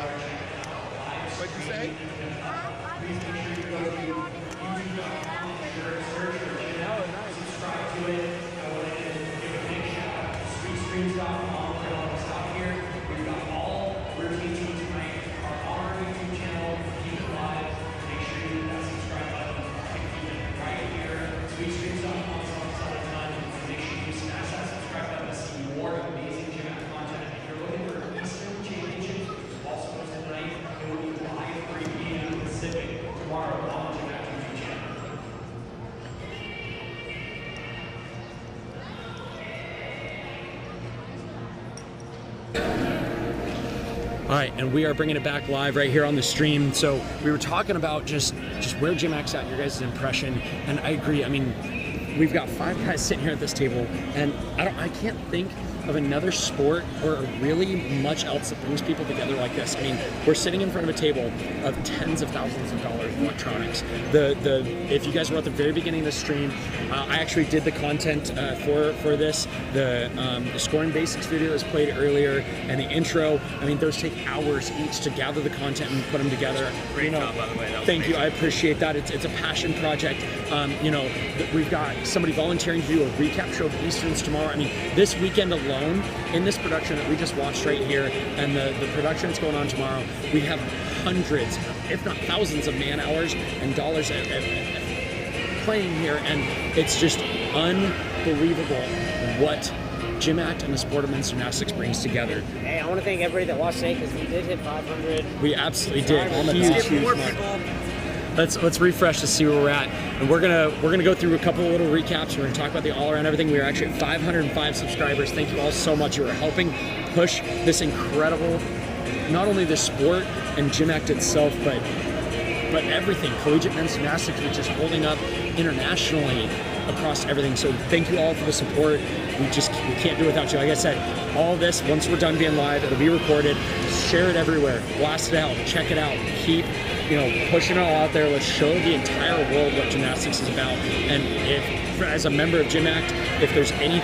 All right, and we are bringing it back live right here on the stream. So we were talking about just where GymACT's at, your guys' impression, and I agree. I mean, we've got 5 guys sitting here at this table, and I can't think of another sport or really much else that brings people together like this. I mean, we're sitting in front of a table of tens of thousands of dollars of electronics. If you guys were at the very beginning of the stream, I actually did the content for this. The scoring basics video was played earlier, and the intro. I mean, those take hours each to gather the content and put them together. Great job, by the way. Thank you. I appreciate that. It's a passion project. You know, we've got somebody volunteering to do a recap show of Easterns tomorrow. I mean, this weekend alone, in this production that we just watched right here, and the production that's going on tomorrow, we have hundreds, if not thousands, of man hours and dollars playing here, and it's just unbelievable what GymACT and the sport of men's gymnastics brings together. Hey, I want to thank everybody that watched today because we did hit 500. We absolutely did. Huge Mark. people. Let's refresh to see where we're at, and we're gonna go through a couple of little recaps. We're gonna talk about the all around everything. We are actually at 505 subscribers. Thank you all so much. You are helping push this incredible, not only the sport and GymACT itself, but everything. Collegiate men's gymnastics, which is holding up internationally across everything. So thank you all for the support. We can't do it without you. Like I said, all this, once we're done being live, it'll be recorded. Share it everywhere. Blast it out. Check it out. Keep pushing it all out there. Let's show the entire world what gymnastics is about. And as a member of GymACT, if there's any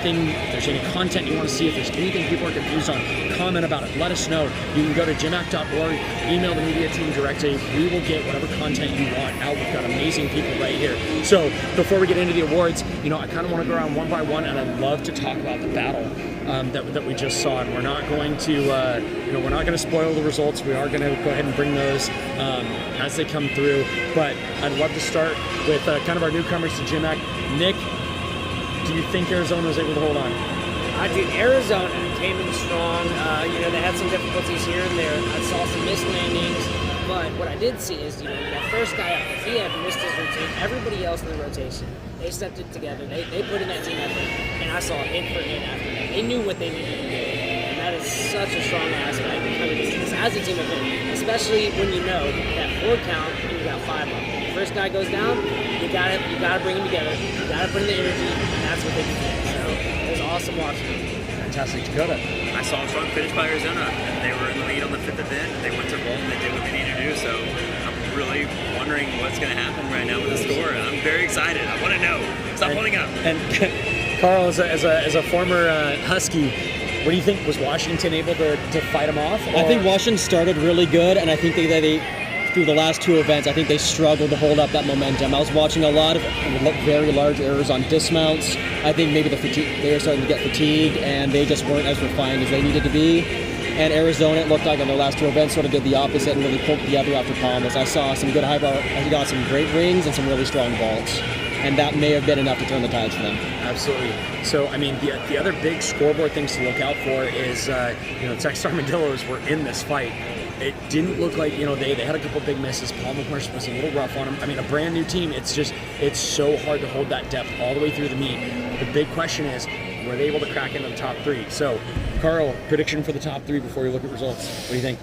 content you want to see, if there's anything people are confused on, comment about it. Let us know. You can go to gymact.org, email the media team directly. We will get whatever content you want out. We've got amazing people right here. So before we get into the awards, I kind of want to go around one by one, and I'd love to talk about the battle that we just saw. And we're not going to we're not going to spoil the results. We are going to go ahead and bring those as they come through. But I'd love to start with kind of our newcomers to GymACT. Nick, do you think Arizona was able to hold on? Dude, Arizona came in strong. They had some difficulties here and there. I saw some missed landings, but what I did see is, that first guy up, if he had missed his routine, everybody else in the rotation, they stepped it together. They put in that team effort, and I saw hit for hit after that. They knew what they needed to do, and that is such a strong aspect as a team effort, especially when you know that 4 count and you got 5 up. The first guy goes down, you gotta bring them together. You gotta bring the energy, and that's what they did. So it was awesome watching. Fantastic. Dakota. I saw a strong finish by Arizona. They were in the lead on the 5th event. They went to roll and they did what they needed to do. So I'm really wondering what's going to happen right now with the score. And I'm very excited. I want to know. Stop holding up. And Carl, as a former Husky, what do you think? Was Washington able to fight them off? I think Washington started really good, and I think they through the last 2 events, I think they struggled to hold up that momentum. I was watching a lot of very large errors on dismounts. I think maybe they were starting to get fatigued, and they just weren't as refined as they needed to be. And Arizona, it looked like on their last 2 events, sort of did the opposite and really pulled together after Palmas. I saw some good high bar. I got some great rings and some really strong vaults. And that may have been enough to turn the tides for them. Absolutely. So, the other big scoreboard things to look out for is, Texas Armadillos were in this fight. It didn't look like, they had a couple big misses. Palma Horse was a little rough on them. A brand new team, it's so hard to hold that depth all the way through the meet. The big question is, were they able to crack into the top 3? So, Carl, prediction for the top 3 before you look at results. What do you think?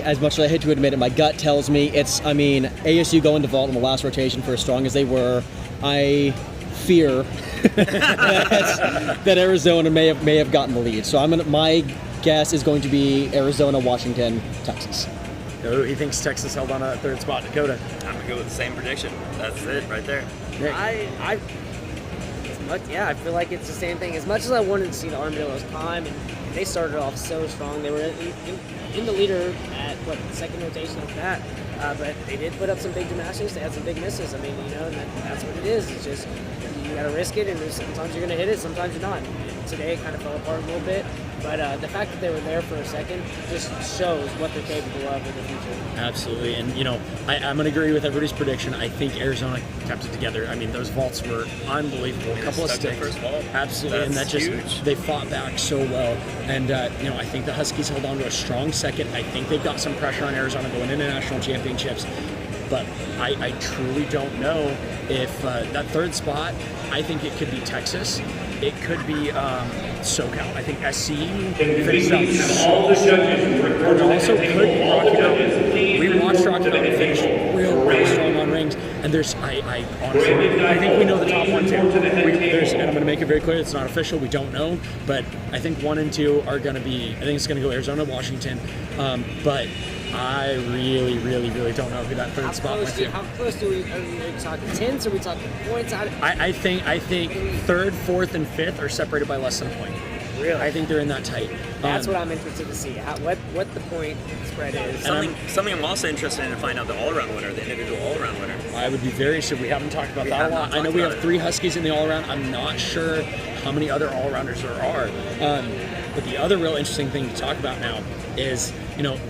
As much as I hate to admit it, my gut tells me ASU going to vault in the last rotation for as strong as they were. I fear that Arizona may have gotten the lead. So my guess is going to be Arizona, Washington, Texas. Oh, he thinks Texas held on a 3rd spot. Dakota. I'm going to go with the same prediction. That's it right there. Nick. I feel like it's the same thing. As much as I wanted to see the Armadillos climb, and they started off so strong. They were in the leader at, the 2nd rotation of that. But they did put up some big gymnastics. They had some big misses. And that's what it is. It's just, you got to risk it, and sometimes you're going to hit it, sometimes you're not. And today it kind of fell apart a little bit. But the fact that they were there for a second just shows what they're capable of in the future. Absolutely. And, I'm going to agree with everybody's prediction. I think Arizona kept it together. Those vaults were unbelievable. A couple of sticks. First vault. Absolutely. That's huge. They fought back so well. And, I think the Huskies held on to a strong second. I think they've got some pressure on Arizona going into national championships. But I truly don't know if that 3rd spot, I think it could be Texas. It could be SoCal. I think SC finished up all the judges who report to the also head could table. be All Rocky the Mountain. judges, We watched Rocky Mountain finish real strong on rings, and there's I honestly I think we know the top 1 too. And I'm going to make it very clear, it's not official. We don't know, but I think 1 and 2 are going to be. I think it's going to go Arizona, Washington, but I really don't know who that 3rd spot went to. How close are we talking tenths? Are we talking points? I think 3rd, 4th, and 5th are separated by less than a point. Really? I think they're in that tight. That's what I'm interested to see. What the point spread is. Something I'm also interested in to find out the all-around winner, the individual all-around winner. I would be very interested. We haven't talked about that a lot. I know we have 3 Huskies in the all-around. I'm not sure how many other all-rounders there are. But the other real interesting thing to talk about now is,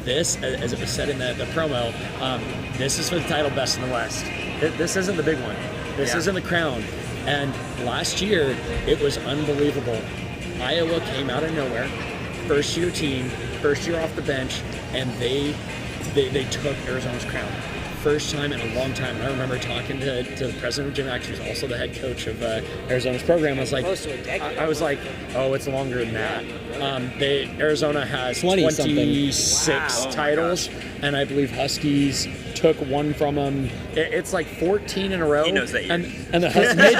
this, as it was said in the promo, this is for the title Best in the West. This isn't the big one. This isn't the crown. And last year, it was unbelievable. Iowa came out of nowhere, first-year team, first year off the bench, and they took Arizona's crown. First time in a long time. And I remember talking to the president of GymACT, who's also the head coach of Arizona's program. I was like, oh, it's longer than that. Arizona has 26 titles, and I believe Huskies took one from him. It's like 14 in a row. He knows that year. And the Huskies mid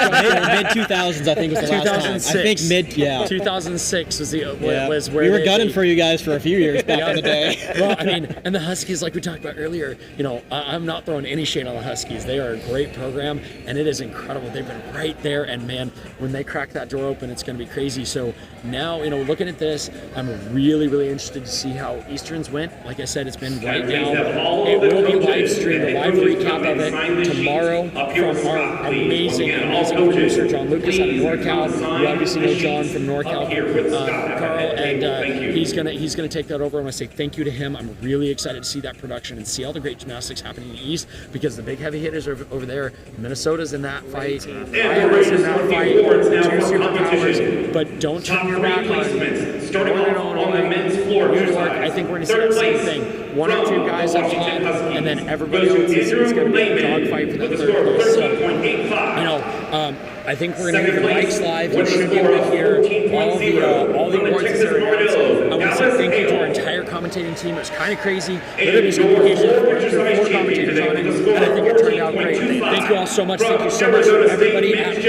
2000s, I think was the last time. 2006. I think mid, yeah. 2006 was Yeah. was where we were they- gunning for you guys for a few years back in the day. Well, I mean, and the Huskies, like we talked about earlier, you know, I'm not throwing any shade on the Huskies. They are a great program, and it is incredible. They've been right there, and man, when they crack that door open, it's going to be crazy. So now, you know, looking at this, I'm really, really interested to see how Easterns went. Like I said, it's been right now. It will be live streamed, a live recap of it tomorrow from our amazing producer, John Lucas out of NorCal. You obviously know John from NorCal, Carl, and he's gonna take that over. I want to say thank you to him. I'm really excited to see that production and see all the great gymnastics happening in the East, because the big heavy hitters are over there. Minnesota's in that fight. Iowa's in that fight. Two superpowers, but don't turn your back on Northern Illinois, New York. I think we're going to see that same thing. One or two guys up top, and then everybody else is going to be a dogfight for the third place. So, you know, I think we're going to get the mics live. You should be able to hear all the awards that are announced. I want to say thank you to our entire commentating team. It was kind of crazy. Literally four commentators on it, and I think it turned out great. Thank you all so much. Thank you so much for everybody at home.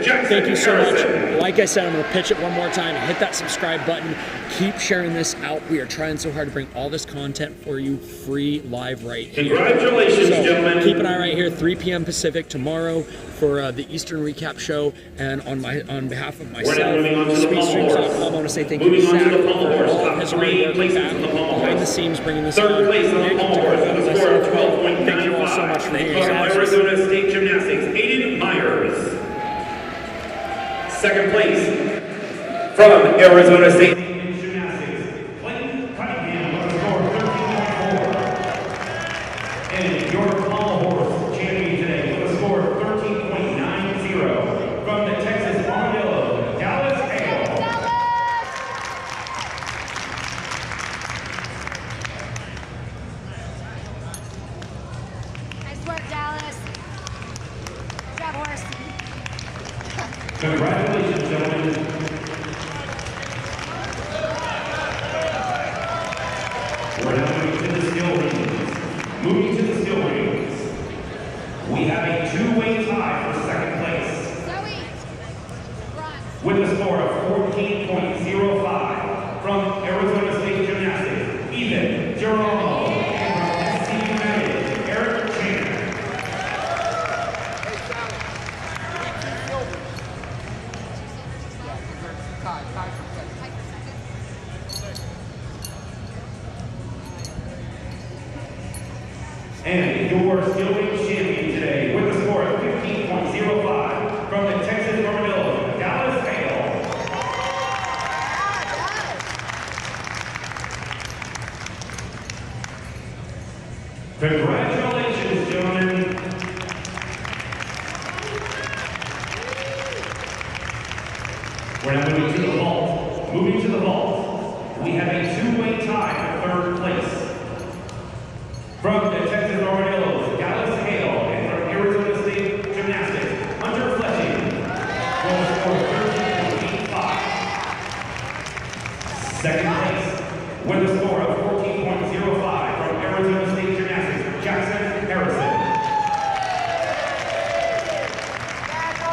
Thank you so much. Like I said, I'm going to pitch it one more time. Hit that subscribe button. Keep sharing this out. We are trying so hard to bring all this content for you free live right here. Congratulations, gentlemen. Keep an eye right here, 3 p.m. Pacific tomorrow for the Eastern Recap Show. And on behalf of myself, SpeedStreams.com, I want to say thank you to Zach for all of his hard work behind the scenes bringing this on. Third place in the Pommel with a score of 12.95. Thank you all so much for being here. From Arizona State Gymnastics, Aiden Myers. Second place from Arizona State Gymnastics, Clayton Cunningham with a score of 13.4. And your Pommel Horse champion today with a score of 13.90 from the Texas Armadillo, Dallas Hale. Nice work, Dallas. Good job, horse. Congratulations, gentlemen. We're now moving to the skill rings. Moving to the skill rings. We have a two-way tie for second place. Zoe, run. With a score of 14.05 from Arizona State Gymnastics, Ethan Geronimo, and from SC United, Eric Chan. And your skill ring champion today with a score of 15.05 from the Texas Armadillo, Dallas Hale. Congratulations, gentlemen. We're now moving to the vault. Moving to the vault, we have a two-way tie for third place. From the Texas Armadillos, Dallas Hale, and from Arizona State Gymnastics, Hunter Fletching, with a score of 13.85. Second place, with a score of 14.05 from Arizona State Gymnastics, Jackson Harrison.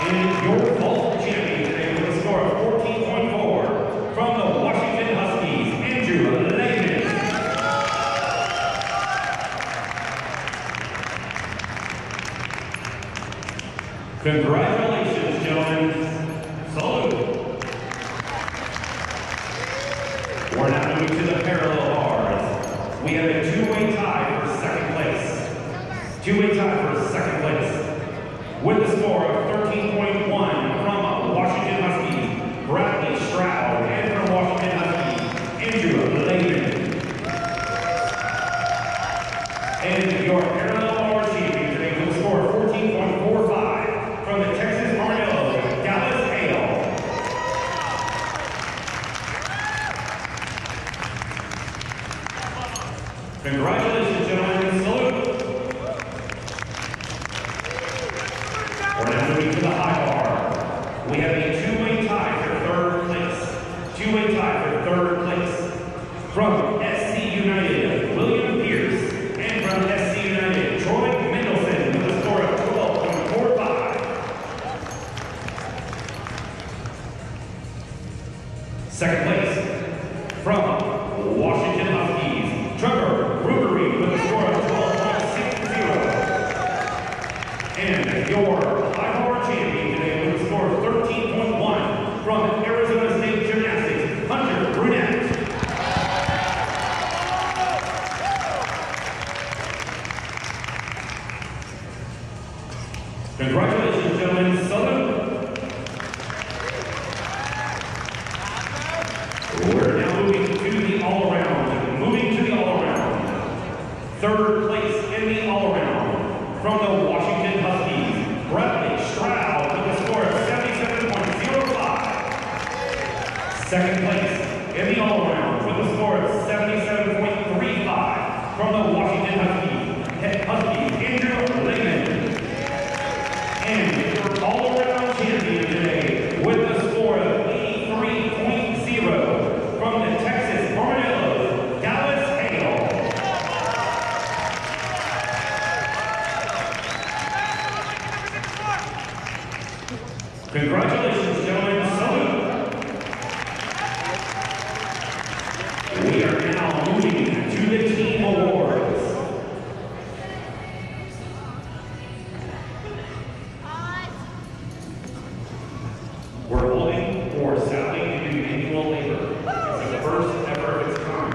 And your vault champion today with a score of 14.4 from the Washington Huskies, Andrew Lehman. Congratulations, gentlemen. Salute. We're now moving to the parallel bars. We have a two-way tie for second place. Two-way tie for second place. With a score of 13.1 from Washington Huskies, Bradley Stroud, and from Washington Huskies, Andrew Lehman. And your parallel bar champion today with a score of 14.45 from the Texas Armadillo, Dallas Hale. Congratulations, gentlemen. Salute. We're now moving to the high bar. We have a two-way tie for third place. Two-way tie for third place. From SC United, William Pierce, and from SC United, Congratulations, gentlemen. Salute. We're now moving to the all-around. Moving to the all-around. Third place in the all-around from the Washington Huskies, Bradley Stroud with a score of 77.05. Second place in the all-around with a score of 77.35 from the Washington Huskies, Andrew Lehman. And your all-around champion today with a score of 83.0 from the Texas Armadillos, Dallas Hale. Congratulations, gentlemen. Salute. We are now moving to the team awards. We're holding for Sally to do manual labor. It's the first ever of its kind.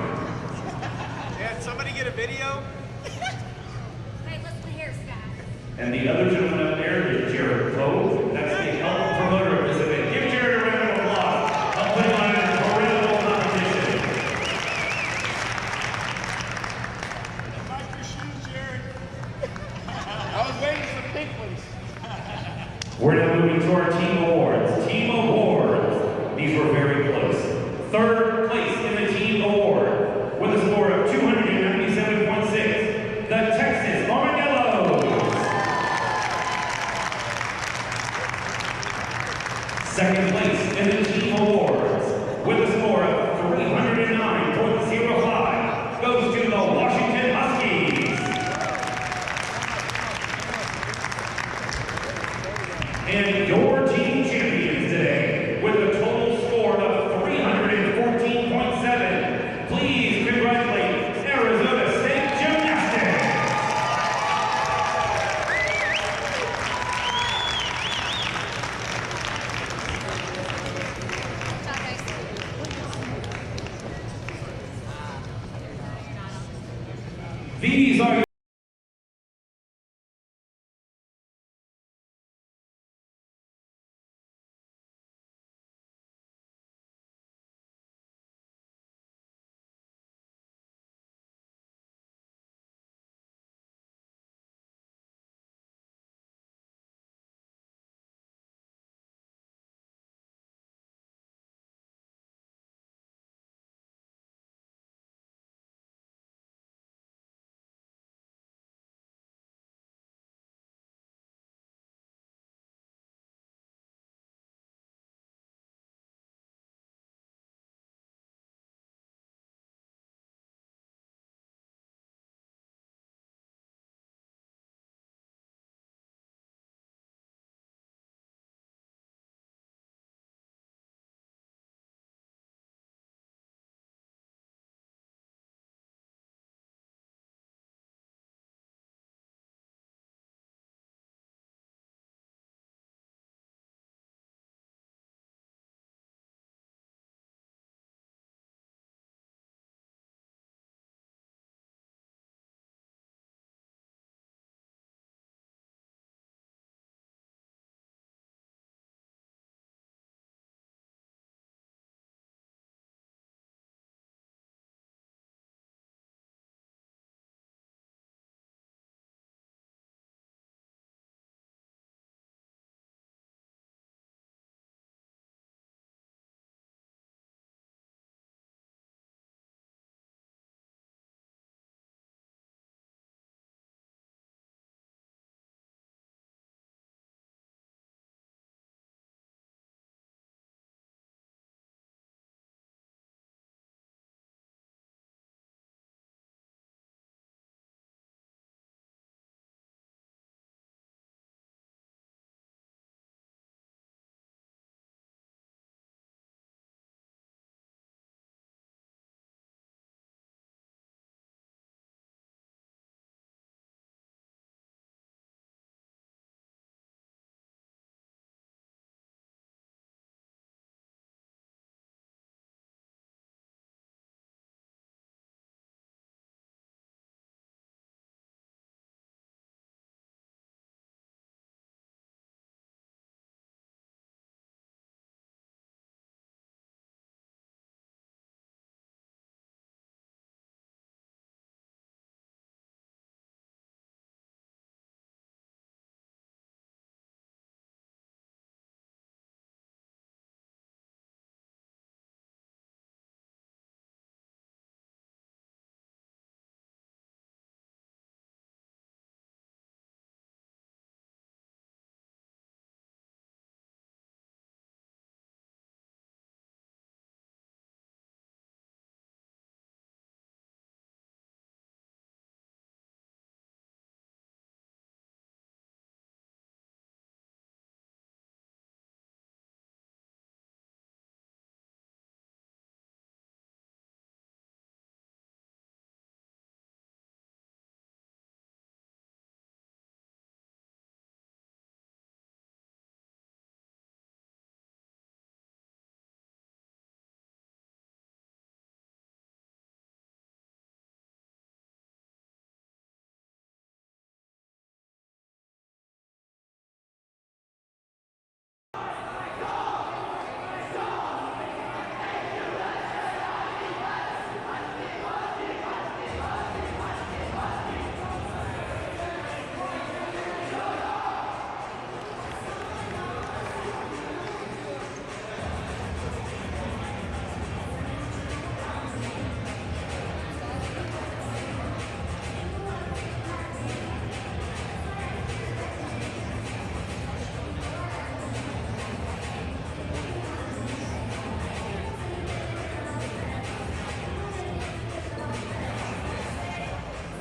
Dad, somebody get a video? Hey, listen here, Scott. And the other gentleman up there is Jared Poe. That's the health promoter of this event. Give Jared a round of applause. Help put him on a perennial competition. Like your shoes, Jared. I was waiting for pink ones. We're now moving to our team awards. Team awards. These were very close. Third place in the team award with a score of 297.6. The Texas Armadillos. Second place in the team awards with a score of 309.05 goes to the Washington Huskies. And your team champions today with a total score of 314.7. Please congratulate Arizona State Gymnastics. These are